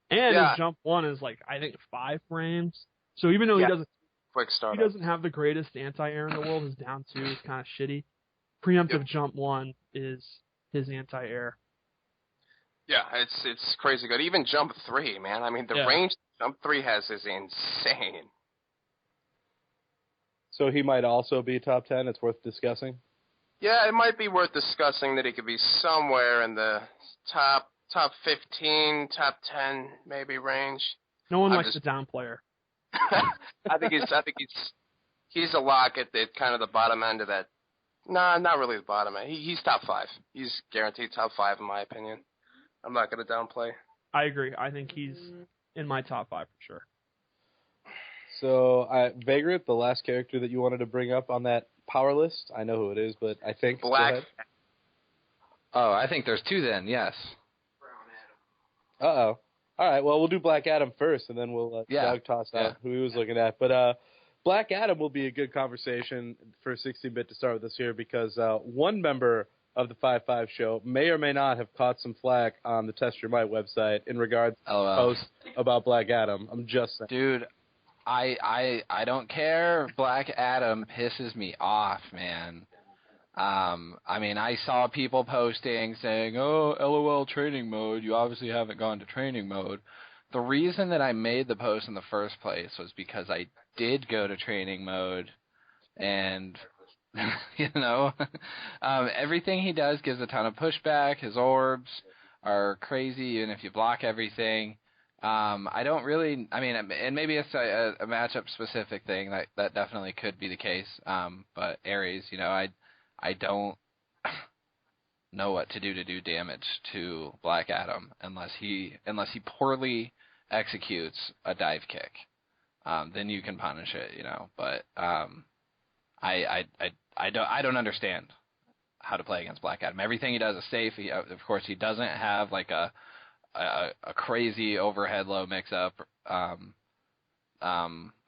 And his jump 1 is like I think 5 frames. So even though he doesn't have the greatest anti-air in the world, his down 2 is kind of shitty. Preemptive jump 1 is his anti-air. Yeah, it's crazy good. Even jump 3, man. I mean, the range jump 3 has is insane. So he might also be top 10. It's worth discussing. Yeah, it might be worth discussing that he could be somewhere in the top 15, top 10 maybe range. No one likes the down player. I think he's a lock at kind of the bottom end of that. Nah, not really the bottom end. He's top 5. He's guaranteed top 5 in my opinion. I'm not going to downplay. I agree. I think he's in my top 5 for sure. So, Vagrant, the last character that you wanted to bring up on that power list, I know who it is, but I think Black. Oh, I think there's 2 then. Yes. Uh-oh. All right. Well, we'll do Black Adam first, and then we'll Doug toss out who he was looking at. But Black Adam will be a good conversation for 16-bit to start with this here because one member of the 5-5 show may or may not have caught some flack on the Test Your Might website in regards to the post about Black Adam. I'm just saying. Dude, I don't care. Black Adam pisses me off, man. I mean, I saw people posting saying, "Oh, LOL training mode. You obviously haven't gone to training mode." The reason that I made the post in the first place was because I did go to training mode, and you know, everything he does gives a ton of pushback. His orbs are crazy, even if you block everything. I don't really. I mean, and maybe it's a matchup specific thing that definitely could be the case. But Ares, you know, I don't know what to do damage to Black Adam unless he poorly executes a dive kick. Then you can punish it, But I don't understand how to play against Black Adam. Everything he does is safe. Of course, he doesn't have like a crazy overhead low mix up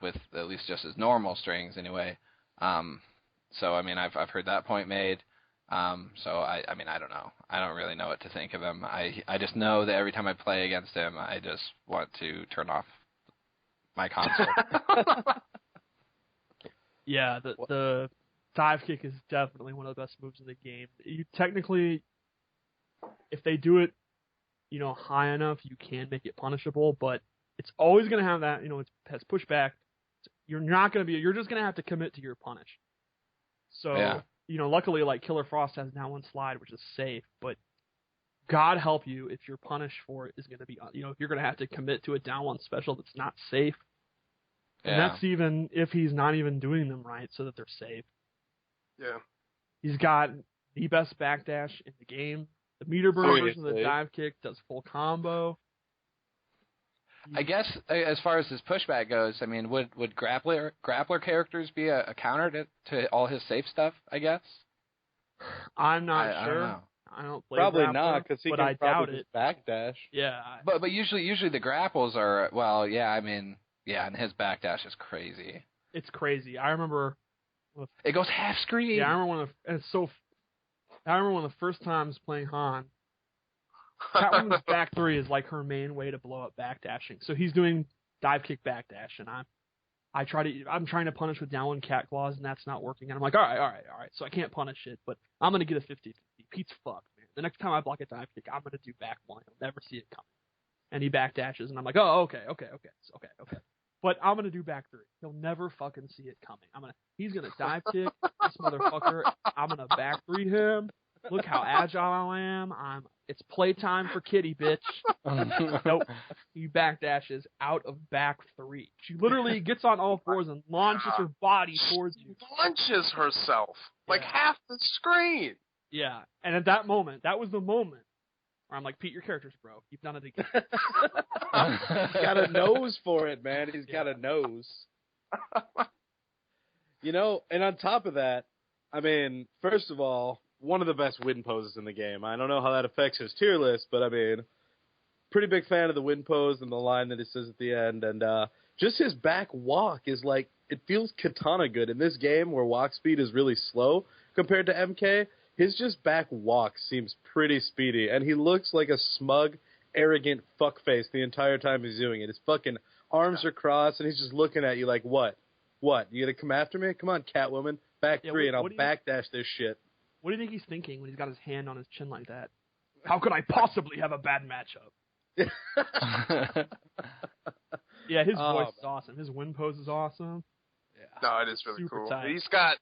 with at least just his normal strings anyway. So I mean, I've heard that point made. So I don't know. I don't really know what to think of him. I just know that every time I play against him, I just want to turn off my console. Yeah, the dive kick is definitely one of the best moves in the game. You technically, if they do it, high enough, you can make it punishable, but it's always going to have that, it has pushback. You're just going to have to commit to your punish. So, yeah. Luckily, like Killer Frost has down one slide, which is safe, but God help you if your punish for it is going to be, you're going to have to commit to a down one special that's not safe. And that's even if he's not even doing them right so that they're safe. Yeah. He's got the best backdash in the game. The meter burn version of the dive kick does full combo. I guess as far as his pushback goes, I mean, would grappler characters be a counter to all his safe stuff, I guess? I'm not sure. I don't know. I don't play Probably grappler, not, because he but can I probably doubt it. just backdash. Yeah. But usually the grapples are, and his backdash is crazy. It's crazy. I remember it goes half screen. Yeah, I remember one of the first times playing Han. Catwoman's back three is like her main way to blow up backdashing. So he's doing dive kick backdash, and I'm trying to punish with down one cat claws, and that's not working. And I'm like, all right. So I can't punish it, but I'm gonna get a 50-50. Pete's fucked, man. The next time I block a dive kick, I'm gonna do back one. He'll never see it coming. And he backdashes, and I'm like, oh, okay. But I'm gonna do back three. He'll never fucking see it coming. He's gonna dive kick this motherfucker. I'm gonna back three him. Look how agile I am. It's playtime for Kitty, bitch. Nope. He backdashes out of back three. She literally gets on all fours and launches her body towards you. Launches herself like half the screen. Yeah. And at that moment, that was the moment where I'm like, Pete, your character's broke. You've done it again. He's got a nose for it, man. He's got a nose. And on top of that, I mean, first of all, one of the best win poses in the game. I don't know how that affects his tier list, but I mean, pretty big fan of the win pose and the line that he says at the end. And just his back walk is like, it feels katana good. In this game where walk speed is really slow compared to MK, his just back walk seems pretty speedy. And he looks like a smug, arrogant fuckface the entire time he's doing it. His fucking arms are crossed, and he's just looking at you like, what? What? You gonna come after me? Come on, Catwoman. Back three, and I'll backdash this shit. What do you think he's thinking when he's got his hand on his chin like that? How could I possibly have a bad matchup? Yeah, his voice is awesome. His win pose is awesome. Yeah. No, it is really Super cool. tight. He's got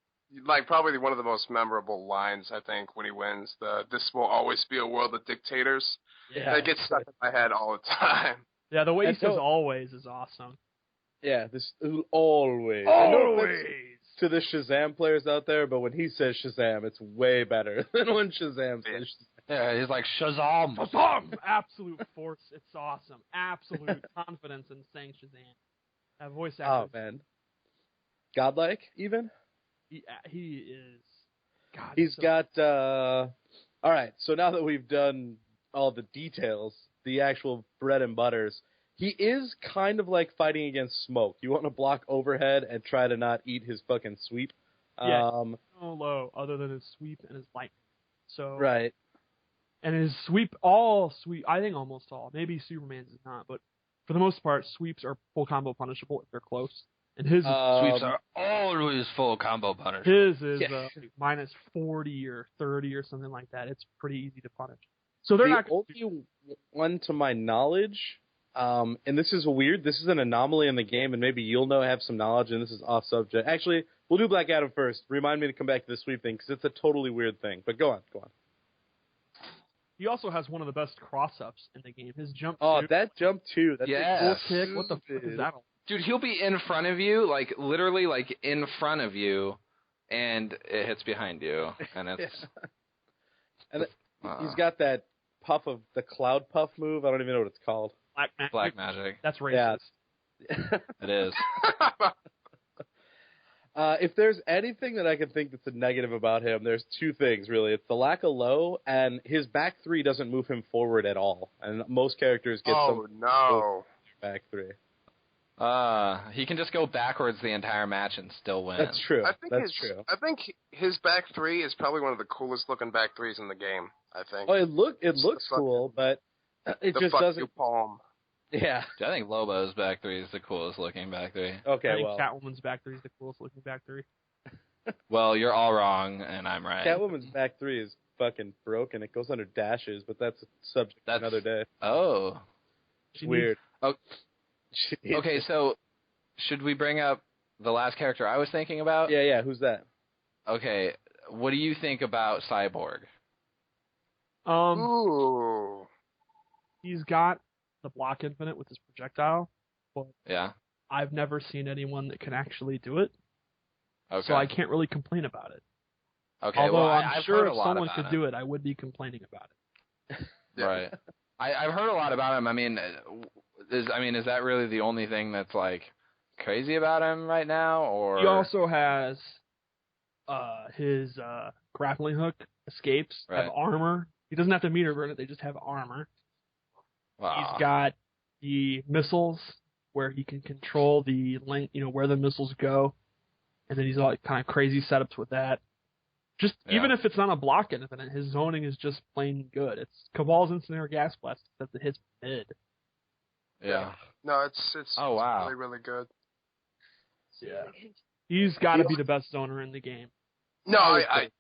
like probably one of the most memorable lines, I think, when he wins. This will always be a world of dictators. Yeah. That gets stuck in my head all the time. Yeah, the way he says always is awesome. Yeah, this always. Always! To the Shazam players out there, but when he says Shazam, it's way better than when Shazam says Shazam. Yeah, he's like, Shazam! Shazam! Absolute force. It's awesome. Absolute confidence in saying Shazam. That voice actor. Oh, man. Godlike, even? He is. God, He's got, all right, so now that we've done all the details, the actual bread and butters, he is kind of like fighting against Smoke. You want to block overhead and try to not eat his fucking sweep. Yeah, no low other than his sweep and his lightning. So right. And his sweep, I think almost all. Maybe Superman's is not, but for the most part, sweeps are full combo punishable if they're close. And his sweeps are always full combo punishable. His is minus 40 or 30 or something like that. It's pretty easy to punish. So they're not only one to my knowledge. And this is weird. This is an anomaly in the game, and maybe you'll have some knowledge, and this is off subject. Actually, we'll do Black Adam first. Remind me to come back to the sweep thing, because it's a totally weird thing. But go on. He also has one of the best cross-ups in the game. His jump that jump too. That's a full kick. What the fuck is that? Dude, he'll be in front of you, like literally like in front of you, and it hits behind you. And it's And he's got that puff of the cloud puff move. I don't even know what it's called. Black magic. That's racist. Yeah. It is. If there's anything that I can think that's a negative about him, there's two things, really. It's the lack of low, and his back three doesn't move him forward at all. And most characters get back three. He can just go backwards the entire match and still win. That's true. I think his back three is probably one of the coolest looking back threes in the game. I think. Oh, it looks cool, but it just doesn't. You palm. Yeah. I think Lobo's back three is the coolest looking back three. Okay, I think Catwoman's back three is the coolest looking back three. Well, you're all wrong, and I'm right. Catwoman's back three is fucking broken. It goes under dashes, but that's a subject for another day. Oh. Weird. Okay, so should we bring up the last character I was thinking about? Yeah. Who's that? Okay, what do you think about Cyborg? Ooh. He's got the block infinite with his projectile, but Yeah. I've never seen anyone that can actually do it, Okay. so I can't really complain about it. Okay. Although well, I'm I've sure heard if a lot someone about could him. do it, I would be complaining about it. Right. I've heard a lot about him. I mean, is that really the only thing that's like crazy about him right now? Or He also has his grappling hook escapes have armor. He doesn't have to meter burn it; they just have armor. Wow. He's got the missiles where he can control the length, where the missiles go, and then he's all kind of crazy setups with that. Just even if it's not a block infinite, his zoning is just plain good. It's Cabal's instant air gas blast, except it hits mid. Yeah. No, it's Oh, wow. really, really good. Yeah. He's got to be the best zoner in the game. No, I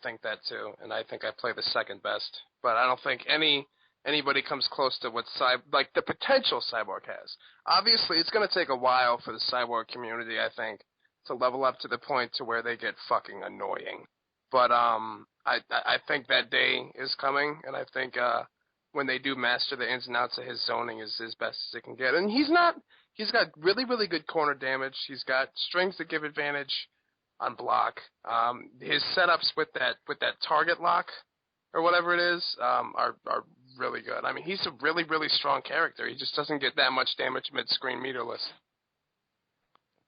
think that too, and I think I play the second best. But I don't think anybody comes close to what the potential Cyborg has. Obviously, it's going to take a while for the Cyborg community, I think, to level up to the point to where they get fucking annoying. But I think that day is coming, and I think when they do master the ins and outs of his zoning is as best as it can get. And he's got really, really good corner damage. He's got strings that give advantage on block. His setups with that target lock or whatever it is are really good. I mean, he's a really, really strong character. He just doesn't get that much damage mid-screen meterless.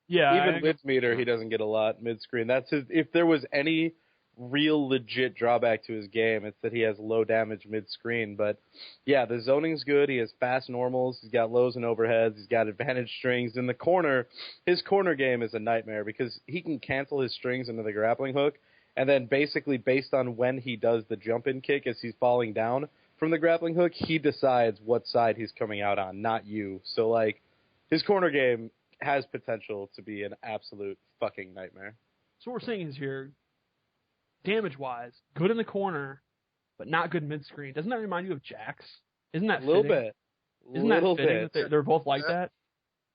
Yeah, even with meter, he doesn't get a lot mid-screen. That's his. If there was any real legit drawback to his game, it's that he has low damage mid-screen. But yeah, the zoning's good. He has fast normals. He's got lows and overheads. He's got advantage strings. In the corner, his corner game is a nightmare because he can cancel his strings into the grappling hook, and then basically based on when he does the jump-in kick as he's falling down from the grappling hook, he decides what side he's coming out on, not you. So like, his corner game has potential to be an absolute fucking nightmare. So what we're saying is here, damage-wise, good in the corner, but not good mid-screen. Doesn't that remind you of Jax? Isn't that a little fitting? bit? Isn't that fitting that they're both like that?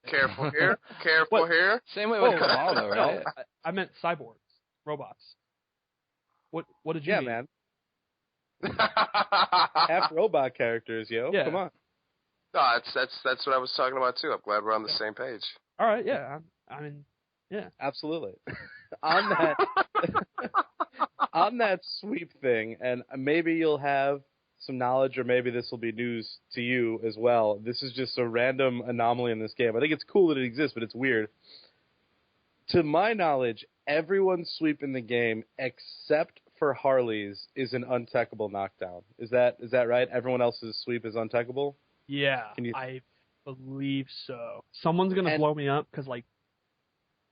Careful here. Careful here. Same way with Cabal, though, right? No, I meant cyborgs, robots. What did you Yeah, mean? man. Half robot characters, yo. Yeah. Come on. No, that's what I was talking about too. I'm glad we're on the same page. All right, yeah. I mean, yeah. Absolutely. on that sweep thing, and maybe you'll have some knowledge, or maybe this will be news to you as well. This is just a random anomaly in this game. I think it's cool that it exists, but it's weird. To my knowledge, everyone's sweep in the game except for Harley's is an untechable knockdown. Is that right? Everyone else's sweep is untechable? Yeah, I believe so. Someone's going to blow me up because, like,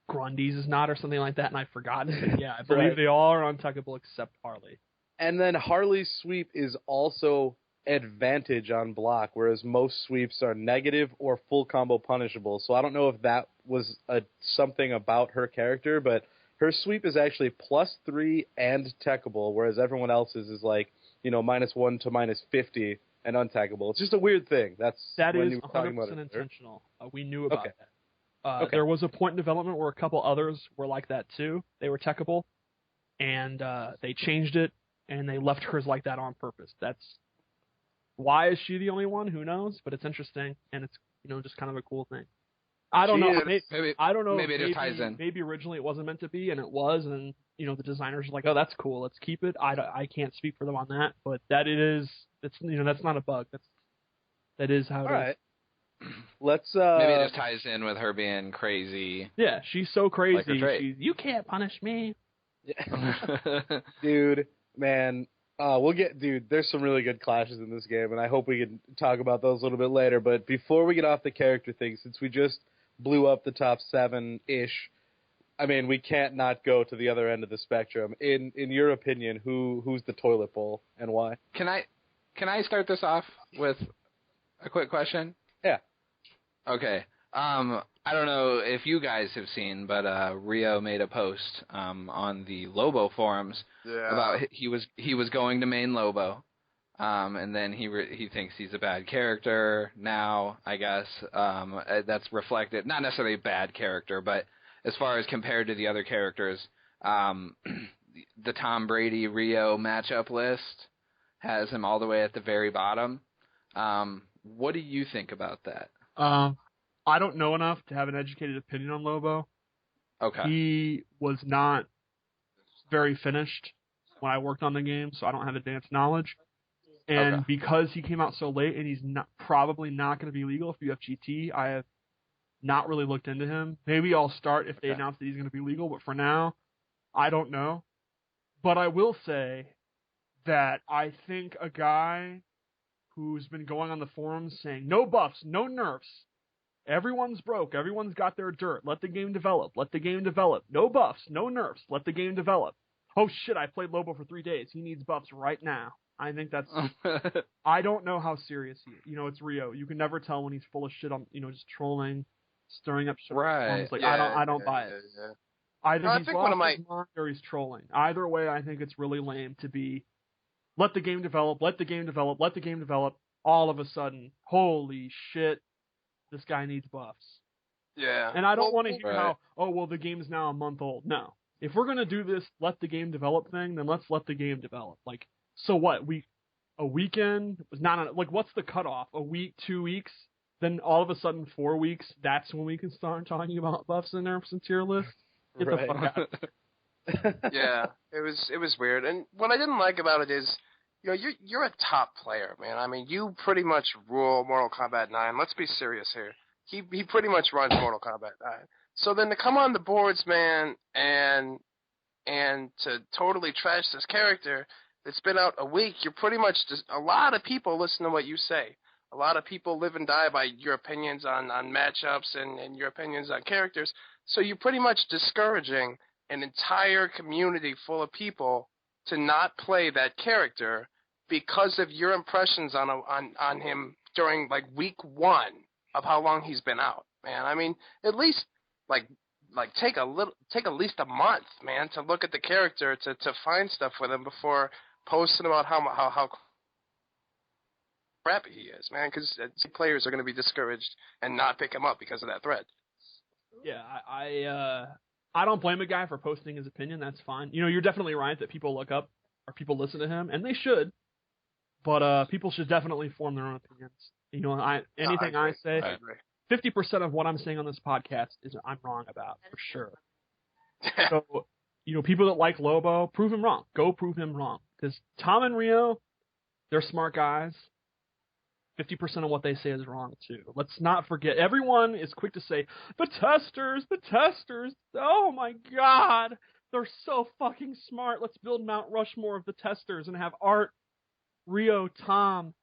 Grundy's is not or something like that, and I've forgotten. Yeah, I believe they all are untechable except Harley. And then Harley's sweep is also advantage on block, whereas most sweeps are negative or full combo punishable. So I don't know if that was something about her character, but her sweep is actually +3 and techable, whereas everyone else's is like, -1 to -50 and untechable. It's just a weird thing. That is 100% intentional. We knew about that. There was a point in development where a couple others were like that too. They were techable, and they changed it, and they left hers like that on purpose. Why is she the only one? Who knows? But it's interesting, and it's just kind of a cool thing. I don't know. I don't know. Maybe it just ties in. Maybe originally it wasn't meant to be, and it was, and the designers were like, "Oh, that's cool. Let's keep it." I can't speak for them on that, but that's not a bug. That is how it is. All right. Let's. Maybe it just ties in with her being crazy. Yeah, she's so crazy. Like you can't punish me. Yeah. Dude, man. There's some really good clashes in this game, and I hope we can talk about those a little bit later. But before we get off the character thing, since we just blew up the top 7-ish, I mean, we can't not go to the other end of the spectrum. In your opinion, who's the toilet bowl and why? Can I start this off with a quick question? Yeah. Okay. I don't know if you guys have seen, but Rio made a post on the Lobo forums about he was going to main Lobo, and then he thinks he's a bad character now. I guess that's reflected, not necessarily a bad character, but as far as compared to the other characters, the Tom Brady Rio matchup list has him all the way at the very bottom. What do you think about that? I don't know enough to have an educated opinion on Lobo. Okay. He was not very finished when I worked on the game, so I don't have advanced knowledge. And because he came out so late and he's probably not going to be legal for UFGT, I have not really looked into him. Maybe I'll start if they announce that he's going to be legal, but for now, I don't know. But I will say that I think a guy who's been going on the forums saying, no buffs, no nerfs, everyone's broke. Everyone's got their dirt. Let the game develop. Let the game develop. No buffs. No nerfs. Let the game develop. Oh, shit, I played Lobo for 3 days. He needs buffs right now. I think that's... I don't know how serious he is. It's Rio. You can never tell when he's full of shit on, just trolling, stirring up shit. Right. Like, I don't buy it. Yeah. Either he's lost his mind or he's trolling. Either way, I think it's really lame to be, let the game develop, let the game develop, let the game develop. All of a sudden, holy shit, this guy needs buffs. Yeah. And I don't want to hear how, the game's now a month old. No. If we're going to do this let the game develop thing, then let's let the game develop. Like, so what? A weekend was not what's the cutoff? A week, 2 weeks? Then all of a sudden 4 weeks, that's when we can start talking about buffs and nerfs and tier lists? Get the fuck out. Yeah. It was weird. And what I didn't like about it is, you're a top player, man. I mean, you pretty much rule Mortal Kombat 9. Let's be serious here. He pretty much runs Mortal Kombat 9. So then to come on the boards, man, and to totally trash this character that's been out a week, you're pretty much just, a lot of people listen to what you say. A lot of people live and die by your opinions on matchups and your opinions on characters. So you're pretty much discouraging an entire community full of people to not play that character because of your impressions on him during like week 1 of how long he's been out, man. I mean, at least take at least a month, man, to look at the character to find stuff with him before posting about how crappy he is, man. Because players are going to be discouraged and not pick him up because of that thread. Yeah, I don't blame a guy for posting his opinion. That's fine. You're definitely right that people look up or people listen to him, and they should. But people should definitely form their own opinions. Anything I say, 50% of what I'm saying on this podcast is I'm wrong about, for sure. So, people that like Lobo, prove him wrong. Go prove him wrong. Because Tom and Rio, they're smart guys. 50% of what they say is wrong, too. Let's not forget. Everyone is quick to say, the testers, oh my god, they're so fucking smart. Let's build Mount Rushmore of the testers and have Art, Rio, Tom,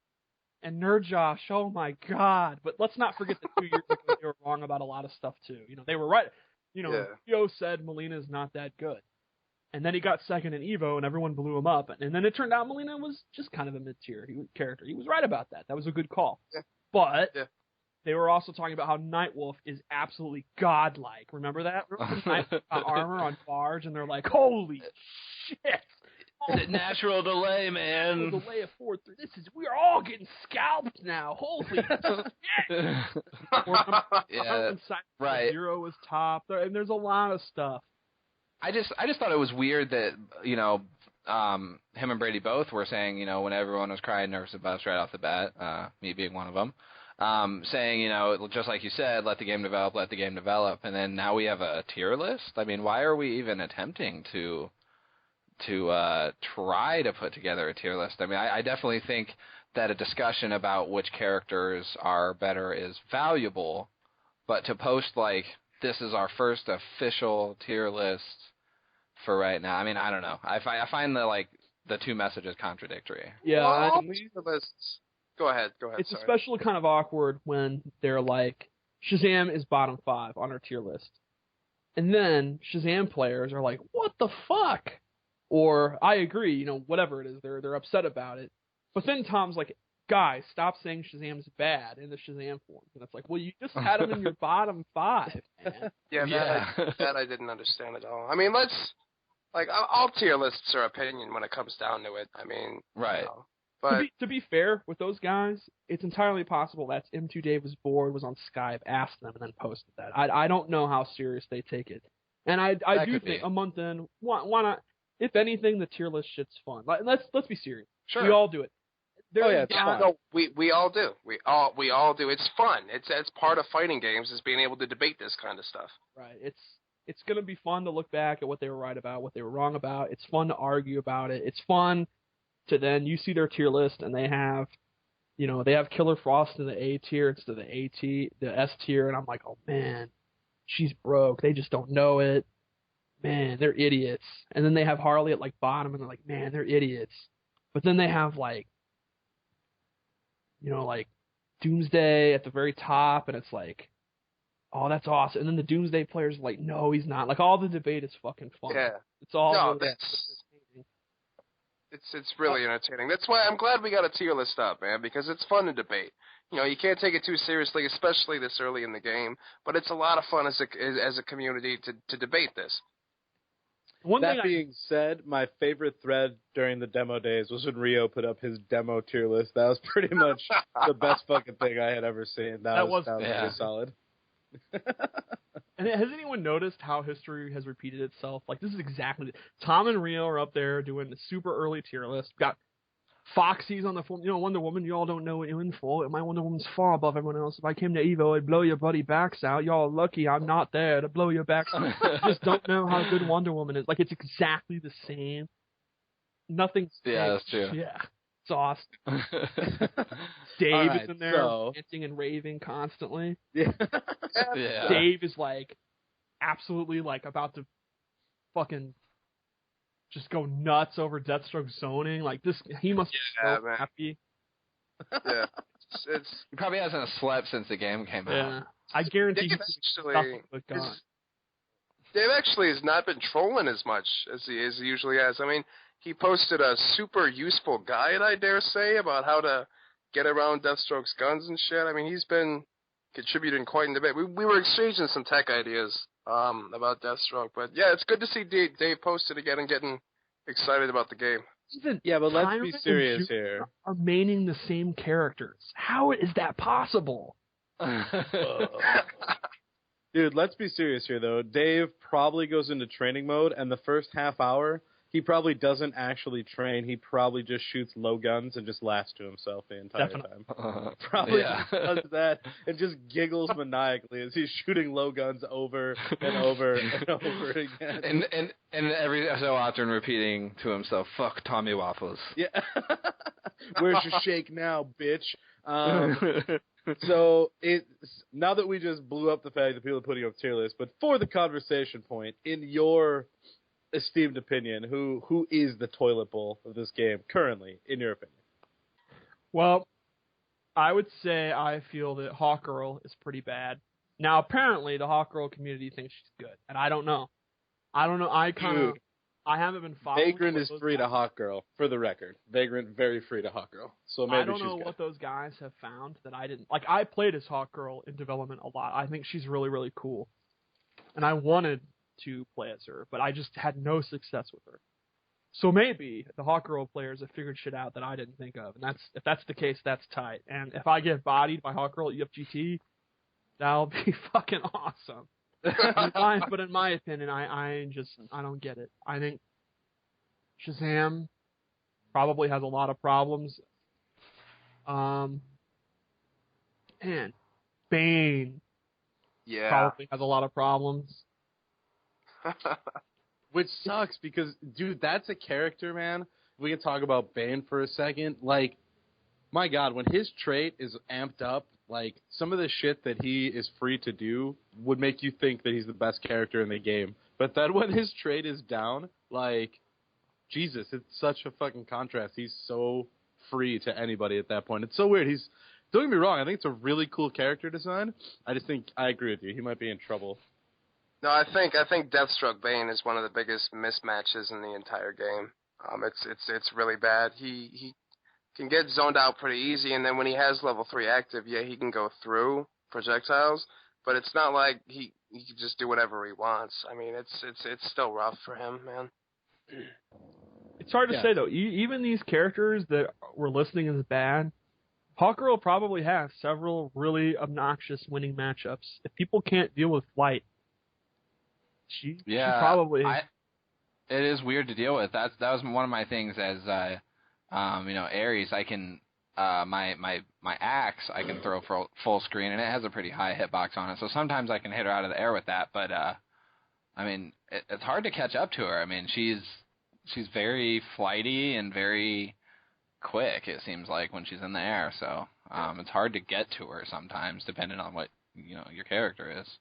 and Nerd Josh. Oh my god. But let's not forget that 2 years ago they were wrong about a lot of stuff, too. They were right. Rio said Molina's not that good. And then he got second in EVO, and everyone blew him up. And then it turned out Molina was just kind of a mid-tier character. He was right about that. That was a good call. Yeah. But they were also talking about how Nightwolf is absolutely godlike. Remember that? Nightwolf got armor on Barge, and they're like, holy shit! It's a natural delay, man. Natural delay of 4-3. We're all getting scalped now. Holy shit! Right. Zero was top. And there's a lot of stuff. I just thought it was weird that, him and Brady both were saying, when everyone was crying nerfs and buffs right off the bat, me being one of them, saying, you know, just like you said, let the game develop, and then now we have a tier list. I mean, why are we even attempting to try to put together a tier list? I mean, I definitely think that a discussion about which characters are better is valuable, but to post like, this is our first official tier list for right now, I mean, I don't know. I find the two messages contradictory. Yeah, Well, and tier lists. Go ahead. it's Sorry. especially kind of awkward when they're like, Shazam is bottom 5 on our tier list. And then Shazam players are like, what the fuck? Or, I agree, you know, whatever it is, they're upset about it. But then Tom's like, guys, stop saying Shazam's bad in the Shazam forums. And it's like, well, you just had him in your bottom 5, man. Yeah, that I didn't understand at all. I mean, all tier lists are opinion when it comes down to it. I mean, right. You know, but To be fair with those guys, it's entirely possible that M2 Dave was bored, was on Skype, asked them, and then posted that. I don't know how serious they take it. And I do think a month in, why not? If anything, the tier list shit's fun. Let's be serious. sure. We all do it. It's fun. No, we all do. We all do. It's fun. It's part of fighting games is being able to debate this kind of stuff. Right. It's gonna be fun to look back at what they were right about, what they were wrong about. It's fun to argue about it. It's fun to then you see their tier list and they have Killer Frost in the A tier instead of the S tier, and I'm like, oh man, she's broke. They just don't know it. Man, they're idiots. And then they have Harley at like bottom, and they're like, man, they're idiots. But then they have like Doomsday at the very top, and it's like, oh, that's awesome. And then the Doomsday players are like, no, he's not. Like, all the debate is fucking fun. Yeah. It's all No, it's really entertaining. That's why I'm glad we got a tier list up, man, because it's fun to debate. You know, you can't take it too seriously, especially this early in the game, but it's a lot of fun as a community to debate this. That being said, my favorite thread during the demo days was when Rio put up his demo tier list. That was pretty much the best fucking thing I had ever seen. That was really solid. And has anyone noticed how history has repeated itself? Like, this is exactly Tom and Rio are up there doing the super early tier list. We've got Foxy's on the form. You know, Wonder Woman, you all don't know what you're in for. My Wonder Woman's far above everyone else. If I came to Evo, I'd blow your buddy backs out. Y'all are lucky I'm not there to blow your backs out. You just don't know how good Wonder Woman is. Like, it's exactly the same. Nothing's that's true. Yeah. It's awesome. Dave is in there ranting and raving constantly. Yeah. Dave is like absolutely like about to fucking just go nuts over Deathstroke zoning. Like this, he must be so happy. Yeah, he probably hasn't slept since the game came out. I guarantee Dave actually has not been trolling as much as he usually has. I mean, he posted a super useful guide, I dare say, about how to get around Deathstroke's guns and shit. I mean, he's been contributing quite a bit. We were exchanging some tech ideas about Deathstroke, but yeah, it's good to see Dave posted again and getting excited about the game. But let's be serious here. Are maining the same characters. How is that possible? Dude, let's be serious here, though. Dave probably goes into training mode, and the first half hour, he probably doesn't actually train. He probably just shoots low guns and just laughs to himself the entire time. Probably just does that and just giggles maniacally as he's shooting low guns over and over and over again. And every so often repeating to himself, "Fuck Tommy Waffles." Yeah. Where's your shake now, bitch? So now that we just blew up the fact that people are putting up tier lists, but for the conversation point, in your esteemed opinion, who is the toilet bowl of this game currently, in your opinion? Well, I would say I feel that Hawkgirl is pretty bad. Now, apparently, the Hawkgirl community thinks she's good, and I don't know. I haven't been following. Vagrant is free to Hawkgirl, for the record. Vagrant very free to Hawkgirl. So maybe I don't know what those guys have found that I didn't. Like, I played as Hawkgirl in development a lot. I think she's really, really cool, and I wanted to play as her, but I just had no success with her. So maybe the Hawkgirl players have figured shit out that I didn't think of, and if that's the case, that's tight. And if I get bodied by Hawkgirl at UFGT, that'll be fucking awesome. But in my opinion, I don't get it. I think Shazam probably has a lot of problems. And Man, Bane Yeah. probably has a lot of problems. Which sucks because, dude, that's a character, man. We can talk about Bane for a second. Like, my God, when his trait is amped up, like, some of the shit that he is free to do would make you think that he's the best character in the game. But then when his trait is down, like, Jesus, it's such a fucking contrast. He's so free to anybody at that point. It's so weird. Don't get me wrong, I think it's a really cool character design. I just think, I agree with you, he might be in trouble. No, I think Deathstroke Bane is one of the biggest mismatches in the entire game. It's really bad. He can get zoned out pretty easy, and then when he has level 3 active, yeah, he can go through projectiles, but it's not like he can just do whatever he wants. I mean, it's still rough for him, man. It's hard to say, though. Even these characters that we're listing as bad, Hawkgirl probably has several really obnoxious winning matchups. If people can't deal with Flight, she probably... It is weird to deal with. That was one of my things as, Ares. I can, my axe, I can throw full screen, and it has a pretty high hitbox on it. So sometimes I can hit her out of the air with that. But, it's hard to catch up to her. I mean, she's very flighty and very quick, it seems like, when she's in the air. So it's hard to get to her sometimes, depending on what, your character is.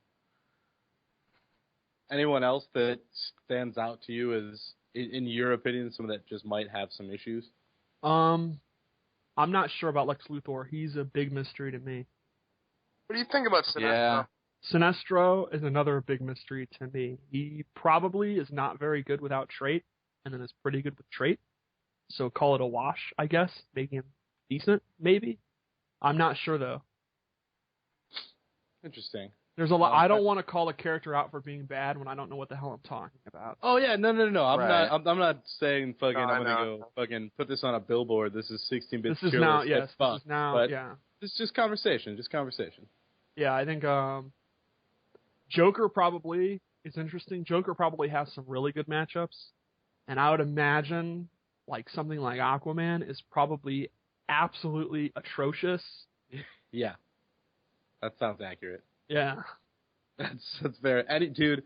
Anyone else that stands out to you as, in your opinion, someone that just might have some issues? I'm not sure about Lex Luthor. He's a big mystery to me. What do you think about Sinestro? Yeah. Sinestro is another big mystery to me. He probably is not very good without trait, and then is pretty good with trait. So call it a wash, I guess. Making him decent, maybe. I'm not sure, though. Interesting. There's a lot. I don't want to call a character out for being bad when I don't know what the hell I'm talking about. Oh yeah, no. Right. I'm not saying fucking. No, I'm gonna go fucking put this on a billboard. This is 16-bit. This is now, yes. This is now, but yeah. It's just conversation. Yeah, I think Joker probably is interesting. Joker probably has some really good matchups, and I would imagine like something like Aquaman is probably absolutely atrocious. Yeah, that sounds accurate. Yeah, that's fair. Dude,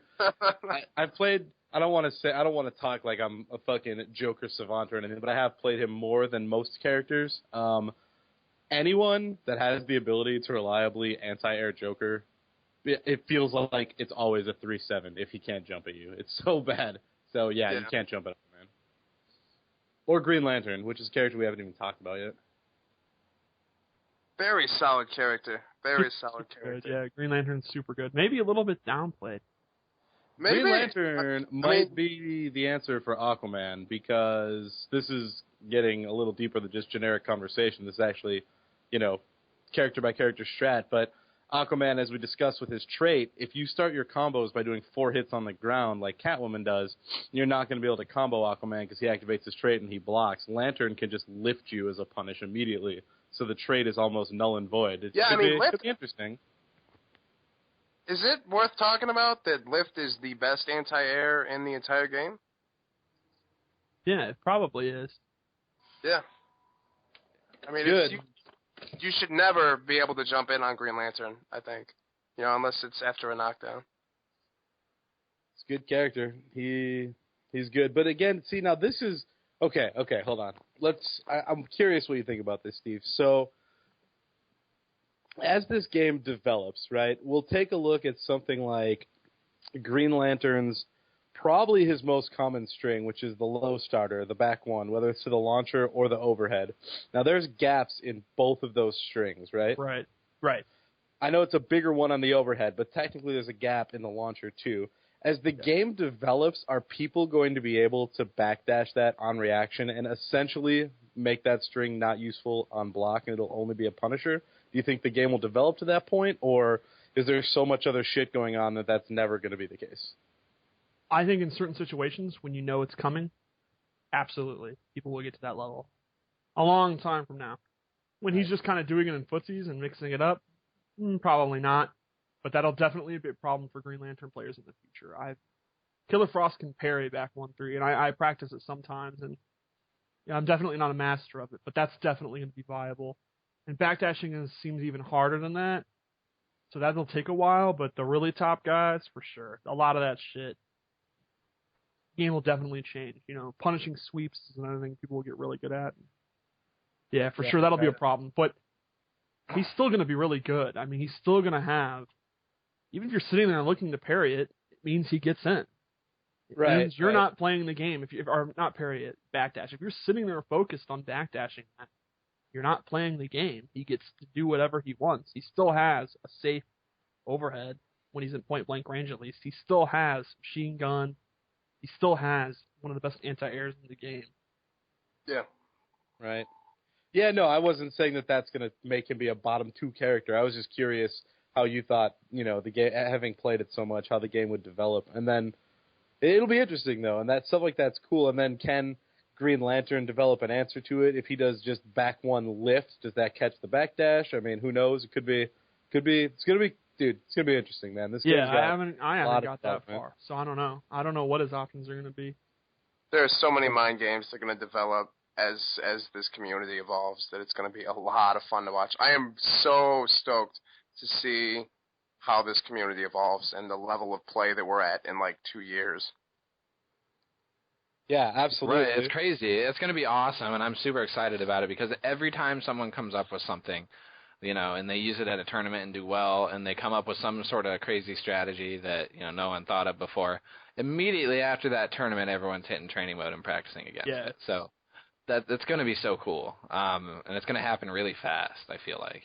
I've played. I don't want to talk like I'm a fucking Joker savant or anything, but I have played him more than most characters. Anyone that has the ability to reliably anti-air Joker, it feels like it's always a 3-7 if he can't jump at you. It's so bad. So yeah, you can't jump at him, man. Or Green Lantern, which is a character we haven't even talked about yet. Very solid character. Very solid character. Yeah, Green Lantern's super good. Maybe a little bit downplayed. Maybe. Green Lantern might be the answer for Aquaman, because this is getting a little deeper than just generic conversation. This is actually, character by character strat. But Aquaman, as we discussed with his trait, if you start your combos by doing 4 hits on the ground like Catwoman does, you're not going to be able to combo Aquaman because he activates his trait and he blocks. Lantern can just lift you as a punish immediately. So the trait is almost null and void. It could be interesting. Is it worth talking about that Lift is the best anti-air in the entire game? Yeah, it probably is. Yeah. I mean, good. You should never be able to jump in on Green Lantern, I think. Unless it's after a knockdown. It's a good character. He's good. But again, see, now this is... Okay, hold on. I'm curious what you think about this, Steve. So, as this game develops, right, we'll take a look at something like Green Lantern's, probably his most common string, which is the low starter, the back one, whether it's to the launcher or the overhead. Now, there's gaps in both of those strings, right? Right. I know it's a bigger one on the overhead, but technically there's a gap in the launcher, too. As the game develops, are people going to be able to backdash that on reaction and essentially make that string not useful on block and it'll only be a punisher? Do you think the game will develop to that point, or is there so much other shit going on that that's never going to be the case? I think in certain situations, when you know it's coming, absolutely, people will get to that level. A long time from now. When he's just kind of doing it in footsies and mixing it up, probably not. But that'll definitely be a problem for Green Lantern players in the future. Killer Frost can parry back 1-3, and I practice it sometimes, and I'm definitely not a master of it, but that's definitely going to be viable. And backdashing seems even harder than that. So that'll take a while, but the really top guys, for sure. A lot of that shit, the game will definitely change. Punishing sweeps is another thing people will get really good at. Yeah, for sure, that'll be a problem. But he's still going to be really good. I mean, he's still going to have, even if you're sitting there and looking to parry it, it means he gets in. It means you're not playing the game, or not parry it, backdash. If you're sitting there focused on backdashing that, you're not playing the game. He gets to do whatever he wants. He still has a safe overhead when he's in point-blank range, at least. He still has machine gun. He still has one of the best anti-airs in the game. Yeah. Right. Yeah, no, I wasn't saying that that's going to make him be a bottom 2 character. I was just curious how you thought, the game, having played it so much, how the game would develop. And then it'll be interesting, though, and that stuff like that's cool. And then can Green Lantern develop an answer to it? If he does just back one lift, does that catch the backdash? I mean, who knows? It's going to be interesting, man. This game's got I haven't got that far, so I don't know. I don't know what his options are going to be. There are so many mind games that are going to develop as this community evolves that it's going to be a lot of fun to watch. I am so stoked to see how this community evolves and the level of play that we're at in like 2 years. Yeah, absolutely. Right, it's crazy. It's going to be awesome, and I'm super excited about it because every time someone comes up with something, and they use it at a tournament and do well, and they come up with some sort of crazy strategy that, no one thought of before, immediately after that tournament, everyone's hitting training mode and practicing against it. So that's going to be so cool, and it's going to happen really fast, I feel like.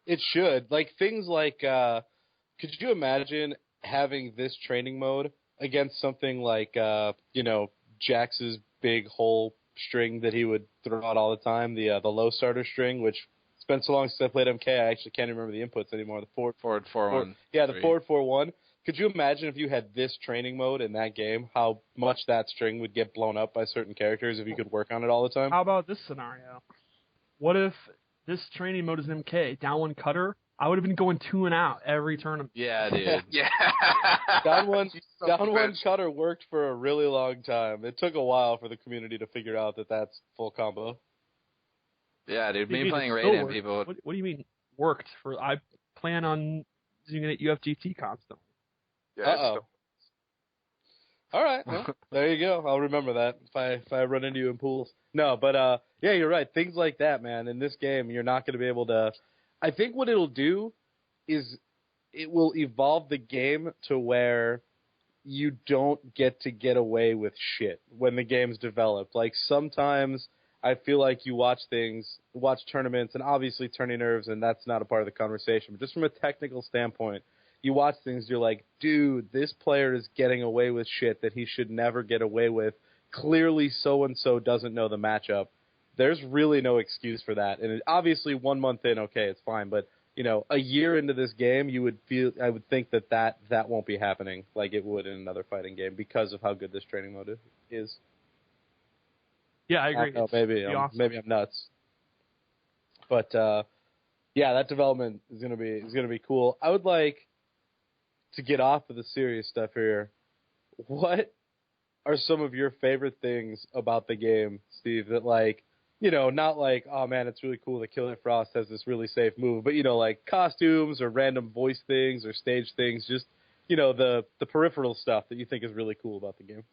It should. Like, things like, could you imagine having this training mode against something like, Jax's big whole string that he would throw out all the time, the low starter string, which it's been so long since I played MK, I actually can't remember the inputs anymore. The forward 4-1. Yeah, the forward 4-1. Could you imagine if you had this training mode in that game, how much that string would get blown up by certain characters if you could work on it all the time? How about this scenario? What if this training mode is MK, down one cutter? I would have been going 2 and out every tournament. Yeah, dude. Yeah. down one cutter worked for a really long time. It took a while for the community to figure out that that's full combo. Yeah, dude. Me playing Raiden, people. What do you mean worked? I plan on using it at UFGT constantly. Yeah. All right. Well, there you go. I'll remember that if I run into you in pools. No, but yeah, you're right. Things like that, man. In this game, you're not going to be able to. I think what it'll do is it will evolve the game to where you don't get to get away with shit when the game's developed. Like, sometimes I feel like you watch tournaments, and obviously turning nerves, and that's not a part of the conversation, but just from a technical standpoint, you watch things, you're like, dude, this player is getting away with shit that he should never get away with. Clearly so-and-so doesn't know the matchup. There's really no excuse for that. And obviously 1 month in, okay, it's fine. But, a year into this game, I would think that won't be happening like it would in another fighting game because of how good this training mode is. Yeah, I agree. Maybe I'm nuts. But, yeah, that development is going to be cool. I would like to get off of the serious stuff here. What are some of your favorite things about the game, Steve, that, like, not like, oh man, it's really cool that Killer Frost has this really safe move, but, like costumes or random voice things or stage things, just, the peripheral stuff that you think is really cool about the game?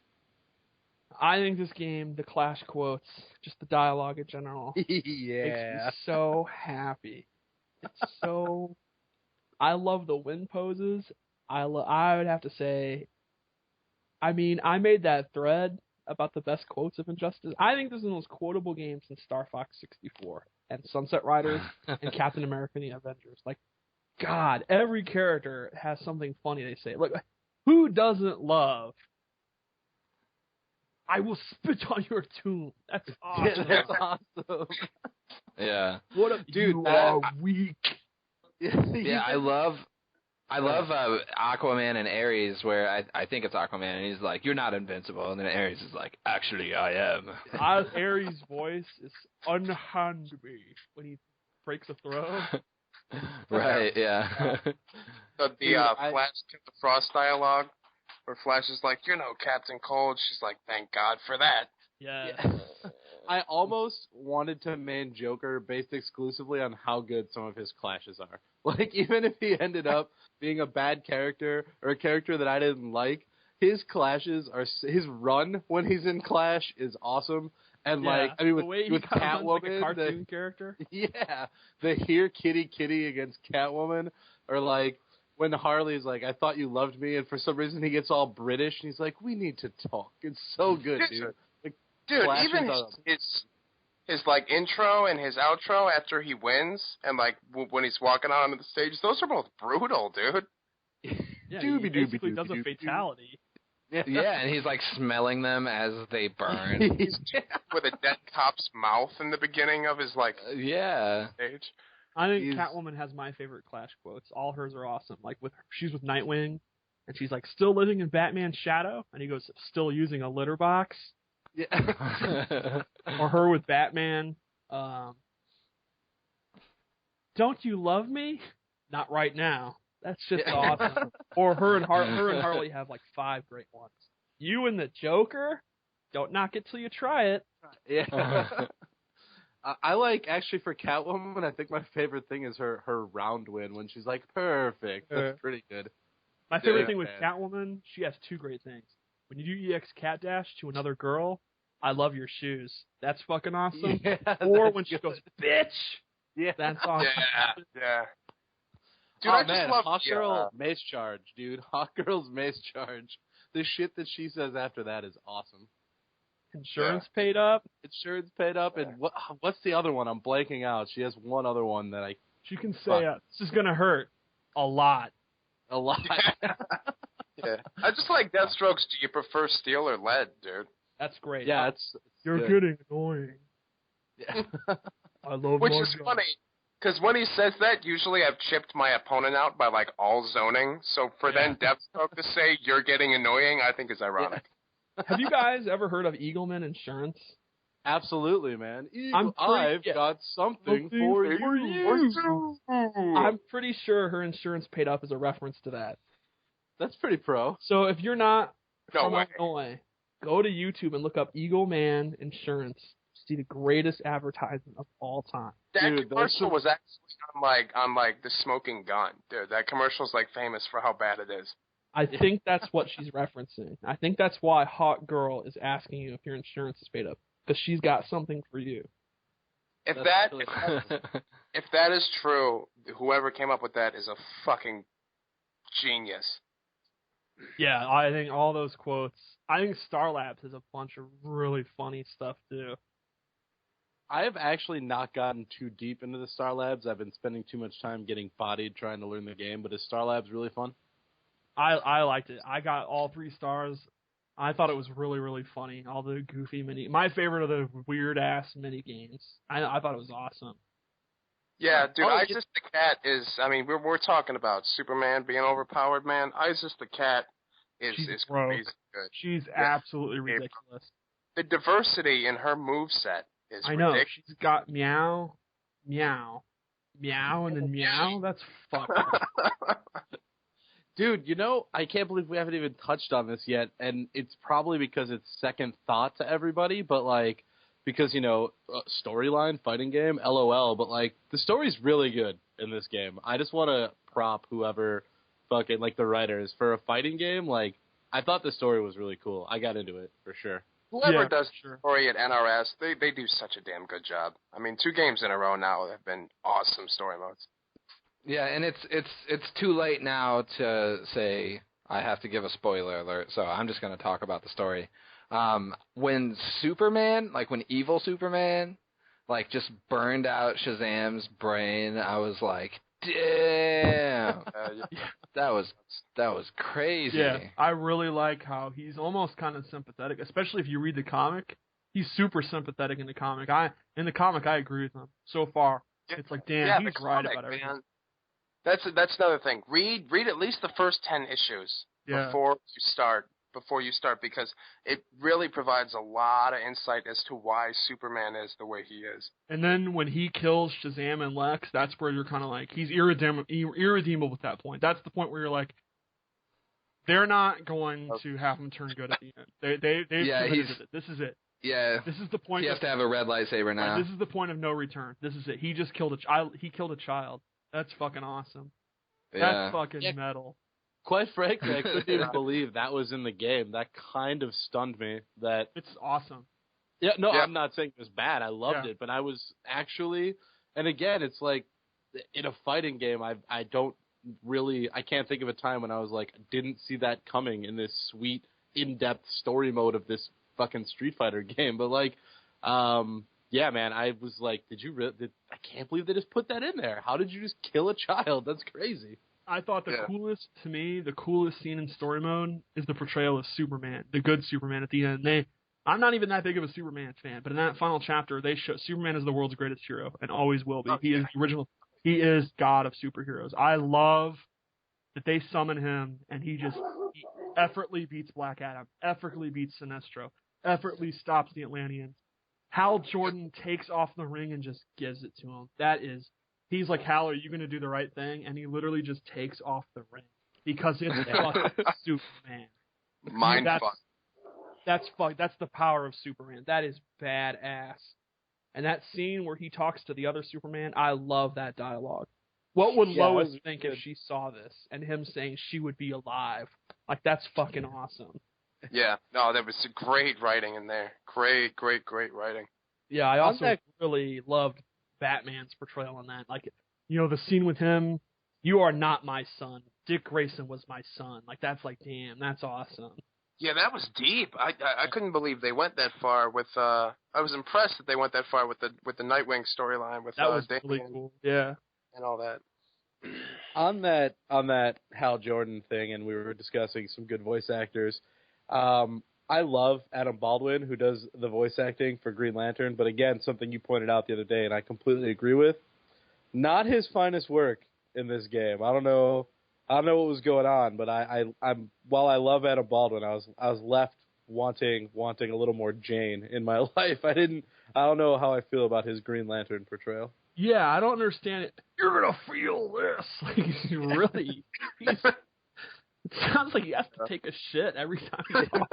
I think this game, the Clash quotes, just the dialogue in general, yeah, makes me so happy. It's so... I love the win poses. I would have to say, I mean, I made that thread about the best quotes of Injustice. I think this is the most quotable game since Star Fox 64 and Sunset Riders and Captain America and the Avengers. Like, God, every character has something funny they say. Like, who doesn't love I will spit on your tomb? That's awesome. Yeah, that's awesome. Yeah. What a dude, you are weak. Yeah, I love Aquaman and Ares, where I think it's Aquaman, and he's like, "You're not invincible," and then Ares is like, "Actually, I am." Ares' voice is unhand me when he breaks a throw. Right? Yeah. The Flash to the Frost dialogue, where Flash is like, "Captain Cold." She's like, "Thank God for that." Yeah. I almost wanted to main Joker based exclusively on how good some of his clashes are. Like, even if he ended up being a bad character or a character that I didn't like, his clashes are his run when he's in Clash is awesome. And like, I mean, with Catwoman, like a cartoon character. Yeah, the Here Kitty Kitty against Catwoman, or like when Harley's like, "I thought you loved me," and for some reason he gets all British and he's like, "We need to talk." It's so good, dude. Like, dude, even his like intro and his outro after he wins, and like when he's walking out onto the stage, those are both brutal, dude. Yeah, he basically does a fatality. Yeah, and he's like smelling them as they burn. With a dead cop's mouth in the beginning of his like stage. I think Catwoman has my favorite Clash quotes. All hers are awesome. Like she's with Nightwing, and she's like, "Still living in Batman's shadow," and he goes, "Still using a litter box." Yeah. Or her with Batman. Don't you love me? Not right now. That's just awesome. Or her and Harley have like 5 great ones. You and the Joker? Don't knock it till you try it. Yeah. I like, actually, for Catwoman, I think my favorite thing is her round win when she's like, perfect. That's pretty good. My favorite thing with Catwoman, she has 2 great things. When you do EX Cat Dash to another girl, I love your shoes. That's fucking awesome. Yeah, or when she goes, bitch! Yeah. That's awesome. Yeah. Dude, oh, I man, just love Hawk Girl Mace Charge, dude. Hawk Girl's Mace Charge. The shit that she says after that is awesome. Insurance paid up. Insurance paid up, and what's the other one? I'm blanking out. She has one other one that I... She can say, this is going to hurt a lot. A lot. Yeah. I just like Deathstroke's, do you prefer steel or lead, dude? That's great. Yeah, You're getting annoying. Yeah. I love Which is funny, because when he says that, usually I've chipped my opponent out by, like, all zoning. So for then Deathstroke to say, you're getting annoying, I think is ironic. Yeah. Have you guys ever heard of Eagleman Insurance? Absolutely, man. I've got something for you. I'm pretty sure her insurance paid up as a reference to that. That's pretty pro. So if you're not from Illinois, go to YouTube and look up Eagleman Insurance. See the greatest advertisement of all time. That commercial was actually on the smoking gun. Dude, that commercial's like famous for how bad it is. I think that's what she's referencing. I think that's why Hot Girl is asking you if your insurance is paid up, because she's got something for you. If that is true, whoever came up with that is a fucking genius. Yeah, I think all those quotes. I think Star Labs has a bunch of really funny stuff too. I have actually not gotten too deep into the Star Labs. I've been spending too much time getting bodied trying to learn the game, but is Star Labs really fun? I liked it. I got all 3 stars. I thought it was really, really funny. All the goofy my favorite are the weird-ass mini-games. I thought it was awesome. Yeah, dude, Isis the Cat is, I mean, we're talking about Superman being overpowered, man. Isis the Cat is crazy good. She's absolutely ridiculous. The diversity in her moveset is ridiculous. I know. She's got meow, meow, meow, and then meow. That's fucked up. Dude, I can't believe we haven't even touched on this yet, and it's probably because it's second thought to everybody, but, like, because, storyline, fighting game, LOL, but, like, the story's really good in this game. I just want to prop whoever fucking, like, the writers. For a fighting game, like, I thought the story was really cool. I got into it, for sure. Whoever does story at NRS, they do such a damn good job. I mean, 2 games in a row now have been awesome story modes. Yeah, and it's too late now to say I have to give a spoiler alert, so I'm just going to talk about the story. When Superman, like when evil Superman, like just burned out Shazam's brain, I was like, damn, that was crazy. Yeah, I really like how he's almost kind of sympathetic, especially if you read the comic. He's super sympathetic in the comic. I agree with him so far. It's like, damn, he's right about everything. Man. That's another thing. Read at least the first 10 issues before you start, because it really provides a lot of insight as to why Superman is the way he is. And then when he kills Shazam and Lex, that's where you're kind of like, he's irredeemable at that point. That's the point where you're like, they're not going to have him turn good at the end. They've committed it. This is it. Yeah. This is the point. He has to have a red lightsaber now. This is the point of no return. This is it. He just killed a child. He killed a child. That's fucking awesome. Yeah. That's fucking metal. Quite frankly, I couldn't even believe that was in the game. That kind of stunned me. That It's awesome. Yeah, no, I'm not saying it was bad. I loved Yeah. it, but I was actually, and again, it's like in a fighting game, I can't think of a time when I was like, didn't see that coming in this sweet, in-depth story mode of this fucking Street Fighter game. But like, yeah, man, I was like, I can't believe they just put that in there. How did you just kill a child? That's crazy. I thought the coolest scene in story mode is the portrayal of Superman, the good Superman at the end. I'm not even that big of a Superman fan, but in that final chapter, they show Superman is the world's greatest hero and always will be. He is the original. He is God of superheroes. I love that they summon him and he effortlessly beats Black Adam, effortlessly beats Sinestro, effortlessly stops the Atlanteans. Hal Jordan takes off the ring and just gives it to him. He's like, Hal, are you going to do the right thing? And he literally just takes off the ring because it's fucking Superman. Mind fuck. That's the power of Superman. That is badass. And that scene where he talks to the other Superman, I love that dialogue. What would Lois think if she saw this and him saying she would be alive? Like, that's fucking awesome. Yeah, no, there was great writing in there. Great writing. Yeah, I also really loved Batman's portrayal in that. Like, the scene with him, you are not my son. Dick Grayson was my son. Like, that's like, damn, that's awesome. Yeah, that was deep. I couldn't believe they went that far with. I was impressed that they went that far with the Nightwing storyline with that was Damien really cool. Yeah, and all that. On that Hal Jordan thing, and we were discussing some good voice actors. I love Adam Baldwin, who does the voice acting for Green Lantern. But again, something you pointed out the other day, and I completely agree with. Not his finest work in this game. I don't know what was going on, but I'm while I love Adam Baldwin, I was left wanting a little more Jane in my life. I don't know how I feel about his Green Lantern portrayal. Yeah, I don't understand it. You're gonna feel this. Like, really? It sounds like he has to take a shit every time.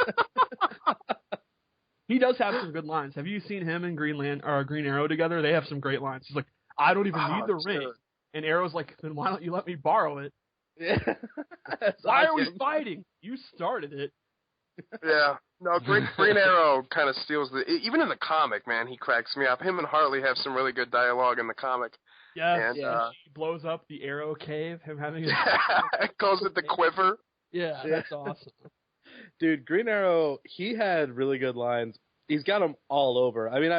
He does have some good lines. Have you seen him and Green Arrow together? They have some great lines. He's like, I don't even need the ring. And Arrow's like, then why don't you let me borrow it? Yeah. Why are we fighting? You started it. Yeah. No, Green Arrow kind of steals even in the comic, man, he cracks me up. Him and Harley have some really good dialogue in the comic. Yeah, he blows up the Arrow cave, him having it goes with the quiver. Yeah, that's awesome. Dude, Green Arrow, he had really good lines. He's got them all over. I mean,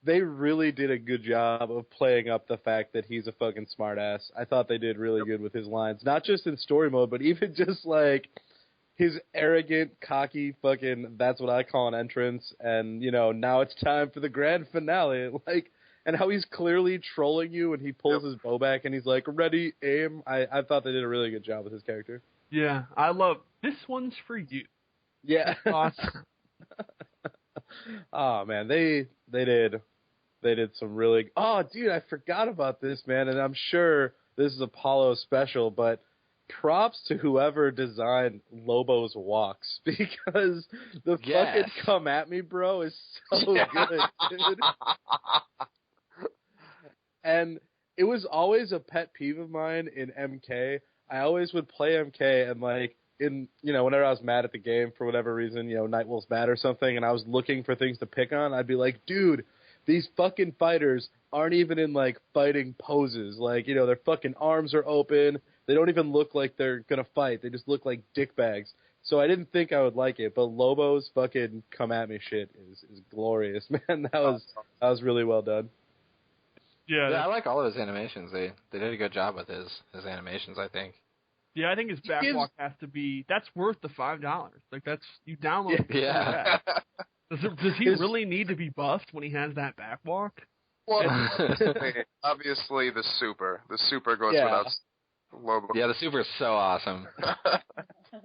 they really did a good job of playing up the fact that he's a fucking smartass. I thought they did really good with his lines, not just in story mode, but even just like his arrogant, cocky fucking, that's what I call an entrance, and, now it's time for the grand finale. Like, and how he's clearly trolling you and he pulls his bow back and he's like, ready, aim. I thought they did a really good job with his character. Yeah, I love, this one's for you. Yeah. Awesome. Oh, man, they did some really, oh, dude, I forgot about this, man, and I'm sure this is Apollo special, but props to whoever designed Lobo's walks, because the fucking come at me, bro, is so good, dude. And it was always a pet peeve of mine in MK. I always would play MK and whenever I was mad at the game for whatever reason, Nightwolf's bad or something, and I was looking for things to pick on, I'd be like, dude, these fucking fighters aren't even in fighting poses. Their fucking arms are open. They don't even look like they're gonna fight. They just look like dickbags. So I didn't think I would like it, but Lobo's fucking come at me shit is glorious, man. That was really well done. Yeah, I like all of his animations. They did a good job with his animations, I think. Yeah, I think his backwalk has to be, that's worth the $5. Like, that's, you download it. Yeah. Does he really need to be buffed when he has that backwalk? Well, obviously the super goes without Lobo. Yeah, the super is so awesome.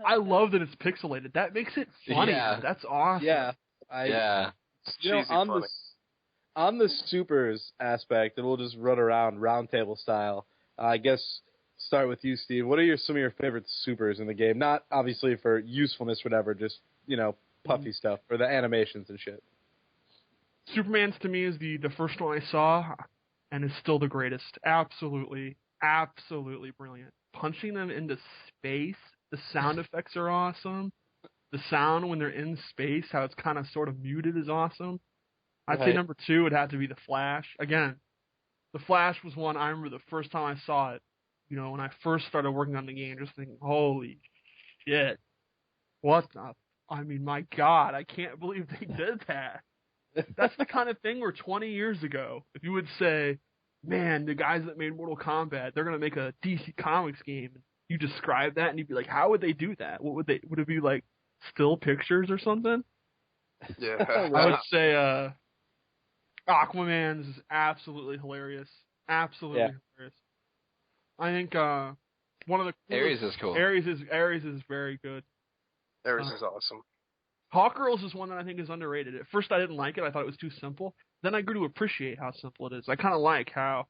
I love that it's pixelated. That makes it funny. Yeah. That's awesome. Yeah. On the supers aspect, and we'll just run around roundtable style. I guess start with you, Steve. What are some of your favorite supers in the game? Not obviously for usefulness, whatever. Just puffy stuff for the animations and shit. Superman's to me is the first one I saw, and is still the greatest. Absolutely, absolutely brilliant. Punching them into space, the sound effects are awesome. The sound when they're in space, how it's kind of sort of muted, is awesome. I'd say number 2 would have to be The Flash. Again, The Flash was one I remember the first time I saw it. You know, when I first started working on the game, just thinking, holy shit, what the? I mean, my God, I can't believe they did that. That's the kind of thing where 20 years ago, if you would say, man, the guys that made Mortal Kombat, they're going to make a DC Comics game, and you describe that, and you'd be like, how would they do that? What would it be like, still pictures or something? Yeah. I would say Aquaman is absolutely hilarious. Absolutely hilarious. I think one of the Ares is cool. Ares is very good. Ares is awesome. Hawkgirls is one that I think is underrated. At first I didn't like it. I thought it was too simple. Then I grew to appreciate how simple it is. I kind of like how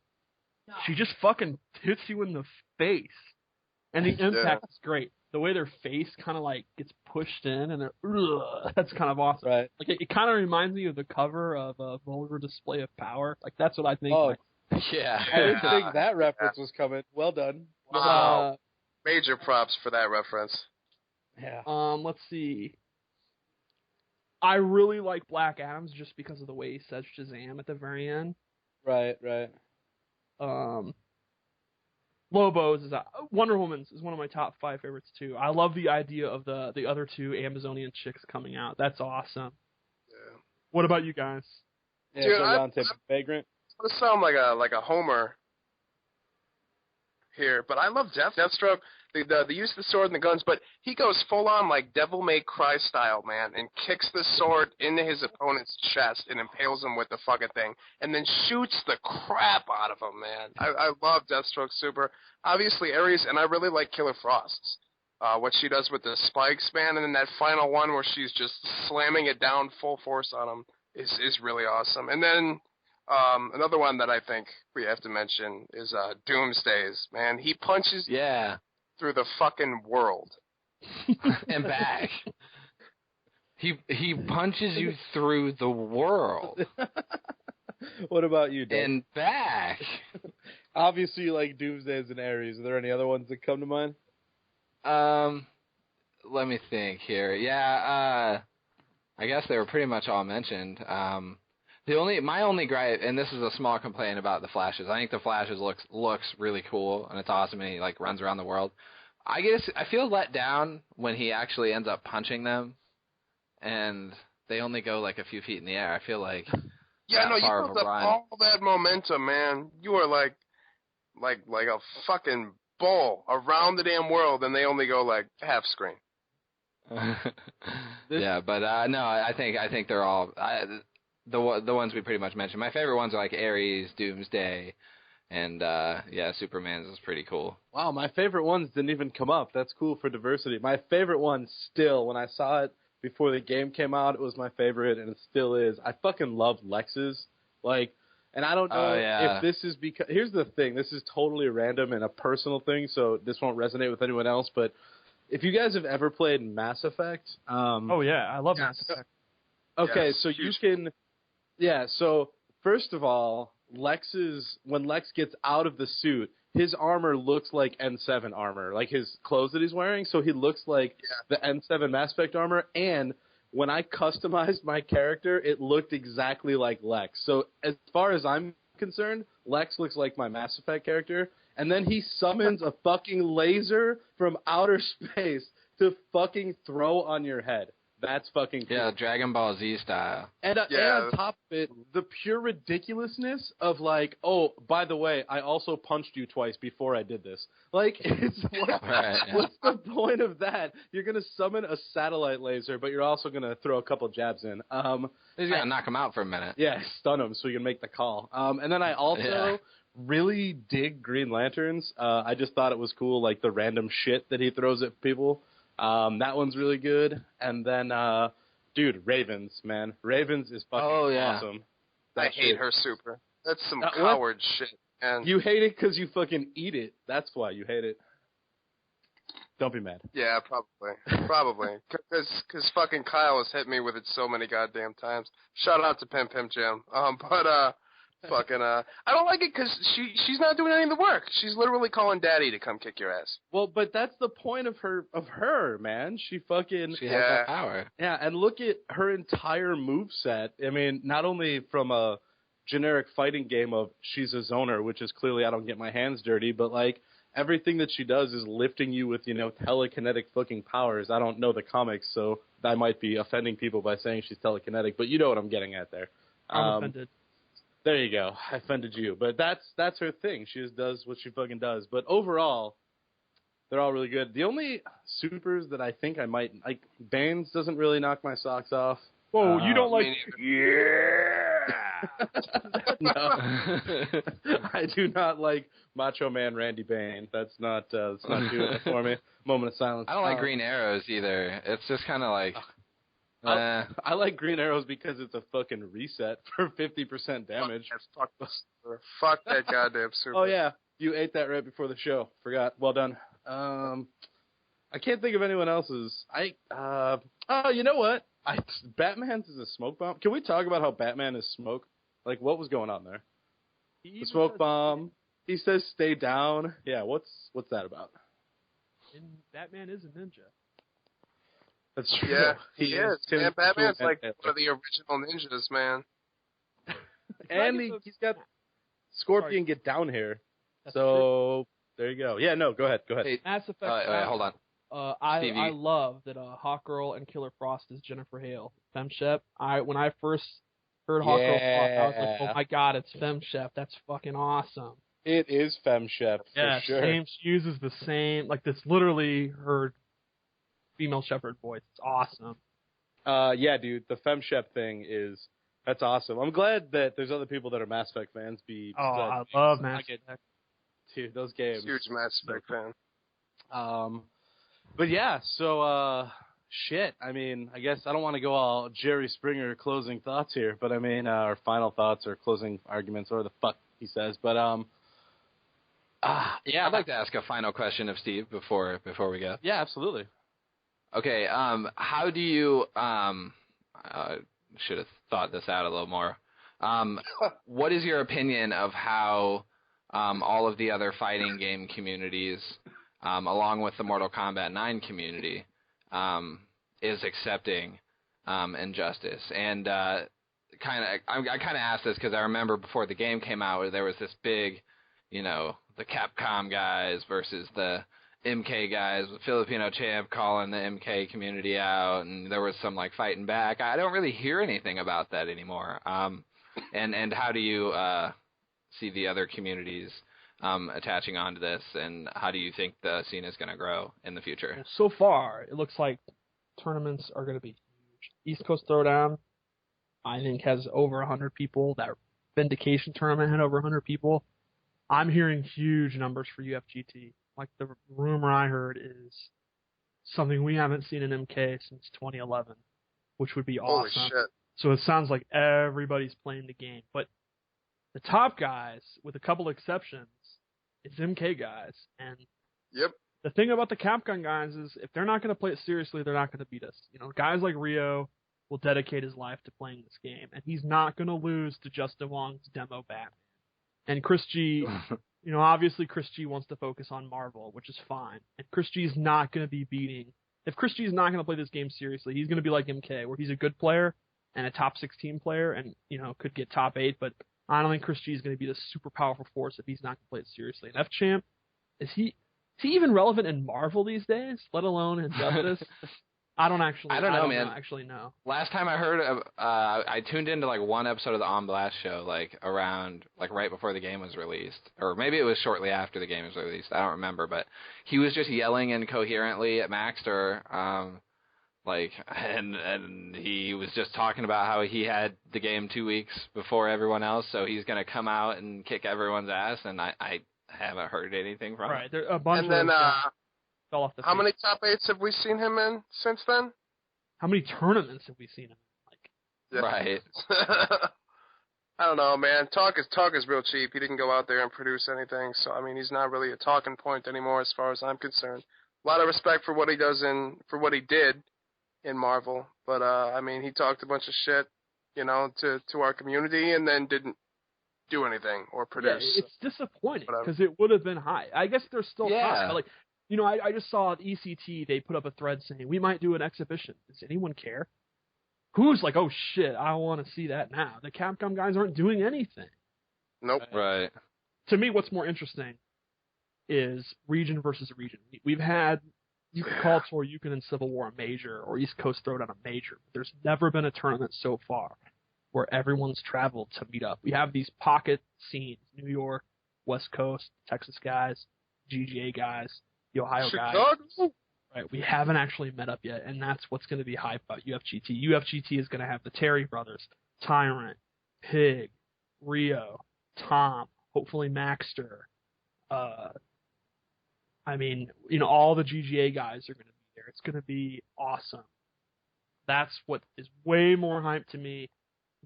she just fucking hits you in the face. And the impact is great. The way their face kind of like gets pushed in and that's kind of awesome. Right. Like it kind of reminds me of the cover of a Vulgar Display of Power. Like that's what I think. Oh, yeah. I didn't think that reference was coming. Well done. Wow. Major props for that reference. Yeah. Let's see. I really like Black Adam's just because of the way he says Shazam at the very end. Right. Lobo's is Wonder Woman's is one of my top 5 favorites too. I love the idea of the other 2 Amazonian chicks coming out. That's awesome. Yeah. What about you guys? Yeah, Dude, so Vagrant. I'm gonna sound like a homer here, but I love Deathstroke. The use of the sword and the guns, but he goes full on like Devil May Cry style, man, and kicks the sword into his opponent's chest and impales him with the fucking thing, and then shoots the crap out of him, man. I love Deathstroke super. Obviously Ares, and I really like Killer Frost's. What she does with the spikes, man, and then that final one where she's just slamming it down full force on him is really awesome. And then another one that I think we have to mention is Doomsday's, man. He punches through the fucking world. And back. He punches you through the world. What about you, Doug? And back. Obviously, you like Doomsdays and Ares. Are there any other ones that come to mind? Let me think here. Yeah, I guess they were pretty much all mentioned. My only gripe, and this is a small complaint about the Flashes. I think the Flashes looks really cool, and it's awesome, and he like runs around the world. I feel let down when he actually ends up punching them, and they only go like a few feet in the air. I feel like you built up all that momentum, man. You were like a fucking bull around the damn world, and they only go like half screen. Yeah, but no, I think they're all. The ones we pretty much mentioned. My favorite ones are like Ares, Doomsday, and Superman's is pretty cool. Wow, my favorite ones didn't even come up. That's cool for diversity. My favorite one still, when I saw it before the game came out, it was my favorite, and it still is. I fucking love Lex's. And I don't know if this is because... Here's the thing. This is totally random and a personal thing, so this won't resonate with anyone else, but if you guys have ever played Mass Effect... oh, yeah. I love Mass Effect. Okay, so you can... Yeah, so first of all, when Lex gets out of the suit, his armor looks like N7 armor, like his clothes that he's wearing, so he looks like the N7 Mass Effect armor, and when I customized my character, it looked exactly like Lex. So as far as I'm concerned, Lex looks like my Mass Effect character, and then he summons a fucking laser from outer space to fucking throw on your head. That's fucking cool. Yeah, Dragon Ball Z style. And on top of it, the pure ridiculousness of like, oh, by the way, I also punched you twice before I did this. Like, what's the point of that? You're going to summon a satellite laser, but you're also going to throw a couple jabs in. He's going to knock him out for a minute. Yeah, stun him so you can make the call. And then I also really dig Green Lanterns. I just thought it was cool, like the random shit that he throws at people. That one's really good. And then, dude, Ravens, man. Ravens is fucking awesome. I hate her super. That's some coward shit. And you hate it because you fucking eat it. That's why you hate it. Don't be mad. Yeah, probably. Because fucking Kyle has hit me with it so many goddamn times. Shout out to Pim Jim. Fucking, I don't like it because she's not doing any of the work. She's literally calling Daddy to come kick your ass. Well, but that's the point of her, man. She has that power. Yeah, and look at her entire moveset. I mean, not only from a generic fighting game of she's a zoner, which is clearly I don't get my hands dirty, but like everything that she does is lifting you with, telekinetic fucking powers. I don't know the comics, so I might be offending people by saying she's telekinetic, but you know what I'm getting at there. I'm offended. There you go. I offended you. But that's her thing. She just does what she fucking does. But overall, they're all really good. The only supers that I think I might like, Bane's doesn't really knock my socks off. Whoa, you don't like... No. I do not like Macho Man Randy Bane. That's not doing it for me. Moment of silence. I don't like green arrows either. It's just kind of like... I like green arrows because it's a fucking reset for 50% damage. Fuck that goddamn super. Oh yeah, you ate that right before the show. Forgot. Well done. I can't think of anyone else's. You know what? Batman's is a smoke bomb. Can we talk about how Batman is smoke? Like, what was going on there? The smoke bomb. He says stay down. Yeah, what's that about? And Batman is a ninja. That's true. Yeah, he is. Man, Batman's like one of the original ninjas, man. And he's got Scorpion get down here. So there you go. Yeah, no, go ahead. Hey, Mass Effect. Hold on. I love that Hawkgirl and Killer Frost is Jennifer Hale. FemShep. When I first heard Hawkgirl talk, I was like, oh my god, it's FemShep. That's fucking awesome. It is FemShep for sure. She uses the same, like, that's literally her female shepherd voice. It's awesome. Yeah, dude, the FemShep thing that's awesome. I'm glad that there's other people that are Mass Effect fans. I love Mass Effect. Dude, those games. Huge Mass Effect fan. But yeah, so shit. I mean, I guess I don't want to go all Jerry Springer closing thoughts here, but I mean, or final thoughts or closing arguments or the fuck he says. But yeah, I'd like to ask a final question of Steve before we go. Yeah, absolutely. Okay, how do you, should have thought this out a little more. What is your opinion of how all of the other fighting game communities, along with the Mortal Kombat 9 community, is accepting Injustice? And I kind of asked this because I remember before the game came out, there was this big, the Capcom guys versus the MK guys, the Filipino champ calling the MK community out, and there was some like fighting back. I don't really hear anything about that anymore. And how do you see the other communities attaching onto this, and how do you think the scene is going to grow in the future? Well, so far, it looks like tournaments are going to be huge. East Coast Throwdown, I think, has over 100 people. That Vindication tournament had over 100 people. I'm hearing huge numbers for UFGT. Like, the rumor I heard is something we haven't seen in MK since 2011, which would be awesome. Holy shit. So it sounds like everybody's playing the game. But the top guys, with a couple exceptions, it's MK guys. And yep. The thing about the Capcom guys is if they're not going to play it seriously, they're not going to beat us. Guys like Rio will dedicate his life to playing this game, and he's not going to lose to Justin Wong's demo Batman. And Chris G... obviously Chris G wants to focus on Marvel, which is fine. And Chris G is not going to be beating... If Chris G is not going to play this game seriously, he's going to be like MK, where he's a good player and a top 16 player and, could get top 8, but I don't think Chris G is going to be the super powerful force if he's not going to play it seriously. And F-Champ, is he even relevant in Marvel these days, let alone Injustice? I don't actually know. Last time I heard of, I tuned into like one episode of the On Blast show, like around, like right before the game was released, or maybe it was shortly after the game was released. I don't remember, but he was just yelling incoherently at Maxter, and he was just talking about how he had the game 2 weeks before everyone else, so he's gonna come out and kick everyone's ass, and I haven't heard anything from him. Right, there a bunch and then, fell off the how feet. many top 8s have we seen him in since then? How many tournaments have we seen him in? Yeah. Right. I don't know, man. Talk is real cheap. He didn't go out there and produce anything, so I mean, he's not really a talking point anymore as far as I'm concerned. a lot of respect for what he does for what he did in Marvel. But I mean, he talked a bunch of shit, you know, to our community, and then didn't do anything or produce. Yeah, it's disappointing because it would have been high. I guess they're still high. But like, you know, I just saw at ECT they put up a thread saying we might do an exhibition. Does anyone care? Who's like, oh shit, I want to see that now? The Capcom guys aren't doing anything. Nope. Right. To me, what's more interesting is region versus region. We've had, you could call Toryuken and Civil War a major, or East Coast Throwdown a major. There's never been a tournament so far where everyone's traveled to meet up. We have these pocket scenes, New York, West Coast, Texas guys, GGA guys, the Ohio guys. Right, we haven't actually met up yet, and that's what's going to be hype about UFGT. UFGT is going to have the Terry brothers, Tyrant, Pig, Rio, Tom, hopefully Maxter. I mean, you know, all the GGA guys are going to be there. It's going to be awesome. That's what is way more hype to me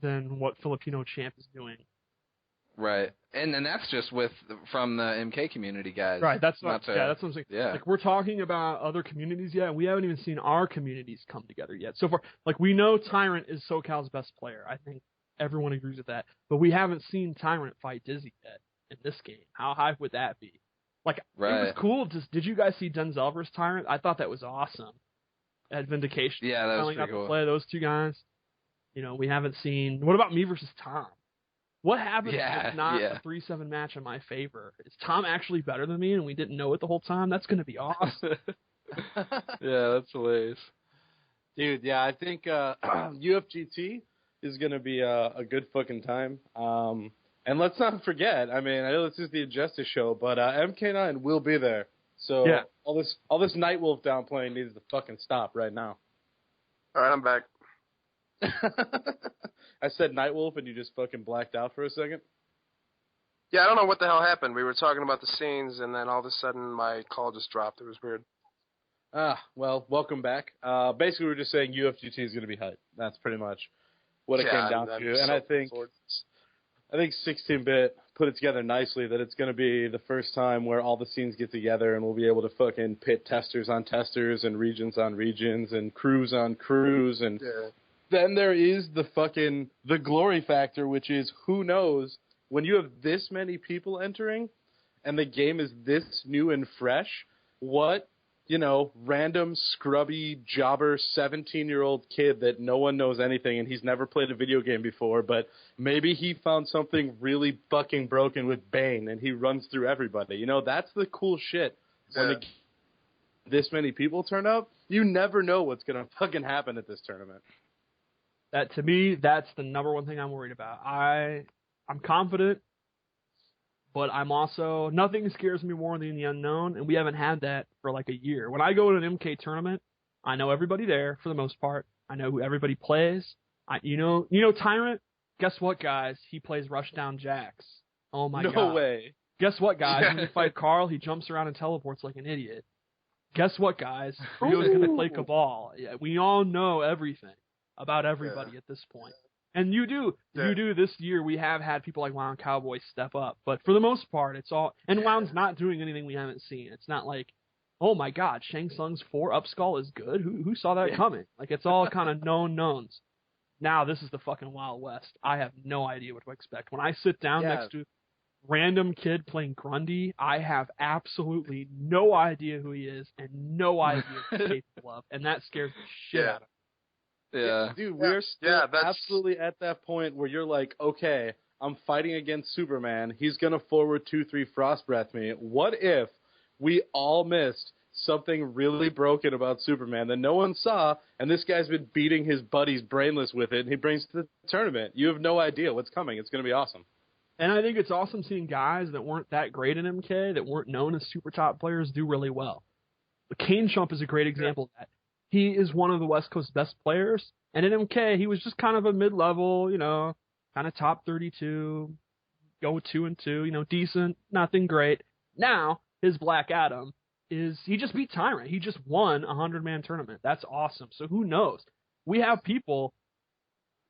than what Filipino Champ is doing. Right, and that's just from the MK community guys. Right, that's what I'm saying. Yeah. Like, we're talking about other communities yet, and we haven't even seen our communities come together yet. So far, like, we know Tyrant is SoCal's best player. I think everyone agrees with that. But we haven't seen Tyrant fight Dizzy yet in this game. How hype would that be? Like, right. It was cool. Did you guys see Denzel versus Tyrant? I thought that was awesome. At Vindication. Yeah, that was finally pretty got cool. to play those two guys. You know, we haven't seen. What about me versus Tom? What happens if it's not a 3-7 match in my favor? Is Tom actually better than me and we didn't know it the whole time? That's going to be awesome. Yeah, that's hilarious. Dude, yeah, I think UFGT is going to be a good fucking time. And let's not forget, I mean, I know this is the Injustice show, but MK9 will be there. So yeah. all this Nightwolf downplaying needs to fucking stop right now. All right, I'm back. I said Nightwolf and you just fucking blacked out for a second? Yeah, I don't know what the hell happened. We were talking about the scenes, and then all of a sudden my call just dropped. It was weird. Well, welcome back. Basically, we're just saying UFGT is going to be hype. That's pretty much what it came down to. And I think 16-bit put it together nicely that it's going to be the first time where all the scenes get together and we'll be able to fucking pit testers on testers and regions on regions and crews on crews. And then there is the glory factor, which is who knows when you have this many people entering and the game is this new and fresh, what, you know, random scrubby jobber 17-year-old kid that no one knows anything and he's never played a video game before, but maybe he found something really fucking broken with Bane and he runs through everybody. You know, that's the cool shit. When this many people turn up, you never know what's going to fucking happen at this tournament. That, to me, that's the number one thing I'm worried about. I'm confident, but I'm also, nothing scares me more than the unknown, and we haven't had that for like a year. When I go to an MK tournament, I know everybody there for the most part. I know who everybody plays. You know Tyrant? Guess what, guys? He plays Rushdown Jax. Oh my god. No way. Guess what, guys? When you fight Carl, he jumps around and teleports like an idiot. Guess what, guys? Rio's going to play Cabal. Yeah, we all know everything about everybody at this point. And you do this year. We have had people like Wound Cowboy step up, but for the most part, it's all. And Wound's not doing anything we haven't seen. It's not like, oh my God, Shang Tsung's 4-up skull is good. Who saw that coming? Like, it's all kind of known knowns. Now this is the fucking Wild West. I have no idea what to expect. When I sit down next to random kid playing Grundy, I have absolutely no idea who he is and no idea what he's capable of, and that scares the shit out of me. Yeah. Dude, we're still absolutely at that point where you're like, okay, I'm fighting against Superman. He's going to forward 2-3 frost breath me. What if we all missed something really broken about Superman that no one saw, and this guy's been beating his buddies brainless with it, and he brings to the tournament? You have no idea what's coming. It's going to be awesome. And I think it's awesome seeing guys that weren't that great in MK, that weren't known as super top players, do really well. Kane Chump is a great example of that. He is one of the West Coast best players, and in MK, he was just kind of a mid-level, kind of top 32, go 2-2, decent, nothing great. Now, his Black Adam he just beat Tyrant. He just won a 100-man tournament. That's awesome. So who knows? We have people,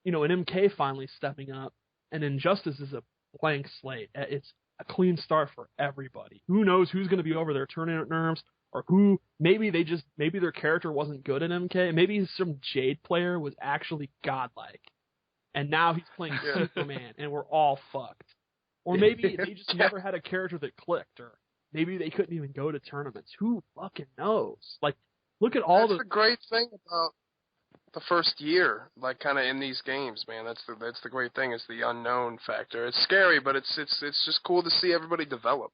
in MK finally stepping up, and Injustice is a blank slate. It's a clean start for everybody. Who knows who's going to be over there turning out nerves or who maybe their character wasn't good in MK. Maybe some Jade player was actually godlike, and now he's playing Superman, and we're all fucked. Or maybe they just never had a character that clicked, or maybe they couldn't even go to tournaments. Who fucking knows? Like, look at all That's the great thing about the first year, like kind of in these games, man. That's the great thing, is the unknown factor. It's scary, but it's just cool to see everybody develop.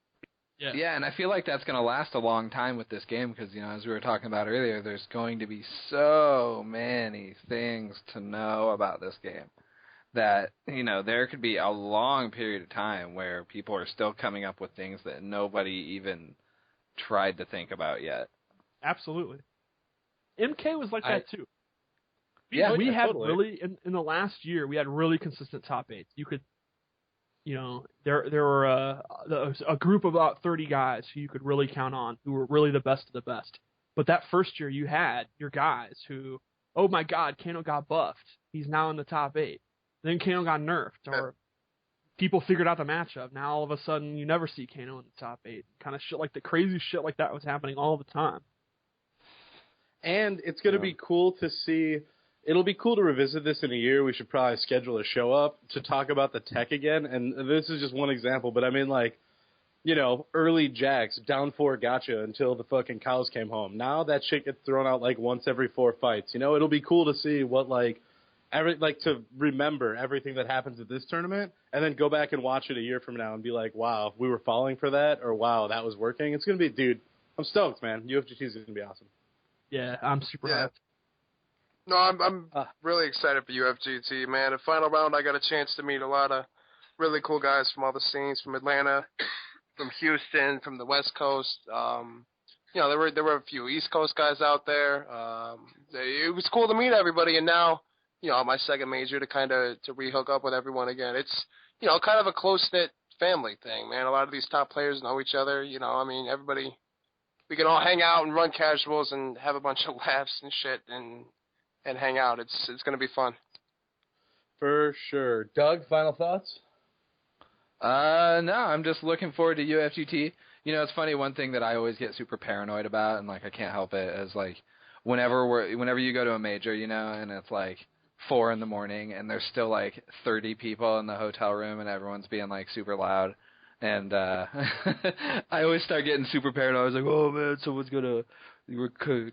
Yeah, and I feel like that's going to last a long time with this game because, as we were talking about earlier, there's going to be so many things to know about this game that, there could be a long period of time where people are still coming up with things that nobody even tried to think about yet. Absolutely. MK was like that too. We had totally. really in the last year we had really consistent top 8s. You could, there were a group of about 30 guys who you could really count on, who were really the best of the best. But that first year you had your guys who, oh my God, Kano got buffed. He's now in the top 8. Then Kano got nerfed, or people figured out the matchup. Now all of a sudden you never see Kano in the top 8. Kind of shit like the crazy shit like that was happening all the time. And it's going to be cool to see. It'll be cool to revisit this in a year. We should probably schedule a show up to talk about the tech again. And this is just one example, but I mean, like, early Jax, down 4 gotcha until the fucking cows came home. Now that shit gets thrown out like once every 4 fights. It'll be cool to see what, to remember everything that happens at this tournament and then go back and watch it a year from now and be like, wow, we were falling for that, or wow, that was working. It's going to be, dude, I'm stoked, man. UFGT is going to be awesome. Yeah, I'm super hyped. No, I'm really excited for UFGT, man. The final round, I got a chance to meet a lot of really cool guys from all the scenes, from Atlanta, from Houston, from the West Coast. There were a few East Coast guys out there. It was cool to meet everybody, and now, my second major to re-hook up with everyone again. It's, kind of a close-knit family thing, man. A lot of these top players know each other. Everybody, we can all hang out and run casuals and have a bunch of laughs and shit and hang out. It's going to be fun. For sure. Doug, final thoughts? No, I'm just looking forward to UFGT. It's funny, one thing that I always get super paranoid about, and, I can't help it, is, whenever you go to a major, and it's, 4 in the morning, and there's still, 30 people in the hotel room, and everyone's being, super loud. And I always start getting super paranoid. I was like, oh, man, someone's going to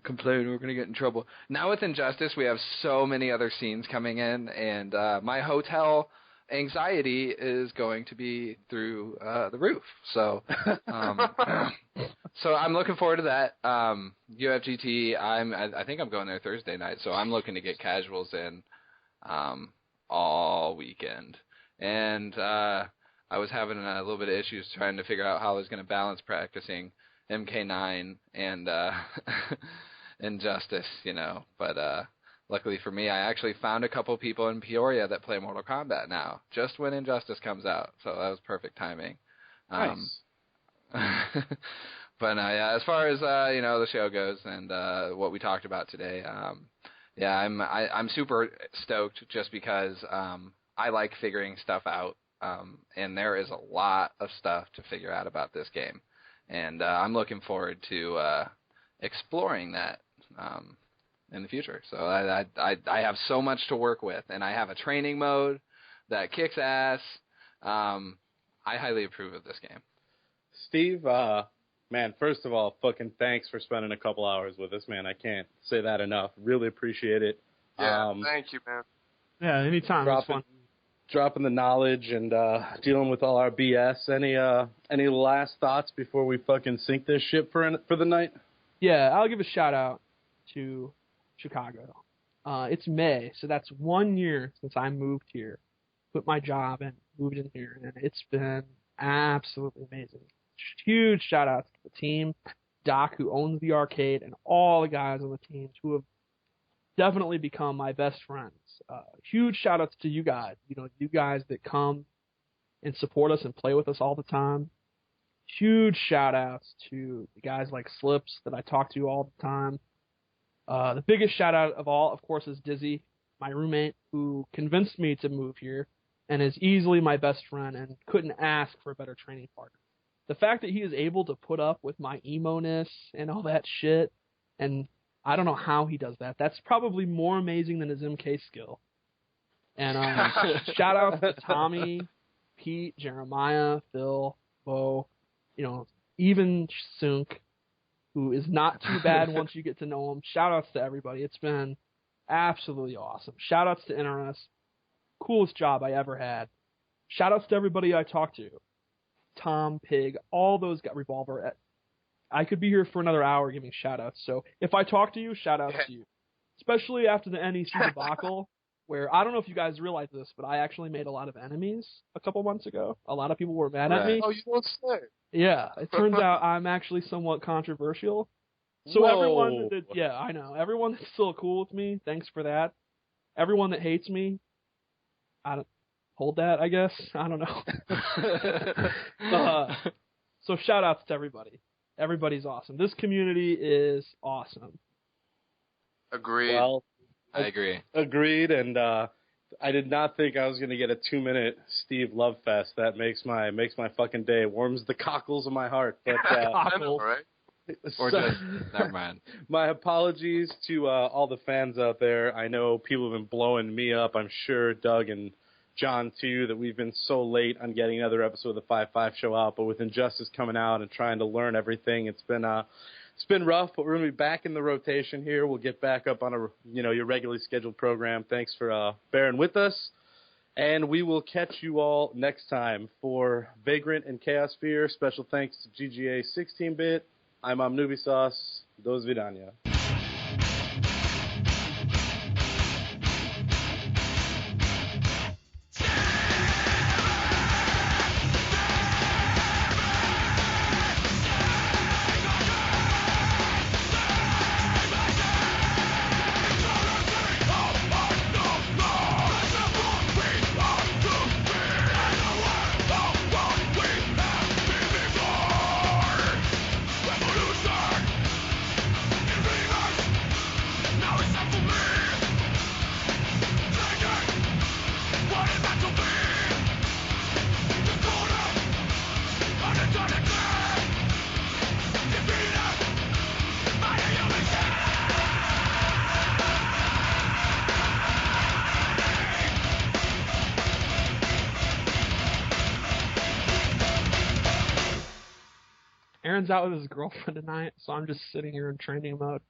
complain, we're going to get in trouble. Now with Injustice, we have so many other scenes coming in, and my hotel anxiety is going to be through the roof. So so I'm looking forward to that. UFGT, I think I'm going there Thursday night, so I'm looking to get casuals in all weekend. And I was having a little bit of issues trying to figure out how I was going to balance practicing MK9 and Injustice, but luckily for me, I actually found a couple people in Peoria that play Mortal Kombat now, just when Injustice comes out, so that was perfect timing. Nice. But as far as the show goes and what we talked about today, I'm super stoked just because I like figuring stuff out, and there is a lot of stuff to figure out about this game. And I'm looking forward to exploring that in the future. So I have so much to work with, and I have a training mode that kicks ass. I highly approve of this game. Steve, man, first of all, fucking thanks for spending a couple hours with us, man. I can't say that enough. Really appreciate it. Yeah, thank you, man. Yeah, anytime. It's fun. Dropping the knowledge and dealing with all our BS. Any last thoughts before we fucking sink this ship for the night? Yeah, I'll give a shout out to Chicago. It's May, so that's 1 year since I moved here, quit my job and moved in here, and it's been absolutely amazing. Huge shout out to the team, Doc, who owns the arcade, and all the guys on the teams who have definitely become my best friends. Huge shout outs to you guys. You guys that come and support us and play with us all the time. Huge shout outs to the guys like Slips that I talk to all the time. The biggest shout out of all, of course, is Dizzy, my roommate, who convinced me to move here and is easily my best friend and couldn't ask for a better training partner. the fact that he is able to put up with my emo-ness and all that shit, and I don't know how he does that. That's probably more amazing than his MK skill. And shout out to Tommy, Pete, Jeremiah, Phil, Bo, even Sunk, who is not too bad once you get to know him. Shout outs to everybody. It's been absolutely awesome. Shout outs to NRS. Coolest job I ever had. Shout outs to everybody I talked to. Tom, Pig, all those got Revolver. I could be here for another hour giving shout outs. So if I talk to you, shout outs to you. Especially after the NEC debacle, where I don't know if you guys realize this, but I actually made a lot of enemies a couple months ago. A lot of people were mad at me. Oh, you don't say. Yeah, it turns out I'm actually somewhat controversial. So everyone that, I know. Everyone that's still cool with me, thanks for that. Everyone that hates me, I don't hold that, I guess. I don't know. So shout outs to everybody. Everybody's awesome. This community is awesome. Agreed. Well, I agree. Agreed, and I did not think I was going to get a 2-minute Steve Love Fest. That makes my fucking day. It warms the cockles of my heart. But Cockles. Right? Or just, never mind. My apologies to all the fans out there. I know people have been blowing me up. I'm sure Doug and John, too, that we've been so late on getting another episode of the 5-5 show out. But with Injustice coming out and trying to learn everything, it's been rough. But we're going to be back in the rotation here. We'll get back up on your regularly scheduled program. Thanks for bearing with us. And we will catch you all next time for Vagrant and Chaosphere. Special thanks to GGA 16-bit. I'm ImNewbieSauce. Do svidania. Aaron's out with his girlfriend tonight, so I'm just sitting here in training mode.